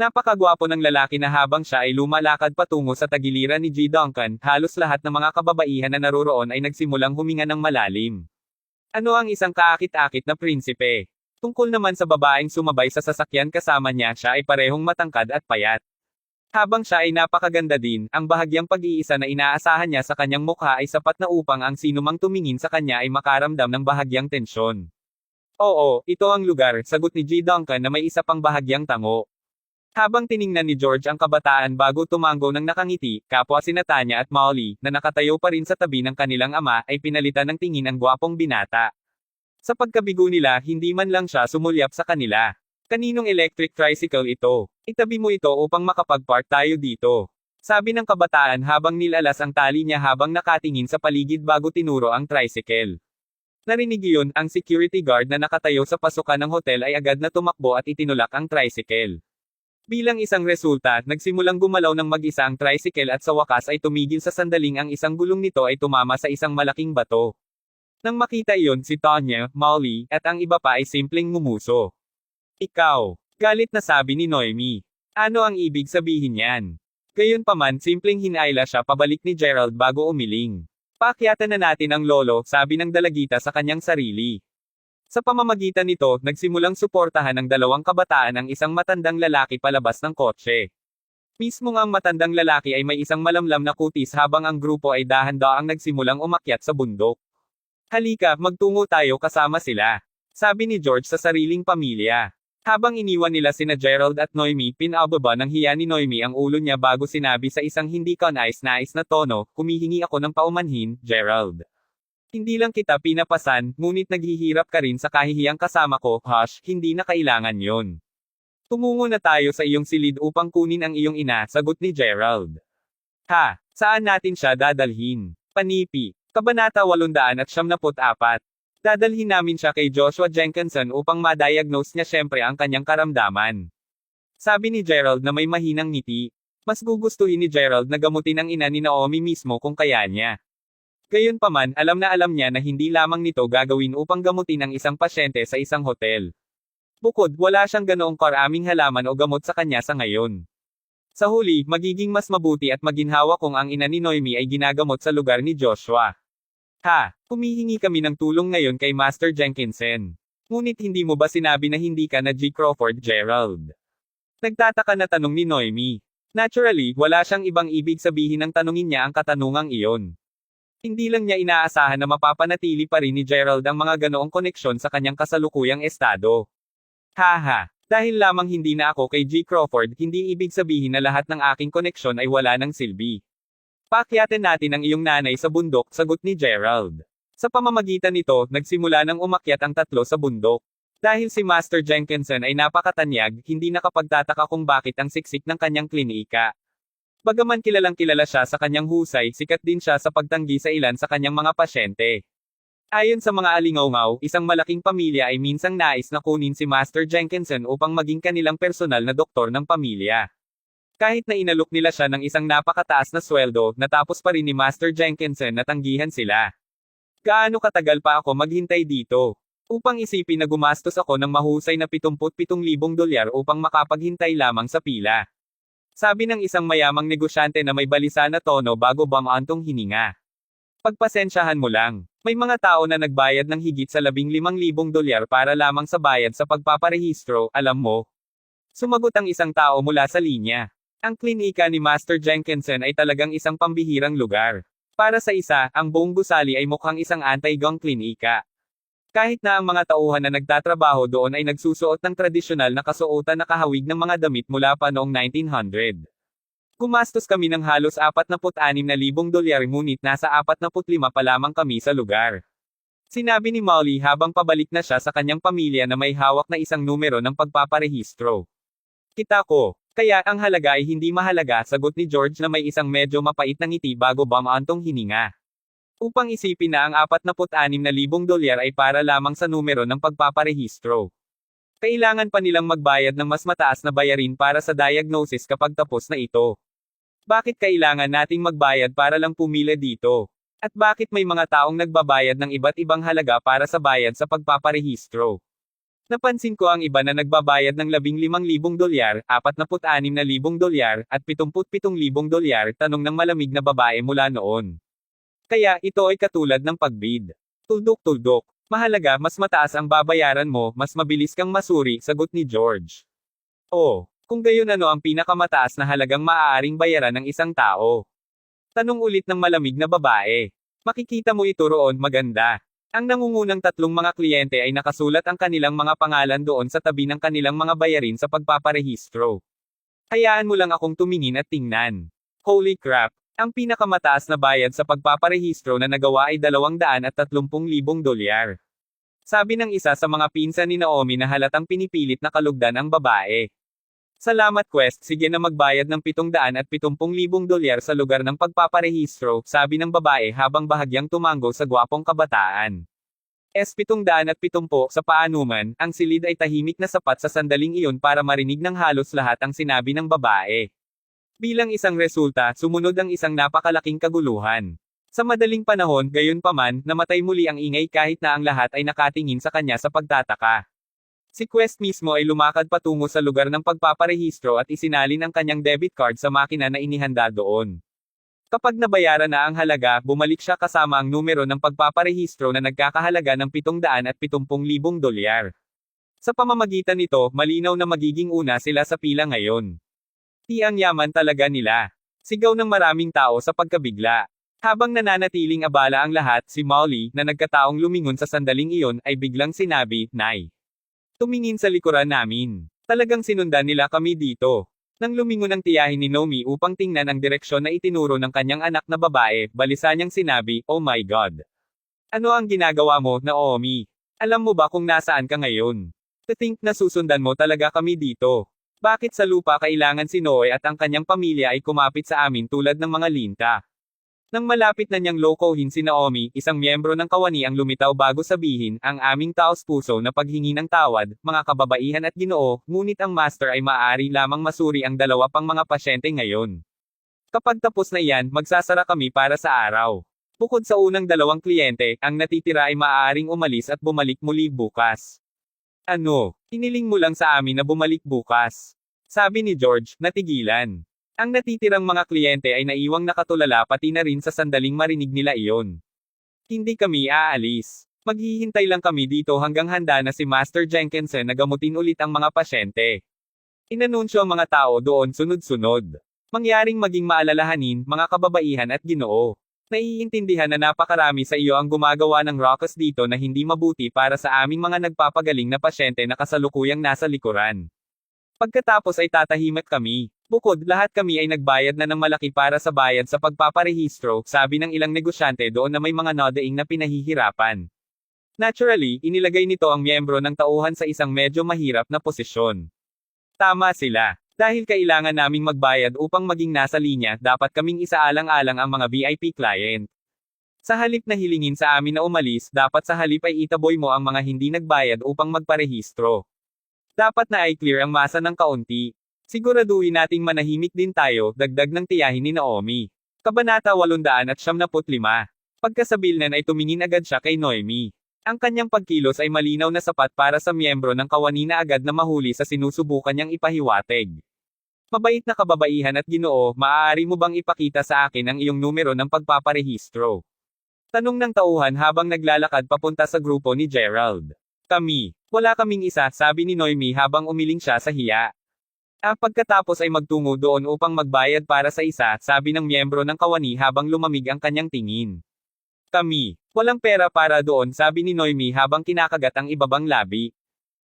Napakagwapo ng lalaki na habang siya ay lumalakad patungo sa tagiliran ni G. Duncan, halos lahat ng mga kababaihan na naroroon ay nagsimulang huminga ng malalim. Ano ang isang kaakit-akit na prinsipe? Tungkol naman sa babaeng sumabay sa sasakyan kasama niya, siya ay parehong matangkad at payat. Habang siya ay napakaganda din, ang bahagyang pag-iisa na inaasahan niya sa kanyang mukha ay sapat na upang ang sinumang tumingin sa kanya ay makaramdam ng bahagyang tensyon. "Oo, ito ang lugar," sagot ni G. Duncan na may isa pang bahagyang tango. Habang tiningnan ni George ang kabataan bago tumango ng nakangiti, kapwa sina Tanya at Molly, na nakatayo pa rin sa tabi ng kanilang ama, ay pinalitan ng tingin ang gwapong binata. Sa pagkabigo nila, hindi man lang siya sumulyap sa kanila. "Kaninong electric tricycle ito? Itabi mo ito upang makapag-park tayo dito," sabi ng kabataan habang nilalas ang tali niya habang nakatingin sa paligid bago tinuro ang tricycle. Narinig iyon, ang security guard na nakatayo sa pasukan ng hotel ay agad na tumakbo at itinulak ang tricycle. Bilang isang resulta, nagsimulang gumalaw ng mag-isa ang tricycle at sa wakas ay tumigil sa sandaling ang isang gulong nito ay tumama sa isang malaking bato. Nang makita iyon, si Tanya, Molly, at ang iba pa ay simpleng ngumuso. "Ikaw," galit na sabi ni Noemi. "Ano ang ibig sabihin niyan?" Gayunpaman, simpleng hinayla siya pabalik ni Gerald bago umiling. "Paakyatan na natin ang lolo," sabi ng dalagita sa kanyang sarili. Sa pamamagitan nito, nagsimulang suportahan ng dalawang kabataan ang isang matandang lalaki palabas ng kotse. Mismong ang matandang lalaki ay may isang malamlam na kutis habang ang grupo ay dahan-daang nagsimulang umakyat sa bundok. "Halika, magtungo tayo kasama sila," sabi ni George sa sariling pamilya. Habang iniwan nila sina Gerald at Noemi, pinababa ng hiya ni Noemi ang ulo niya bago sinabi sa isang hindi kanais-nais na tono, "Humihingi ako ng paumanhin, Gerald. Hindi lang kita pinapasan, ngunit naghihirap ka rin sa kahihiyang kasama ko." "Hush, hindi na kailangan yon. Tumungo na tayo sa iyong silid upang kunin ang iyong ina," sagot ni Gerald. "Ha? Saan natin siya dadalhin?" Panipi. Kabanata 874. "Dadalhin namin siya kay Joshua Jenkinson upang ma-diagnose niya siyempre ang kanyang karamdaman," sabi ni Gerald na may mahinang ngiti. Mas gugustuhin ni Gerald na gamutin ang ina ni Naomi mismo kung kaya niya. Gayunpaman, alam niya na hindi lamang nito gagawin upang gamutin ang isang pasyente sa isang hotel. Bukod, wala siyang ganoong karaming halaman o gamot sa kanya sa ngayon. Sa huli, magiging mas mabuti at maginhawa kung ang ina ni Noemi ay ginagamot sa lugar ni Joshua. "Ha? Humihingi kami ng tulong ngayon kay Master Jenkinson. Ngunit hindi mo ba sinabi na hindi ka na G. Crawford, Gerald?" Nagtataka na tanong ni Noemi. Naturally, wala siyang ibang ibig sabihin ng tanungin niya ang katanungang iyon. Hindi lang niya inaasahan na mapapanatili pa rin ni Gerald ang mga ganoong koneksyon sa kanyang kasalukuyang estado. "Haha, dahil lamang hindi na ako kay G. Crawford, hindi ibig sabihin na lahat ng aking koneksyon ay wala ng silbi. Paakyatan natin ang iyong nanay sa bundok," sagot ni Gerald. Sa pamamagitan nito, nagsimula ng umakyat ang tatlo sa bundok. Dahil si Master Jenkinson ay napakatanyag, hindi nakapagtataka kung bakit ang siksik ng kanyang klinika. Bagaman kilalang kilala siya sa kanyang husay, sikat din siya sa pagtanggi sa ilan sa kanyang mga pasyente. Ayon sa mga alingaw-ngaw, isang malaking pamilya ay minsang nais na kunin si Master Jenkinson upang maging kanilang personal na doktor ng pamilya. Kahit na inalok nila siya ng isang napakataas na sweldo, natapos pa rin ni Master Jenkinson na tanggihan sila. "Gaano katagal pa ako maghintay dito? Upang isipin na gumastos ako ng mahusay na $77,000 upang makapaghintay lamang sa pila," sabi ng isang mayamang negosyante na may balisa na tono bago bumantong hininga. Pagpasensyahan mo lang. May mga tao na nagbayad ng higit sa $15,000 para lamang sa bayad sa pagpaparehistro, alam mo? Sumagot ang isang tao mula sa linya. Ang klinika ni Master Jenkinson ay talagang isang pambihirang lugar. Para sa isa, ang buong gusali ay mukhang isang anti-gang klinika. Kahit na ang mga tauhan na nagtatrabaho doon ay nagsusuot ng tradisyonal na kasuotan na kahawig ng mga damit mula pa noong 1900. Gumastos kami ng halos $46,000 ngunit nasa 45 pa lamang kami sa lugar. Sinabi ni Molly habang pabalik na siya sa kanyang pamilya na may hawak na isang numero ng pagpaparehistro. Kita ko. Kaya ang halaga ay hindi mahalaga, sagot ni George na may isang medyo mapait na ngiti bago bumaantong hininga. Upang isipin na ang $46,000 ay para lamang sa numero ng pagpaparehistro. Kailangan pa nilang magbayad ng mas mataas na bayarin para sa diagnosis kapag tapos na ito. Bakit kailangan nating magbayad para lang pumila dito? At bakit may mga taong nagbabayad ng iba't ibang halaga para sa bayad sa pagpaparehistro? Napansin ko ang iba na nagbabayad ng $15,000, $46,000, at $77,000, tanong ng malamig na babae mula noon. Kaya, ito ay katulad ng pagbid. Tuldok-tuldok. Mahalaga, mas mataas ang babayaran mo, mas mabilis kang masuri, sagot ni George. Oh, kung gayon ano ang pinakamataas na halagang maaaring bayaran ng isang tao? Tanong ulit ng malamig na babae. Makikita mo ito roon, maganda. Ang nangungunang tatlong mga kliyente ay nakasulat ang kanilang mga pangalan doon sa tabi ng kanilang mga bayarin sa pagpaparehistro. Hayaan mo lang akong tumingin at tingnan. Holy crap! Ang pinakamataas na bayad sa pagpaparehistro na nagawa ay $230,000. Sabi ng isa sa mga pinsan ni Naomi na halatang pinipilit na kalugdan ang babae. Salamat Quest, sige na magbayad ng $770,000 sa lugar ng pagpaparehistro, sabi ng babae habang bahagyang tumango sa gwapong kabataan. $770 sa paanuman, ang silid ay tahimik na sapat sa sandaling iyon para marinig ng halos lahat ang sinabi ng babae. Bilang isang resulta, sumunod ang isang napakalaking kaguluhan. Sa madaling panahon, gayunpaman, namatay muli ang ingay kahit na ang lahat ay nakatingin sa kanya sa pagtataka. Si Quest mismo ay lumakad patungo sa lugar ng pagpaparehistro at isinalin ang kanyang debit card sa makina na inihanda doon. Kapag nabayaran na ang halaga, bumalik siya kasama ang numero ng pagpaparehistro na nagkakahalaga ng $770,000. Sa pamamagitan nito, malinaw na magiging una sila sa pila ngayon. Tiyang yaman talaga nila. Sigaw ng maraming tao sa pagkabigla. Habang nananatiling abala ang lahat, si Molly, na nagkataong lumingon sa sandaling iyon, ay biglang sinabi, "Nay." Tumingin sa likuran namin. Talagang sinundan nila kami dito. Nang lumingon ang tiyahin ni Naomi upang tingnan ang direksyon na itinuro ng kanyang anak na babae, balisa niyang sinabi, "Oh my God. Ano ang ginagawa mo, Naomi? Alam mo ba kung nasaan ka ngayon? To think na susundan mo talaga kami dito. Bakit sa lupa kailangan si Noe at ang kanyang pamilya ay kumapit sa amin tulad ng mga linta?" Nang malapit na niyang lokohin si Naomi, isang miyembro ng kawani ang lumitaw bago sabihin, ang aming taos-puso na paghingi ng tawad, mga kababaihan at Ginoo, ngunit ang master ay maaari lamang masuri ang dalawa pang mga pasyente ngayon. Kapag tapos na iyan, magsasara kami para sa araw. Bukod sa unang dalawang kliyente, ang natitira ay maaaring umalis at bumalik muli bukas. Ano? Hiniling mo lang sa amin na bumalik bukas. Sabi ni George, natigilan. Ang natitirang mga kliyente ay naiwang nakatulala pati na rin sa sandaling marinig nila iyon. Hindi kami aalis. Maghihintay lang kami dito hanggang handa na si Master Jenkinson na gamutin ulit ang mga pasyente. Inanunsyo ang mga tao doon sunod-sunod. Mangyaring maging maalalahanin, mga kababaihan at Ginoo. Naiintindihan na napakarami sa iyo ang gumagawa ng ruckus dito na hindi mabuti para sa aming mga nagpapagaling na pasyente na kasalukuyang nasa likuran. Pagkatapos ay tatahimat kami. Bukod, lahat kami ay nagbayad na ng malaki para sa bayad sa pagpaparehistro, sabi ng ilang negosyante doon na may mga nodaing na pinahihirapan. Naturally, inilagay nito ang miyembro ng tauhan sa isang medyo mahirap na posisyon. Tama sila. Dahil kailangan naming magbayad upang maging nasa linya, dapat kaming isaalang-alang ang mga VIP client. Sa halip na hilingin sa amin na umalis, dapat sa halip ay itaboy mo ang mga hindi nagbayad upang magparehistro. Dapat na ay clear ang masa ng kaunti. Siguraduhin nating manahimik din tayo, dagdag ng tiyahin ni Naomi. Kabanata 875. Pagkasabilnan ay tumingin agad siya kay Noemi. Ang kanyang pagkilos ay malinaw na sapat para sa miyembro ng kawani na agad na mahuli sa sinusubukan niyang ipahiwatig. Mabait na kababaihan at Ginoo, maaari mo bang ipakita sa akin ang iyong numero ng pagpaparehistro? Tanong ng tauhan habang naglalakad papunta sa grupo ni Gerald. Wala kaming isa, sabi ni Noemi habang umiling siya sa hiya. Pagkatapos ay magtungo doon upang magbayad para sa isa, sabi ng miyembro ng kawani habang lumamig ang kanyang tingin. Walang pera para doon, sabi ni Noemi habang kinakagat ang ibabang labi.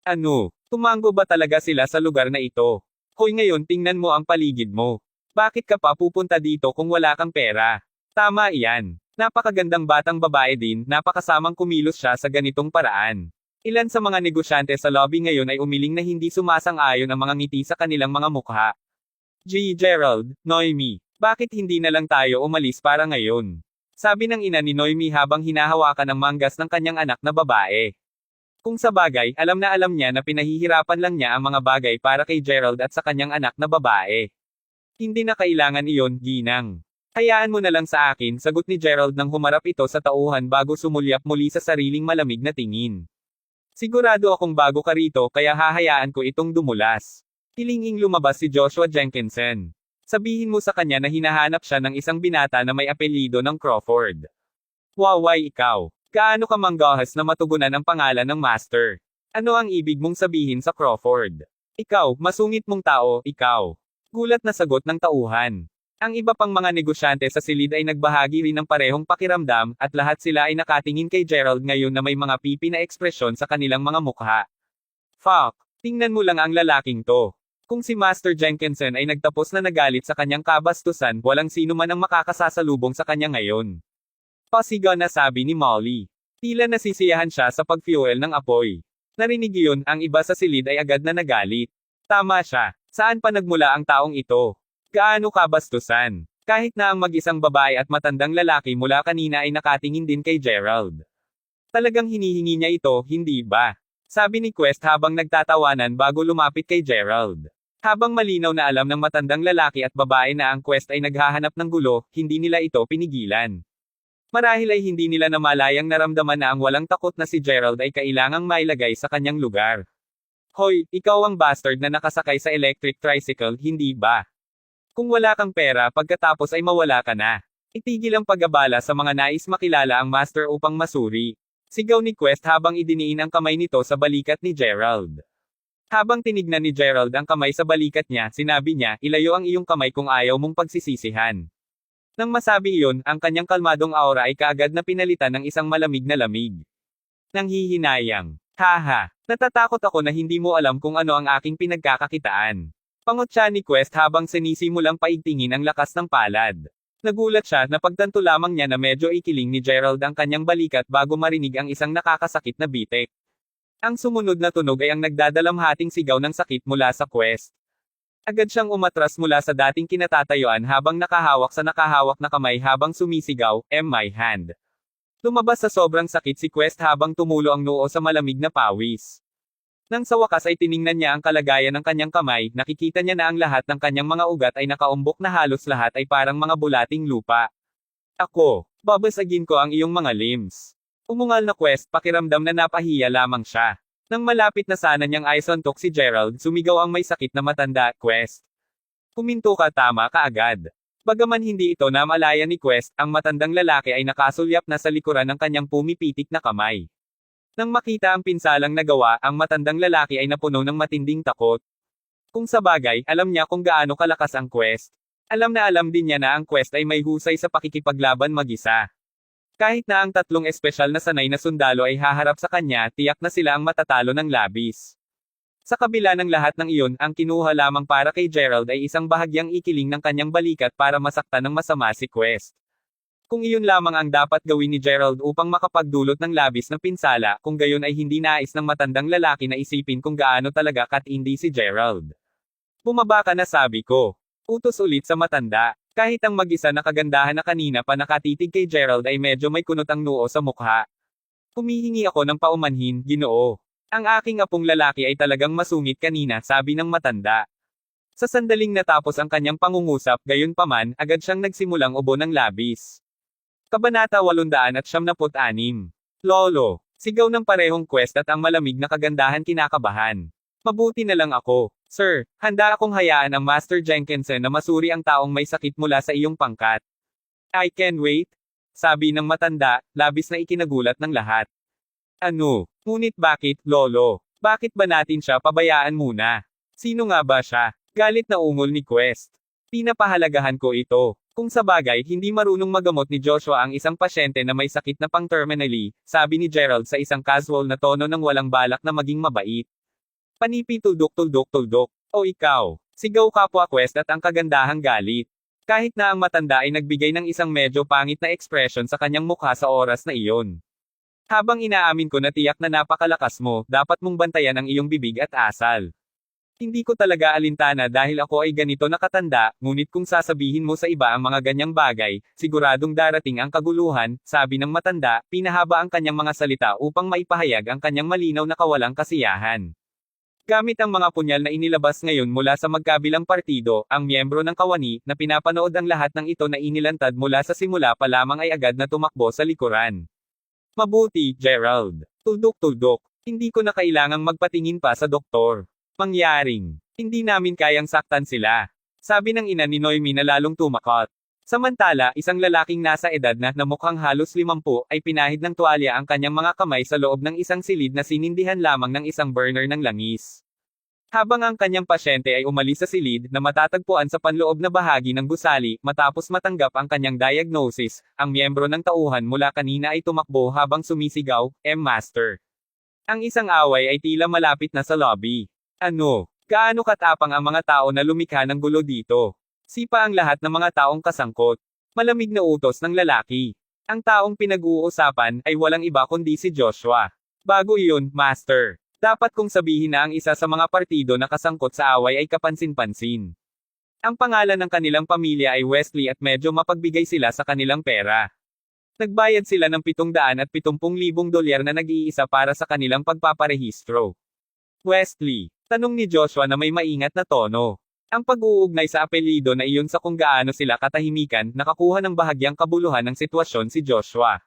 Ano? Tumango ba talaga sila sa lugar na ito? Hoy, ngayon tingnan mo ang paligid mo. Bakit ka pa pupunta dito kung wala kang pera? Tama iyan. Napakagandang batang babae din, napakasamang kumilos siya sa ganitong paraan. Ilan sa mga negosyante sa lobby ngayon ay umiling na hindi sumasang-ayon ang mga ngiti sa kanilang mga mukha. Gerald, Noemi, bakit hindi na lang tayo umalis para ngayon? Sabi ng ina ni Noemi habang hinahawakan ang manggas ng kanyang anak na babae. Kung sa bagay, alam na alam niya na pinahihirapan lang niya ang mga bagay para kay Gerald at sa kanyang anak na babae. Hindi na kailangan iyon, ginang. Hayaan mo na lang sa akin, sagot ni Gerald nang humarap ito sa tauhan bago sumulyap muli sa sariling malamig na tingin. Sigurado akong bago ka rito kaya hahayaan ko itong dumulas. Hilinging lumabas si Joshua Jenkinson. Sabihin mo sa kanya na hinahanap siya ng isang binata na may apelyido ng Crawford. Waway ikaw. Gaano ka manggahas na matugunan ang pangalan ng master? Ano ang ibig mong sabihin sa Crawford? Ikaw, masungit mong tao, ikaw. Gulat na sagot ng tauhan. Ang iba pang mga negosyante sa silid ay nagbahagi rin ng parehong pakiramdam, at lahat sila ay nakatingin kay Gerald ngayon na may mga pipi na ekspresyon sa kanilang mga mukha. Fuck, tingnan mo lang ang lalaking to. Kung si Master Jenkinson ay nagtapos na nagalit sa kanyang kabastusan, walang sino man ang makakasasalubong sa kanya ngayon. Pasigaw na sabi ni Molly. Tila nasisiyahan siya sa pag-fuel ng apoy. Narinig iyon, ang iba sa silid ay agad na nagalit. Tama siya. Saan pa nagmula ang taong ito? Gaano kabastusan? Kahit na ang mag-isang babae at matandang lalaki mula kanina ay nakatingin din kay Gerald. Talagang hinihingi niya ito, hindi ba? Sabi ni Quest habang nagtatawanan bago lumapit kay Gerald. Habang malinaw na alam ng matandang lalaki at babae na ang Quest ay naghahanap ng gulo, hindi nila ito pinigilan. Marahil ay hindi nila namalayang naramdaman na ang walang takot na si Gerald ay kailangang mailagay sa kanyang lugar. Hoy, ikaw ang bastard na nakasakay sa electric tricycle, hindi ba? Kung wala kang pera pagkatapos ay mawala ka na. Itigil ang pag-abala sa mga nais makilala ang master upang masuri. Sigaw ni Quest habang idiniin ang kamay nito sa balikat ni Gerald. Habang tinignan ni Gerald ang kamay sa balikat niya, sinabi niya, ilayo ang iyong kamay kung ayaw mong pagsisisihan. Nang masabi iyon, ang kanyang kalmadong aura ay kaagad na pinalitan ng isang malamig na lamig. Nanghihinayang. Haha, natatakot ako na hindi mo alam kung ano ang aking pinagkakakitaan. Pangutya ni Quest habang sinisimulang paigtingin ang lakas ng palad. Nagulat siya na pagtanto lamang niya na medyo ikiling ni Gerald ang kanyang balikat bago marinig ang isang nakakasakit na bitek. Ang sumunod na tunog ay ang nagdadalamhating sigaw ng sakit mula sa Quest. Agad siyang umatras mula sa dating kinatatayuan habang nakahawak na kamay habang sumisigaw, my hand. Lumabas sa sobrang sakit si Quest habang tumulo ang noo sa malamig na pawis. Nang sa wakas ay tiningnan niya ang kalagayan ng kanyang kamay, nakikita niya na ang lahat ng kanyang mga ugat ay nakaumbok na halos lahat ay parang mga bulating lupa. Babasagin ko ang iyong mga limbs. Umungal na Quest, pakiramdam na napahiya lamang siya. Nang malapit na sana niyang aisuntok si Gerald, sumigaw ang may sakit na matanda, Quest. Huminto ka, tama ka agad. Bagaman hindi ito namalaya ni Quest, ang matandang lalaki ay nakasulyap na sa likuran ng kanyang pumipitik na kamay. Nang makita ang pinsalang nagawa, ang matandang lalaki ay napuno ng matinding takot. Kung sa bagay, alam niya kung gaano kalakas ang Quest. Alam na alam din niya na ang Quest ay may husay sa pakikipaglaban mag-isa. Kahit na ang tatlong espesyal na sanay na sundalo ay haharap sa kanya, tiyak na sila ang matatalo ng labis. Sa kabila ng lahat ng iyon, ang kinuha lamang para kay Gerald ay isang bahagyang ikiling ng kanyang balikat para masaktan ng masama si Quest. Kung iyon lamang ang dapat gawin ni Gerald upang makapagdulot ng labis na pinsala, kung gayon ay hindi nais ng matandang lalaki na isipin kung gaano talaga katindi si Gerald. Bumaba ka na, sabi ko. Utos ulit sa matanda. Kahit ang mag-isa na kagandahan na kanina pa nakatitig kay Gerald ay medyo may kunot ang noo sa mukha. Humihingi ako ng paumanhin, Ginoo. Ang aking apong lalaki ay talagang masungit kanina, sabi ng matanda. Sa sandaling natapos ang kanyang pangungusap, gayunpaman, agad siyang nagsimulang ubo ng labis. Kabanata 876. Lolo. Sigaw ng parehong Quest at ang malamig na kagandahan kinakabahan. Mabuti na lang ako. Sir, handa akong hayaan ang Master Jenkinson na masuri ang taong may sakit mula sa iyong pangkat. I can wait. sabi ng matanda, labis na ikinagulat ng lahat. Ano? Ngunit bakit, Lolo? Bakit ba natin siya pabayaan muna? Sino nga ba siya? Galit na ungol ni Quest. Pinapahalagahan ko ito. Kung sa bagay hindi marunong magamot ni Joshua ang isang pasyente na may sakit na pang-terminally, sabi ni Gerald sa isang casual na tono ng walang balak na maging mabait. Panipi tuldok-tuldok-tuldok. O ikaw, sigaw kapwa Quest at ang kagandahang galit. Kahit na ang matanda ay nagbigay ng isang medyo pangit na ekspresyon sa kanyang mukha sa oras na iyon. Habang inaamin ko na tiyak na napakalakas mo, dapat mong bantayan ang iyong bibig at asal. Hindi ko talaga alintana dahil ako ay ganito nakatanda, ngunit kung sasabihin mo sa iba ang mga ganyang bagay, siguradong darating ang kaguluhan, sabi ng matanda, pinahaba ang kanyang mga salita upang maipahayag ang kanyang malinaw na kawalang kasiyahan. Gamit ang mga punyal na inilabas ngayon mula sa magkabilang partido, ang miyembro ng kawani, na pinapanood ang lahat ng ito na inilantad mula sa simula pa lamang ay agad na tumakbo sa likuran. Mabuti, Gerald. Tuldok-tuldok. Hindi ko na kailangang magpatingin pa sa doktor. Mangyaring. Hindi namin kayang saktan sila. Sabi ng ina ni Noemi na lalong tumakot. Samantala, isang lalaking nasa edad na mukhang halos 50 ay pinahid ng tuwalya ang kanyang mga kamay sa loob ng isang silid na sinindihan lamang ng isang burner ng langis. Habang ang kanyang pasyente ay umalis sa silid na matatagpuan sa panloob na bahagi ng gusali, matapos matanggap ang kanyang diagnosis, ang miyembro ng tauhan mula kanina ay tumakbo habang sumisigaw, Master. Ang isang away ay tila malapit na sa lobby. Ano? Gaano katapang ang mga tao na lumikha ng gulo dito? Sipa ang lahat ng mga taong kasangkot. Malamig na utos ng lalaki. Ang taong pinag-uusapan ay walang iba kundi si Joshua. Bago iyon, Master. Dapat kong sabihin na ang isa sa mga partido na kasangkot sa away ay kapansin-pansin. Ang pangalan ng kanilang pamilya ay Wesley at medyo mapagbigay sila sa kanilang pera. Nagbayad sila ng $770,000 na nag-iisa para sa kanilang pagpaparehistro. Wesley, tanong ni Joshua na may maingat na tono. Ang pag-uugnay sa apelyido na iyon sa kung gaano sila katahimikan, nakakuha ng bahagyang kabuluhan ng sitwasyon si Joshua.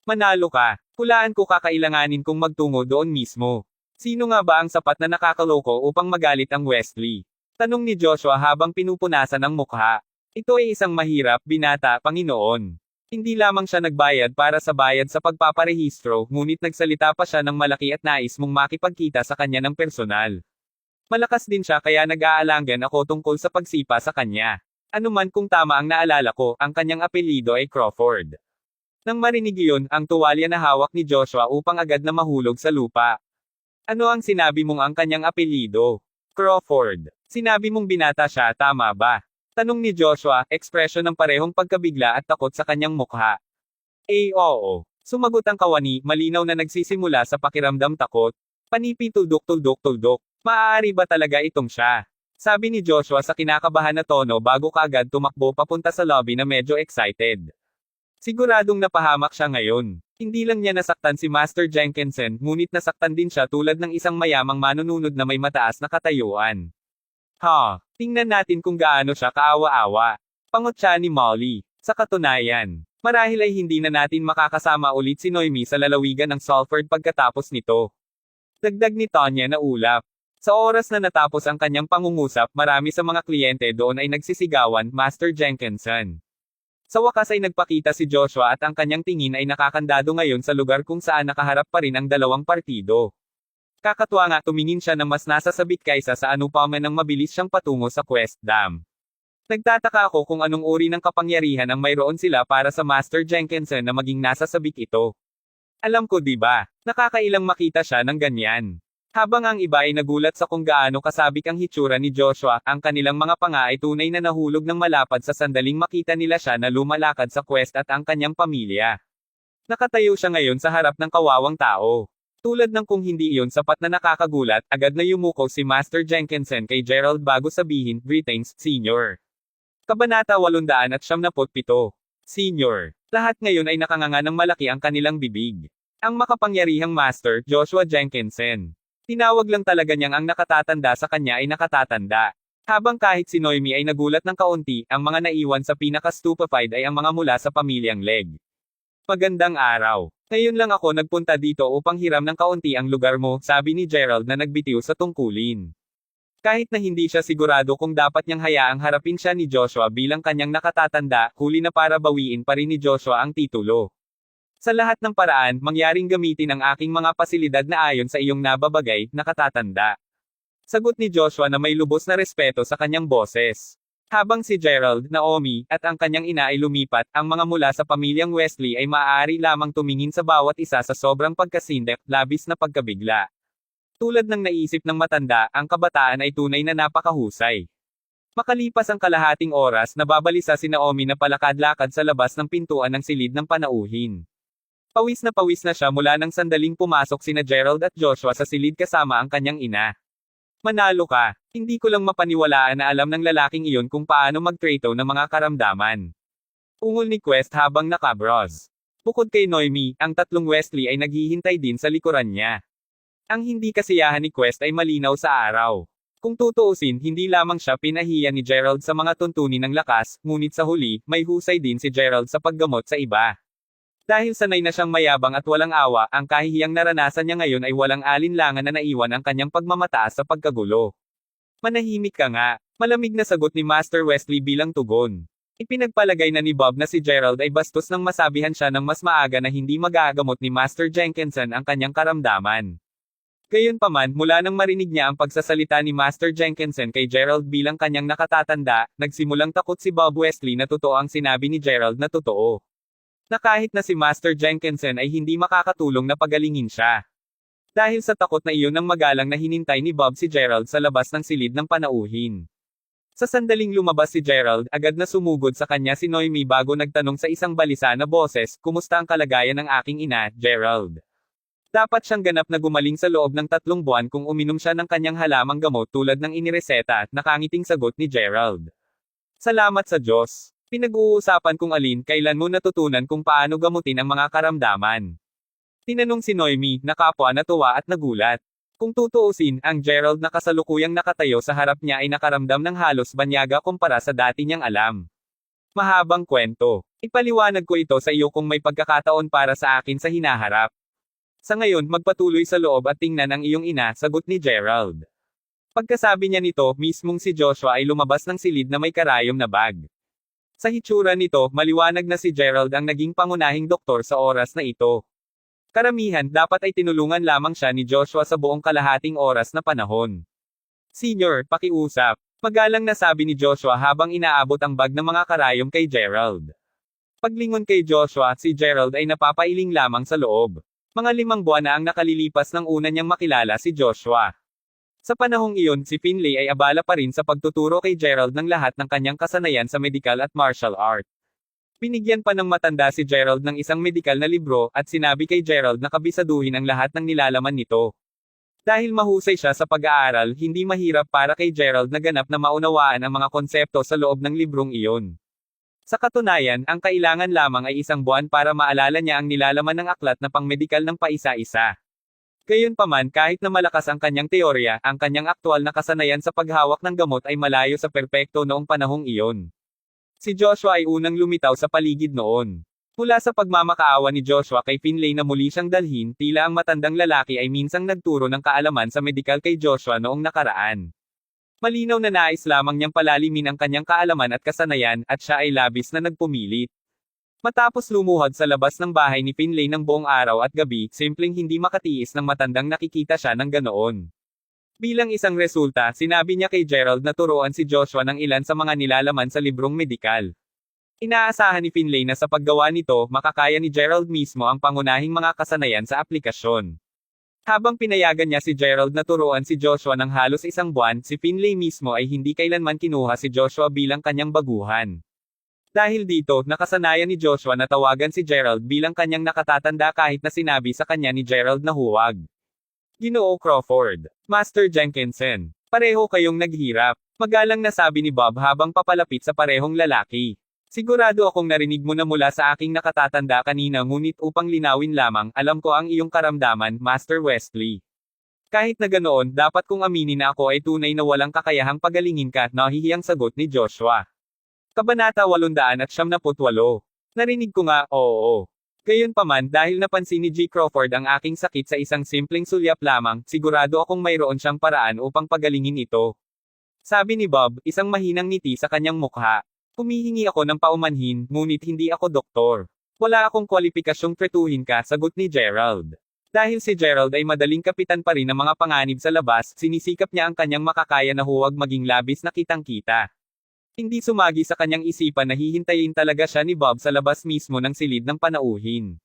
Manalo ka. Hulaan ko kakailanganin kong magtungo doon mismo. Sino nga ba ang sapat na nakakaloko upang magalit ang Wesley? Tanong ni Joshua habang pinupunasan ang mukha. Ito ay isang mahirap, binata, Panginoon. Hindi lamang siya nagbayad para sa bayad sa pagpaparehistro, ngunit nagsalita pa siya ng malaki at nais mong makipagkita sa kanya ng personal. Malakas din siya kaya nag-aalangan ako tungkol sa pagsipa sa kanya. Ano man kung tama ang naalala ko, ang kanyang apelyido ay Crawford. Nang marinig iyon, ang tuwalya na hawak ni Joshua upang agad na mahulog sa lupa. Ano ang sinabi mong ang kanyang apelyido? Crawford. Sinabi mong binata siya, tama ba? Tanong ni Joshua, ekspresyon ng parehong pagkabigla at takot sa kanyang mukha. Oo. Sumagot ang kawani, malinaw na nagsisimula sa pakiramdam takot. Panipi tuldok-tuldok-tuldok. Maaari ba talaga itong siya? Sabi ni Joshua sa kinakabahan na tono bago kaagad tumakbo papunta sa lobby na medyo excited. Siguradong napahamak siya ngayon. Hindi lang niya nasaktan si Master Jenkinson, ngunit nasaktan din siya tulad ng isang mayamang manununod na may mataas na katayuan. Tingnan natin kung gaano siya kaawa-awa. Pangot siya ni Molly. Sa katunayan, marahil ay hindi na natin makakasama ulit si Noemi sa lalawigan ng Salford pagkatapos nito. Dagdag ni Tonya na ulap. Sa oras na natapos ang kanyang pangungusap, marami sa mga kliyente doon ay nagsisigawan, Master Jenkinson. Sa wakas ay nagpakita si Joshua at ang kanyang tingin ay nakakandado ngayon sa lugar kung saan nakaharap pa rin ang dalawang partido. Kakatuwa nga tumingin siya na mas nasasabik kaysa sa anupaman ng mabilis siyang patungo sa Quest Dam. Nagtataka ako kung anong uri ng kapangyarihan ang mayroon sila para sa Master Jenkinson na maging nasasabik ito. Alam ko diba, nakakailang makita siya ng ganyan. Habang ang iba ay nagulat sa kung gaano kasabik ang hitsura ni Joshua, ang kanilang mga panga ay tunay na nahulog ng malapad sa sandaling makita nila siya na lumalakad sa Quest at ang kanyang pamilya. Nakatayo siya ngayon sa harap ng kawawang tao. Tulad ng kung hindi iyon sapat na nakakagulat, agad na yumuko si Master Jenkinson kay Gerald bago sabihin, Greetings, Senior. Kabanata 877. Senior. Lahat ngayon ay nakanganga ng malaki ang kanilang bibig. Ang makapangyarihang Master, Joshua Jenkinson. Tinawag lang talaga niyang ang nakatatanda sa kanya ay nakatatanda. Habang kahit si Noemi ay nagulat ng kaunti, ang mga naiwan sa pinaka-stupefied ay ang mga mula sa pamilyang Leg. Magandang araw. Ngayon lang ako nagpunta dito upang hiram ng kaunti ang lugar mo, sabi ni Gerald na nagbitiw sa tungkulin. Kahit na hindi siya sigurado kung dapat niyang hayaang harapin siya ni Joshua bilang kanyang nakatatanda, huli na para bawiin pa rin ni Joshua ang titulo. Sa lahat ng paraan, mangyaring gamitin ang aking mga pasilidad na ayon sa iyong nababagay, nakatatanda. Sagot ni Joshua na may lubos na respeto sa kanyang boses. Habang si Gerald, Naomi, at ang kanyang ina ay lumipat, ang mga mula sa pamilyang Wesley ay maaari lamang tumingin sa bawat isa sa sobrang pagkasindek, labis na pagkabigla. Tulad ng naisip ng matanda, ang kabataan ay tunay na napakahusay. Makalipas ang kalahating oras, nababalisa si Naomi na palakad-lakad sa labas ng pintuan ng silid ng panauhin. Pawis na siya mula nang sandaling pumasok sina Gerald at Joshua sa silid kasama ang kanyang ina. Manalo ka. Hindi ko lang mapaniwalaan na alam ng lalaking iyon kung paano mag-trato ng mga karamdaman. Ungol ni Quest habang nakabros. Bukod kay Noemi, ang tatlong Wesley ay naghihintay din sa likuran niya. Ang hindi kasiyahan ni Quest ay malinaw sa araw. Kung tutuusin, hindi lamang siya pinahiya ni Gerald sa mga tuntunin ng lakas, ngunit sa huli, may husay din si Gerald sa paggamot sa iba. Dahil sanay na siyang mayabang at walang awa, ang kahihiyang naranasan niya ngayon ay walang alinlangan na naiwan ang kanyang pagmamataas sa pagkagulo. Manahimik ka nga. Malamig na sagot ni Master Wesley bilang tugon. Ipinagpalagay na ni Bob na si Gerald ay bastos nang masabihan siya ng mas maaga na hindi magagamot ni Master Jenkinson ang kanyang karamdaman. Gayunpaman, mula nang marinig niya ang pagsasalita ni Master Jenkinson kay Gerald bilang kanyang nakatatanda, nagsimulang takot si Bob Wesley na totoo ang sinabi ni Gerald na totoo. Na kahit na si Master Jenkinson ay hindi makakatulong na pagalingin siya. Dahil sa takot na iyon ang magalang na hinintay ni Bob si Gerald sa labas ng silid ng panauhin. Sa sandaling lumabas si Gerald, agad na sumugod sa kanya si Noemi bago nagtanong sa isang balisa na boses, "Kumusta ang kalagayan ng aking ina, Gerald?" Dapat siyang ganap na gumaling sa loob ng 3 buwan kung uminom siya ng kanyang halamang gamot tulad ng inireseta, nakangiting sagot ni Gerald. "Salamat sa Diyos. Pinag-uusapan kung kailan mo natutunan kung paano gamutin ang mga karamdaman." Tinanong si Noemi, nakapwa na tuwa at nagulat. Kung tutuusin, ang Gerald na kasalukuyang nakatayo sa harap niya ay nakaramdam ng halos banyaga kumpara sa dati niyang alam. Mahabang kwento. Ipaliwanag ko ito sa iyo kung may pagkakataon para sa akin sa hinaharap. Sa ngayon, magpatuloy sa loob at tingnan ang iyong ina, sagot ni Gerald. Pagkasabi niya nito, mismong si Joshua ay lumabas ng silid na may karayom na bag. Sa hitsura nito, maliwanag na si Gerald ang naging pangunahing doktor sa oras na ito. Karamihan, dapat ay tinulungan lamang siya ni Joshua sa buong kalahating oras na panahon. "Senior, pakiusap." Magalang na sabi ni Joshua habang inaabot ang bag ng mga karayom kay Gerald. Paglingon kay Joshua, si Gerald ay napapailing lamang sa loob. Mga 5 buwan na ang nakalilipas nang una niyang makilala si Joshua. Sa panahong iyon, si Finlay ay abala pa rin sa pagtuturo kay Gerald ng lahat ng kanyang kasanayan sa medical at martial art. Binigyan pa ng matanda si Gerald ng isang medikal na libro, at sinabi kay Gerald na kabisaduhin ang lahat ng nilalaman nito. Dahil mahusay siya sa pag-aaral, hindi mahirap para kay Gerald na ganap na maunawaan ang mga konsepto sa loob ng librong iyon. Sa katunayan, ang kailangan lamang ay 1 buwan para maalala niya ang nilalaman ng aklat na pang-medikal ng paisa-isa. Gayunpaman, kahit na malakas ang kanyang teorya, ang kanyang aktwal na kasanayan sa paghawak ng gamot ay malayo sa perpekto noong panahong iyon. Si Joshua ay unang lumitaw sa paligid noon. Mula sa pagmamakaawa ni Joshua kay Finlay na muli siyang dalhin, tila ang matandang lalaki ay minsang nagturo ng kaalaman sa medikal kay Joshua noong nakaraan. Malinaw na nais lamang niyang palalimin ang kanyang kaalaman at kasanayan, at siya ay labis na nagpumilit. Matapos lumuhod sa labas ng bahay ni Finlay ng buong araw at gabi, simpleng hindi makatiis ng matandang nakikita siya ng ganoon. Bilang isang resulta, sinabi niya kay Gerald na turuan si Joshua ng ilan sa mga nilalaman sa librong medikal. Inaasahan ni Finlay na sa paggawa nito, makakaya ni Gerald mismo ang pangunahing mga kasanayan sa aplikasyon. Habang pinayagan niya si Gerald na turuan si Joshua ng halos 1 buwan, si Finlay mismo ay hindi kailanman kinuha si Joshua bilang kanyang baguhan. Dahil dito, nakasanayan ni Joshua na tawagan si Gerald bilang kanyang nakatatanda kahit na sinabi sa kanya ni Gerald na huwag. "Ginoo Crawford. Master Jenkinson. Pareho kayong naghirap." Magalang na sabi ni Bob habang papalapit sa parehong lalaki. "Sigurado akong narinig mo na mula sa aking nakatatanda kanina, ngunit upang linawin lamang, alam ko ang iyong karamdaman, Master Wesley. Kahit na ganoon, dapat kong aminin na ako ay tunay na walang kakayahang pagalingin ka," nahihiyang sagot ni Joshua. Kabanata 878. "Narinig ko nga, oo. Gayunpaman, dahil napansin ni G. Crawford ang aking sakit sa isang simpleng sulyap lamang, sigurado akong mayroon siyang paraan upang pagalingin ito. Sabi ni Bob, isang mahinang ngiti sa kanyang mukha. Humihingi ako ng paumanhin, ngunit hindi ako doktor. Wala akong kwalipikasyong tretuhin ka, sagot ni Gerald. Dahil si Gerald ay madaling kapitan pa rin ng mga panganib sa labas, sinisikap niya ang kanyang makakaya na huwag maging labis na kitang-kita. Hindi sumagi sa kanyang isipan na hihintayin talaga siya ni Bob sa labas mismo ng silid ng panauhin.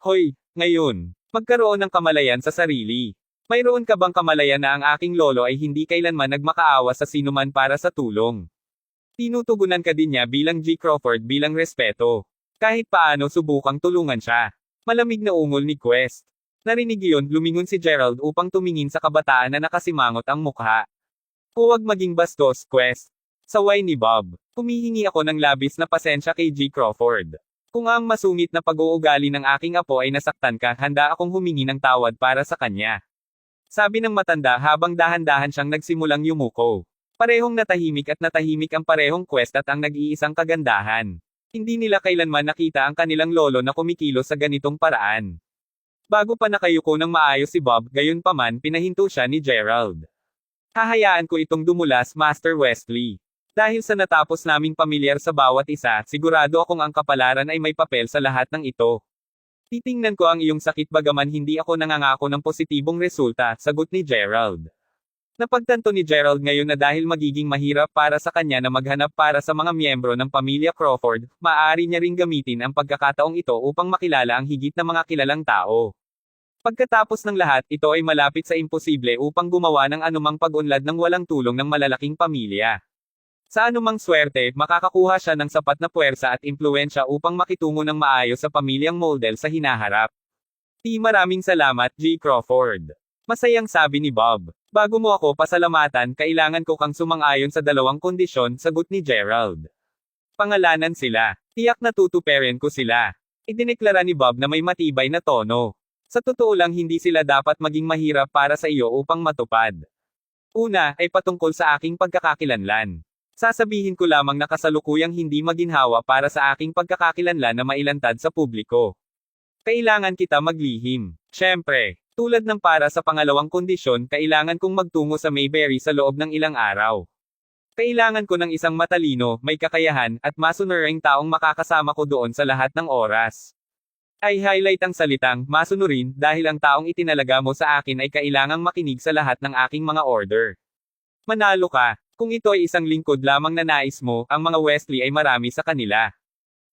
Hoy, ngayon, magkaroon ng kamalayan sa sarili. Mayroon ka bang kamalayan na ang aking lolo ay hindi kailanman nagmakaawa sa sinuman para sa tulong? Tinutugunan ka din niya bilang G. Crawford bilang respeto. Kahit paano subukang tulungan siya. Malamig na ungol ni Quest. Narinig iyon, lumingon si Gerald upang tumingin sa kabataan na nakasimangot ang mukha. Huwag maging bastos, Quest. Saway ni Bob. Humihingi ako ng labis na pasensya kay G. Crawford. Kung ang masungit na pag-uugali ng aking apo ay nasaktan ka, handa akong humingi ng tawad para sa kanya. Sabi ng matanda habang dahan-dahan siyang nagsimulang yumuko. Parehong natahimik ang parehong Quest at ang nag-iisang kagandahan. Hindi nila kailanman nakita ang kanilang lolo na kumikilos sa ganitong paraan. Bago pa nakayuko ng maayos si Bob, gayunpaman pinahinto siya ni Gerald. Hahayaan ko itong dumulas, Master Wesley. Dahil sa natapos naming pamilyar sa bawat isa, sigurado akong ang kapalaran ay may papel sa lahat ng ito. Titingnan ko ang iyong sakit bagaman hindi ako nangangako ng positibong resulta, sagot ni Gerald. Napagtanto ni Gerald ngayon na dahil magiging mahirap para sa kanya na maghanap para sa mga miyembro ng pamilya Crawford, maaari niya ring gamitin ang pagkakataong ito upang makilala ang higit na mga kilalang tao. Pagkatapos ng lahat, ito ay malapit sa imposible upang gumawa ng anumang pag-unlad ng walang tulong ng malalaking pamilya. Sa anumang swerte, makakakuha siya ng sapat na puwersa at impluwensya upang makitungo ng maayos sa pamilyang Moldel sa hinaharap. Maraming salamat, G. Crawford. Masayang sabi ni Bob. Bago mo ako pasalamatan, kailangan ko kang sumang-ayon sa dalawang kondisyon, sagot ni Gerald. Pangalanan sila. Tiyak na tutuperin ko sila. Idineklara ni Bob na may matibay na tono. Sa totoo lang hindi sila dapat maging mahirap para sa iyo upang matupad. Una, ay patungkol sa aking pagkakakilanlan. Sasabihin ko lamang na kasalukuyang hindi maginhawa para sa aking pagkakakilanlan na mailantad sa publiko. Kailangan kita maglihim. Siyempre. Tulad ng para sa pangalawang kondisyon, kailangan kong magtungo sa Mayberry sa loob ng ilang araw. Kailangan ko ng isang matalino, may kakayahan, at masunuring taong makakasama ko doon sa lahat ng oras. Ay highlight ang salitang, masunurin, dahil ang taong itinalaga mo sa akin ay kailangang makinig sa lahat ng aking mga order. Manalo ka. Kung ito ay isang lingkod lamang na nais mo, ang mga Wesley ay marami sa kanila.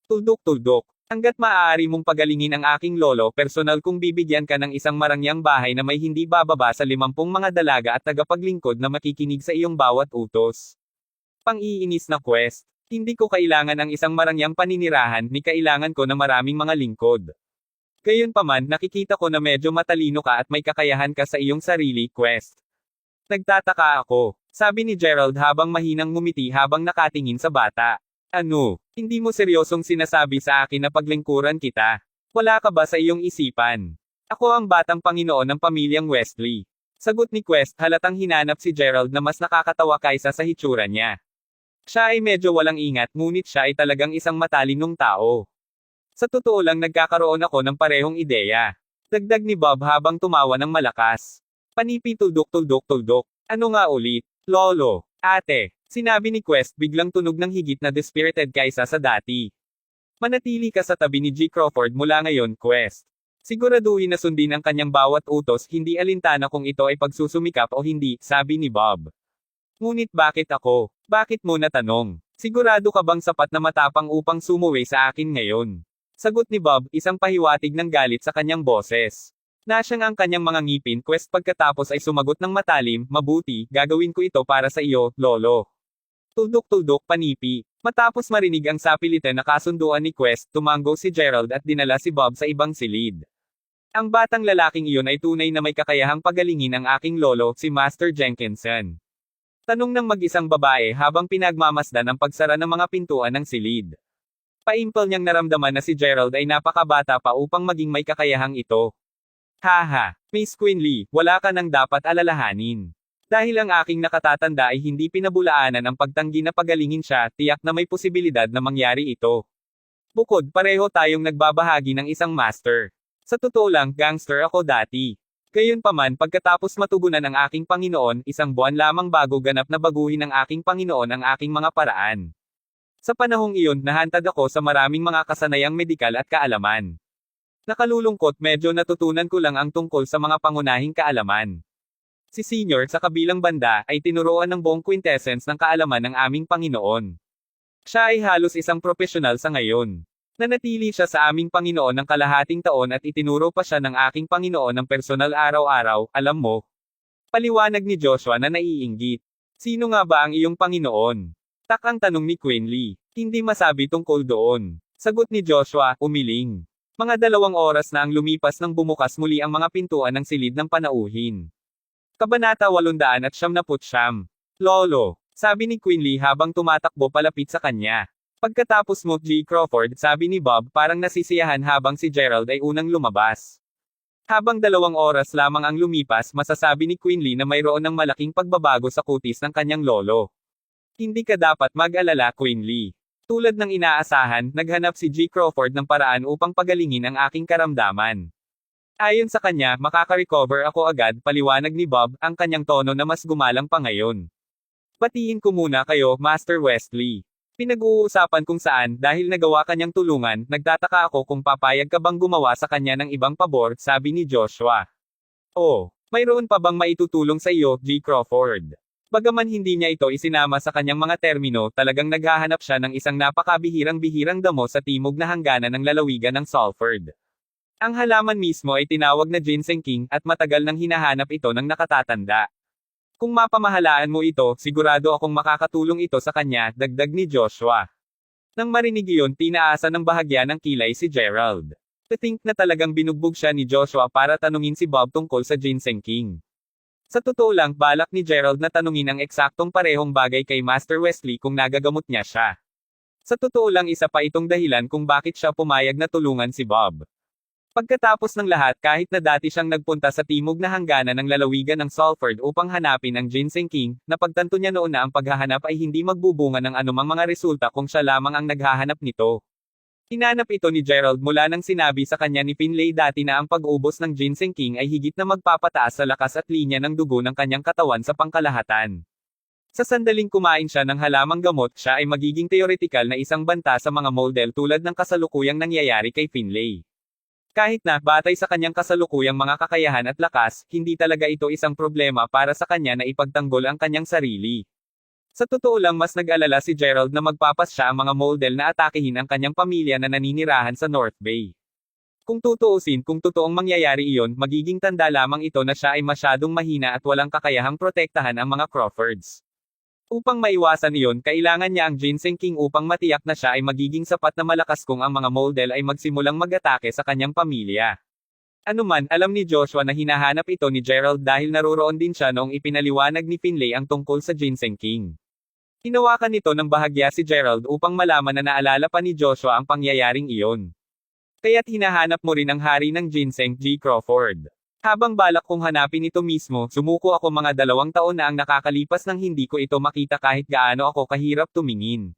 Tuldok-tuldok. Hanggat maaari mong pagalingin ang aking lolo, personal kung bibigyan ka ng isang marangyang bahay na may hindi bababa sa 50 mga dalaga at tagapaglingkod na makikinig sa iyong bawat utos. Pang-iinis na Quest. Hindi ko kailangan ang isang marangyang paninirahan, ni kailangan ko na maraming mga lingkod. Gayunpaman, nakikita ko na medyo matalino ka at may kakayahan ka sa iyong sarili, Quest. Nagtataka ako, sabi ni Gerald habang mahinang ngumiti habang nakatingin sa bata. Ano? Hindi mo seryosong sinasabi sa akin na paglingkuran kita? Wala ka ba sa iyong isipan? Ako ang batang Panginoon ng pamilyang Wesley. Sagot ni Quest, halatang hinanap si Gerald na mas nakakatawa kaysa sa hitsura niya. Siya ay medyo walang ingat, ngunit siya ay talagang isang matalinong tao. Sa totoo lang nagkakaroon ako ng parehong ideya. Dagdag ni Bob habang tumawa ng malakas. Panipi tuldok-tuldok-tuldok. Ano nga ulit? Lolo. Ate. Sinabi ni Quest biglang tunog ng higit na dispirited kaysa sa dati. Manatili ka sa tabi ni G. Crawford mula ngayon, Quest. Siguraduhin na sundin ang kanyang bawat utos, hindi alintana kung ito ay pagsusumikap o hindi, sabi ni Bob. Ngunit bakit ako? Bakit mo natanong? Sigurado ka bang sapat na matapang upang sumuwi sa akin ngayon? Sagot ni Bob, isang pahiwatig ng galit sa kanyang boses. Nasyang ang kanyang mga ngipin, Quest pagkatapos ay sumagot ng matalim, mabuti, gagawin ko ito para sa iyo, Lolo. Tuldok-tuldok panipi. Matapos marinig ang sapilitan na kasunduan ni Quest, tumango si Gerald at dinala si Bob sa ibang silid. Ang batang lalaking iyon ay tunay na may kakayahang pagalingin ang aking lolo, si Master Jenkinson. Tanong ng mag-isang babae habang pinagmamasdan ang pagsara ng mga pintuan ng silid. Paimpal niyang naramdaman na si Gerald ay napakabata pa upang maging may kakayahang ito. Haha, Miss Quinley, wala ka nang dapat alalahanin. Dahil ang aking nakatatanda ay hindi pinabulaanan ang pagtanggi na pagalingin siya, tiyak na may posibilidad na mangyari ito. Bukod, pareho tayong nagbabahagi ng isang master. Sa totoo lang, gangster ako dati. Gayunpaman pagkatapos matugunan ang aking Panginoon, isang buwan lamang bago ganap na baguhin ng aking Panginoon ang aking mga paraan. Sa panahong iyon, nahantad ako sa maraming mga kasanayang medikal at kaalaman. Nakalulungkot medyo natutunan ko lang ang tungkol sa mga pangunahing kaalaman. Si Senior sa kabilang banda ay tinuruan ng buong quintessence ng kaalaman ng aming Panginoon. Siya ay halos isang profesional sa ngayon. Nanatili siya sa aming Panginoon ng kalahating taon at itinuro pa siya ng aking Panginoon ng personal araw-araw, alam mo. Paliwanag ni Joshua na naiinggit. Sino nga ba ang iyong Panginoon? Ang tanong ni Quinley. Hindi masabi tungkol doon. Sagot ni Joshua, umiling. Mga 2 oras na ang lumipas nang bumukas muli ang mga pintuan ng silid ng panauhin. Kabanata 879. Lolo, sabi ni Quinley habang tumatakbo palapit sa kanya. Pagkatapos mo, G. Crawford, sabi ni Bob parang nasisiyahan habang si Gerald ay unang lumabas. Habang 2 oras lamang ang lumipas, masasabi ni Quinley na mayroon ng malaking pagbabago sa kutis ng kanyang lolo. Hindi ka dapat mag-alala, Quinley. Tulad ng inaasahan, naghanap si G. Crawford ng paraan upang pagalingin ang aking karamdaman. Ayon sa kanya, makaka-recover ako agad, paliwanag ni Bob, ang kanyang tono na mas gumalang pa ngayon. Batiin ko muna kayo, Master Wesley. Pinag-uusapan kung saan, dahil nagawa kanyang tulungan, nagtataka ako kung papayag ka bang gumawa sa kanya ng ibang pabor, sabi ni Joshua. Oh, mayroon pa bang maitutulong sa iyo, G. Crawford? Bagaman hindi niya ito isinama sa kanyang mga termino, talagang naghahanap siya ng isang napakabihirang-bihirang damo sa timog na hangganan ng lalawigan ng Salford. Ang halaman mismo ay tinawag na ginseng king, at matagal nang hinahanap ito ng nakatatanda. Kung mapamahalaan mo ito, sigurado akong makakatulong ito sa kanya, dagdag ni Joshua. Nang marinig iyon, tinaasa ng bahagya ng kilay si Gerald. To-think na talagang binugbog siya ni Joshua para tanungin si Bob tungkol sa ginseng king. Sa totoo lang, balak ni Gerald na tanungin ang eksaktong parehong bagay kay Master Wesley kung nagagamot niya siya. Sa totoo lang isa pa itong dahilan kung bakit siya pumayag na tulungan si Bob. Pagkatapos ng lahat kahit na dati siyang nagpunta sa timog na hangganan ng lalawigan ng Salford upang hanapin ang ginseng king, napagtanto niya noon na ang paghahanap ay hindi magbubunga ng anumang mga resulta kung siya lamang ang naghahanap nito. Hinanap ito ni Gerald mula nang sinabi sa kanya ni Finlay dati na ang pag-ubos ng ginseng king ay higit na magpapataas sa lakas at linya ng dugo ng kanyang katawan sa pangkalahatan. Sa sandaling kumain siya ng halamang gamot, siya ay magiging teoretikal na isang banta sa mga model tulad ng kasalukuyang nangyayari kay Finlay. Kahit na, batay sa kanyang kasalukuyang mga kakayahan at lakas, hindi talaga ito isang problema para sa kanya na ipagtanggol ang kanyang sarili. Sa totoo lang mas nag-alala si Gerald na magpapas siya ang mga model na atakehin ang kanyang pamilya na naninirahan sa North Bay. Kung tutuusin, kung totoong mangyayari iyon, magiging tanda lamang ito na siya ay masyadong mahina at walang kakayahang protektahan ang mga Crawfords. Upang maiwasan iyon, kailangan niya ang ginseng king upang matiyak na siya ay magiging sapat na malakas kung ang mga model ay magsimulang mag-atake sa kanyang pamilya. Anuman, alam ni Joshua na hinahanap ito ni Gerald dahil naroroon din siya noong ipinaliwanag ni Finlay ang tungkol sa ginseng king. Hinawakan nito ng bahagya si Gerald upang malaman na naalala pa ni Joshua ang pangyayaring iyon. Kaya't hinahanap mo rin ang hari ng ginseng, G. Crawford. Habang balak kong hanapin ito mismo, sumuko ako mga 2 taon na ang nakakalipas nang hindi ko ito makita kahit gaano ako kahirap tumingin.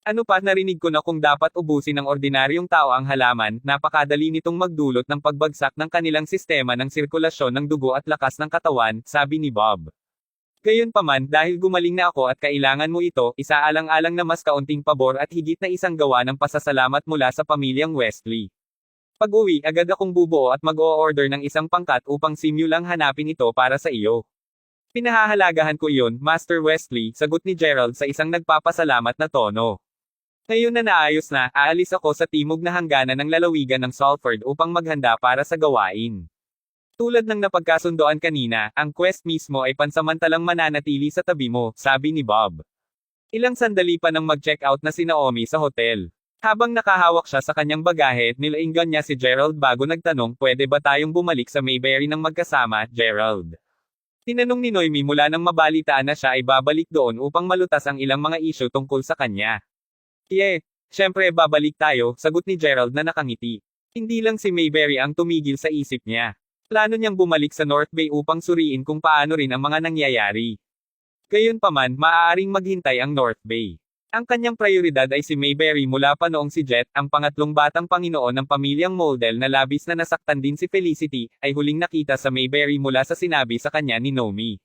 Ano pa, narinig ko na kung dapat ubusin ng ordinaryong tao ang halaman, napakadali nitong magdulot ng pagbagsak ng kanilang sistema ng sirkulasyon ng dugo at lakas ng katawan, sabi ni Bob. Gayunpaman, dahil gumaling na ako at kailangan mo ito, isaalang-alang na mas kaunting pabor at higit na isang gawa ng pasasalamat mula sa pamilyang Wesley. Pag-uwi, agad akong bubuo at mag-o-order ng isang pangkat upang simulang hanapin ito para sa iyo. Pinahahalagahan ko iyon, Master Wesley, sagot ni Gerald sa isang nagpapasalamat na tono. Ngayon na naayos na, aalis ako sa timog na hangganan ng lalawigan ng Salford upang maghanda para sa gawain. Tulad ng napagkasundoan kanina, ang quest mismo ay pansamantalang mananatili sa tabi mo, sabi ni Bob. Ilang sandali pa nang mag-check out na si Naomi sa hotel. Habang nakahawak siya sa kanyang bagahe, nilainggan niya si Gerald bago nagtanong, pwede ba tayong bumalik sa Mayberry ng magkasama, Gerald? Tinanong ni Noemi mula nang mabalitaan na siya ay babalik doon upang malutas ang ilang mga isyu tungkol sa kanya. Syempre babalik tayo, sagot ni Gerald na nakangiti. Hindi lang si Mayberry ang tumigil sa isip niya. Plano niyang bumalik sa North Bay upang suriin kung paano rin ang mga nangyayari. Gayunpaman, maaaring maghintay ang North Bay. Ang kanyang prioridad ay si Mayberry mula pa noong si Jet, ang pangatlong batang Panginoon ng pamilyang Moldel na labis na nasaktan din si Felicity, ay huling nakita sa Mayberry mula sa sinabi sa kanya ni Nomi.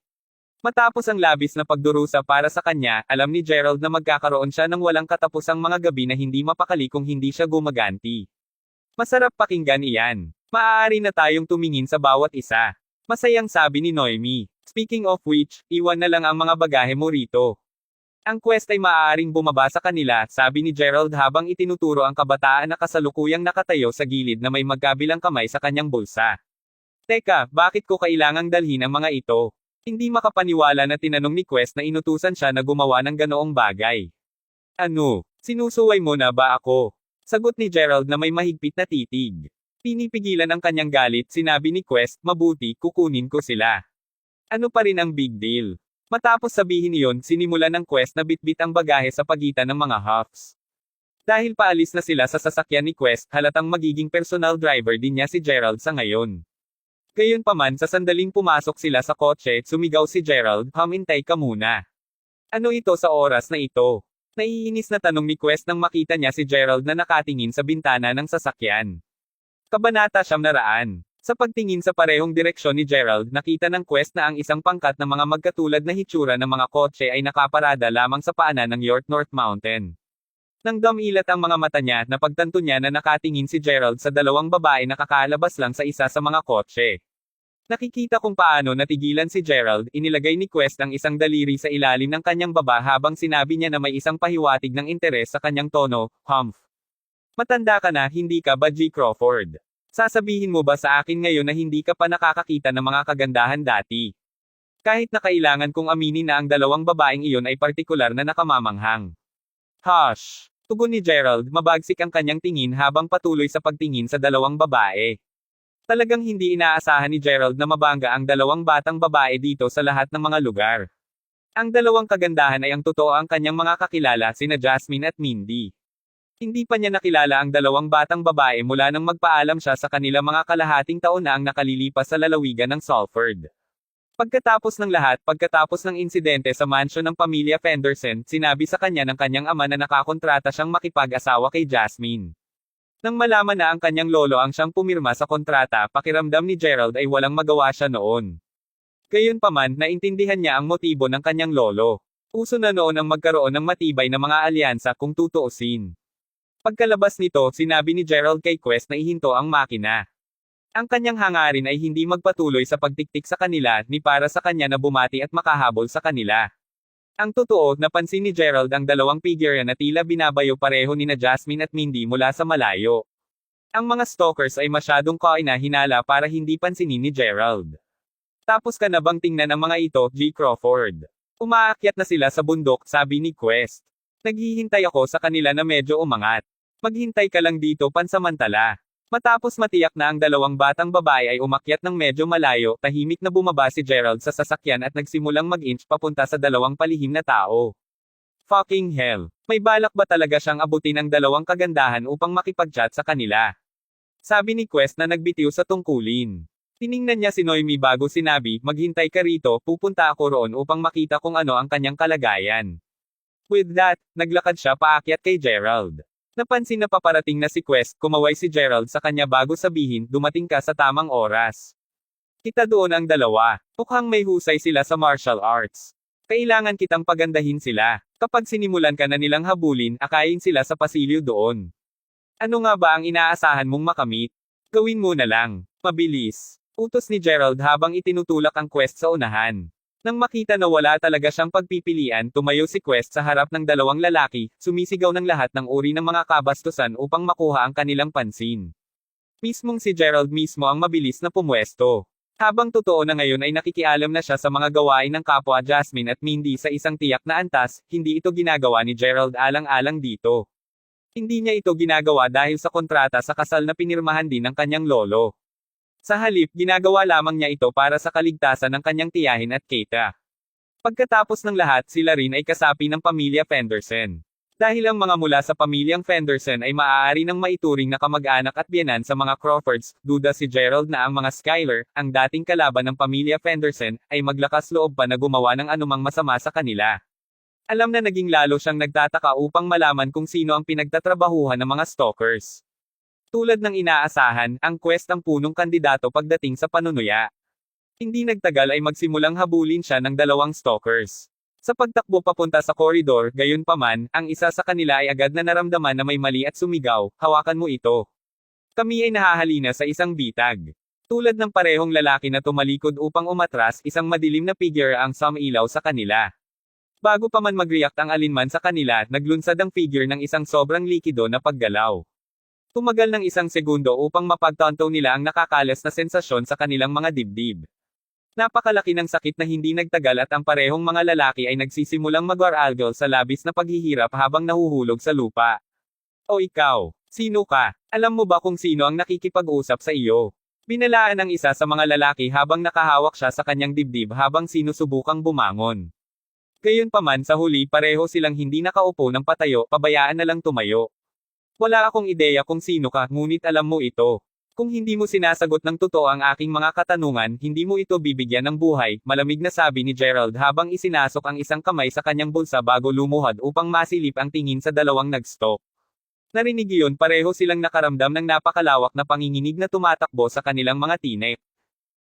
Matapos ang labis na pagdurusa para sa kanya, alam ni Gerald na magkakaroon siya ng walang katapusang mga gabi na hindi mapakali kung hindi siya gumaganti. Masarap pakinggan iyan. Maaari na tayong tumingin sa bawat isa. Masayang sabi ni Noemi. Speaking of which, iwan na lang ang mga bagahe mo rito. Ang quest ay maaaring bumaba sa kanila, sabi ni Gerald habang itinuturo ang kabataan na kasalukuyang nakatayo sa gilid na may magkabilang kamay sa kanyang bulsa. Teka, bakit ko kailangang dalhin ang mga ito? Hindi makapaniwala na tinanong ni Quest na inutusan siya na gumawa ng ganoong bagay. Ano? Sinusuway mo na ba ako? Sagot ni Gerald na may mahigpit na titig. Pinipigilan ang kanyang galit, sinabi ni Quest, mabuti, kukunin ko sila. Ano pa rin ang big deal? Matapos sabihin iyon, sinimulan ng Quest na bitbit ang bagahe sa pagitan ng mga huffs. Dahil paalis na sila sa sasakyan ni Quest, halatang magiging personal driver din niya si Gerald sa ngayon. Gayunpaman sa sandaling pumasok sila sa kotse, sumigaw si Gerald, "Humintay ka muna." Ano ito sa oras na ito? Naiinis na tanong ni Quest nang makita niya si Gerald na nakatingin sa bintana ng sasakyan. Kabanata 900. Sa pagtingin sa parehong direksyon ni Gerald, nakita ng Quest na ang isang pangkat ng mga magkatulad na hitsura ng mga kotse ay nakaparada lamang sa paanan ng York North Mountain. Nang damilat ang mga mata niya, napagtanto niya na nakatingin si Gerald sa dalawang babae na kakalabas lang sa isa sa mga kotse. Nakikita kung paano natigilan si Gerald, inilagay ni Quest ang isang daliri sa ilalim ng kanyang baba habang sinabi niya na may isang pahiwatig ng interes sa kanyang tono, "Humph. Matanda ka na, hindi ka ba G. Crawford? Sasabihin mo ba sa akin ngayon na hindi ka pa nakakakita ng mga kagandahan dati? Kahit na kailangan kong aminin na ang dalawang babaeng iyon ay partikular na nakamamanghang." Hush! Tugon ni Gerald, mabagsik ang kanyang tingin habang patuloy sa pagtingin sa dalawang babae. Talagang hindi inaasahan ni Gerald na mabangga ang dalawang batang babae dito sa lahat ng mga lugar. Ang dalawang kagandahan ay ang totoo ang kanyang mga kakilala, sina Jasmine at Mindy. Hindi pa niya nakilala ang dalawang batang babae mula nang magpaalam siya sa kanila mga kalahating taon na ang nakalilipas sa lalawigan ng Salford. Pagkatapos ng lahat, pagkatapos ng insidente sa mansyon ng pamilya Fenderson, sinabi sa kanya ng kanyang ama na nakakontrata siyang makipag-asawa kay Jasmine. Nang malaman na ang kanyang lolo ang siyang pumirma sa kontrata, pakiramdam ni Gerald ay walang magawa siya noon. Gayunpaman, naintindihan niya ang motibo ng kanyang lolo. Uso na noon ang magkaroon ng matibay na mga alyansa kung tutuusin. Pagkalabas nito, sinabi ni Gerald kay Quest na ihinto ang makina. Ang kanyang hangarin ay hindi magpatuloy sa pagtiktik sa kanila, ni para sa kanya na bumati at makahabol sa kanila. Ang totoo, napansin ni Gerald ang dalawang figure na tila binabayo pareho ni na Jasmine at Mindy mula sa malayo. Ang mga stalkers ay masyadong kaina-hinala para hindi pansinin ni Gerald. Tapos ka na bang tingnan ang mga ito, G. Crawford? Umaakyat na sila sa bundok, sabi ni Quest. Naghihintay ako sa kanila na medyo umangat. Maghintay ka lang dito pansamantala. Matapos matiyak na ang dalawang batang babae ay umakyat ng medyo malayo, tahimik na bumaba si Gerald sa sasakyan at nagsimulang mag-inch papunta sa dalawang palihim na tao. Fucking hell. May balak ba talaga siyang abutin ang dalawang kagandahan upang makipag-chat sa kanila? Sabi ni Quest na nagbitiw sa tungkulin. Tiningnan niya si Noemi bago sinabi, maghintay ka rito, pupunta ako roon upang makita kung ano ang kanyang kalagayan. With that, naglakad siya paakyat kay Gerald. Napansin na paparating na si Quest, kumaway si Gerald sa kanya bago sabihin, dumating ka sa tamang oras. Kita doon ang dalawa. Mukhang may husay sila sa martial arts. Kailangan kitang pagandahin sila. Kapag sinimulan ka na nilang habulin, akayin sila sa pasilyo doon. Ano nga ba ang inaasahan mong makamit? Gawin mo na lang. Mabilis. Utos ni Gerald habang itinutulak ang Quest sa unahan. Nang makita na wala talaga siyang pagpipilian, tumayo si Quest sa harap ng dalawang lalaki, sumisigaw ng lahat ng uri ng mga kabastusan upang makuha ang kanilang pansin. Mismong si Gerald mismo ang mabilis na pumwesto. Habang totoo na ngayon ay nakikialam na siya sa mga gawain ng kapwa Jasmine at Mindy sa isang tiyak na antas, hindi ito ginagawa ni Gerald alang-alang dito. Hindi niya ito ginagawa dahil sa kontrata sa kasal na pinirmahan din ng kanyang lolo. Sa halip, ginagawa lamang niya ito para sa kaligtasan ng kanyang tiyahin at Keita. Pagkatapos ng lahat, sila rin ay kasapi ng pamilya Fenderson. Dahil ang mga mula sa pamilyang Fenderson ay maaari ng maituring na kamag-anak at biyenan sa mga Crawfords, duda si Gerald na ang mga Schuyler, ang dating kalaban ng pamilya Fenderson, ay maglakas loob pa na gumawa ng anumang masama sa kanila. Alam na naging lalo siyang nagtataka upang malaman kung sino ang pinagtatrabahuhan ng mga stalkers. Tulad ng inaasahan, ang quest ang punong kandidato pagdating sa panunuya. Hindi nagtagal ay magsimulang habulin siya ng dalawang stalkers. Sa pagtakbo papunta sa koridor, gayunpaman, ang isa sa kanila ay agad na naramdaman na may mali at sumigaw, "Hawakan mo ito." Kami ay nahahalina sa isang bitag. Tulad ng parehong lalaki na tumalikod upang umatras, isang madilim na figure ang sumilaw sa kanila. Bago pa man mag-react ang alinman sa kanila, naglunsad ang figure ng isang sobrang likido na paggalaw. Tumagal ng isang segundo upang mapagtanto nila ang nakakalas na sensasyon sa kanilang mga dibdib. Napakalaki ng sakit na hindi nagtagal at ang parehong mga lalaki ay nagsisimulang mag-waralgal sa labis na paghihirap habang nahuhulog sa lupa. O ikaw, sino ka? Alam mo ba kung sino ang nakikipag-usap sa iyo? Binalaan ng isa sa mga lalaki habang nakahawak siya sa kanyang dibdib habang sinusubukang bumangon. Gayunpaman sa huli pareho silang hindi nakaupo ng patayo, pabayaan na lang tumayo. Wala akong ideya kung sino ka, ngunit alam mo ito. Kung hindi mo sinasagot ng totoo ang aking mga katanungan, hindi mo ito bibigyan ng buhay, malamig na sabi ni Gerald habang isinasok ang isang kamay sa kanyang bulsa bago lumuhad upang masilip ang tingin sa dalawang nag-stalk. Narinig iyon, pareho silang nakaramdam ng napakalawak na panginginig na tumatakbo sa kanilang mga tinek.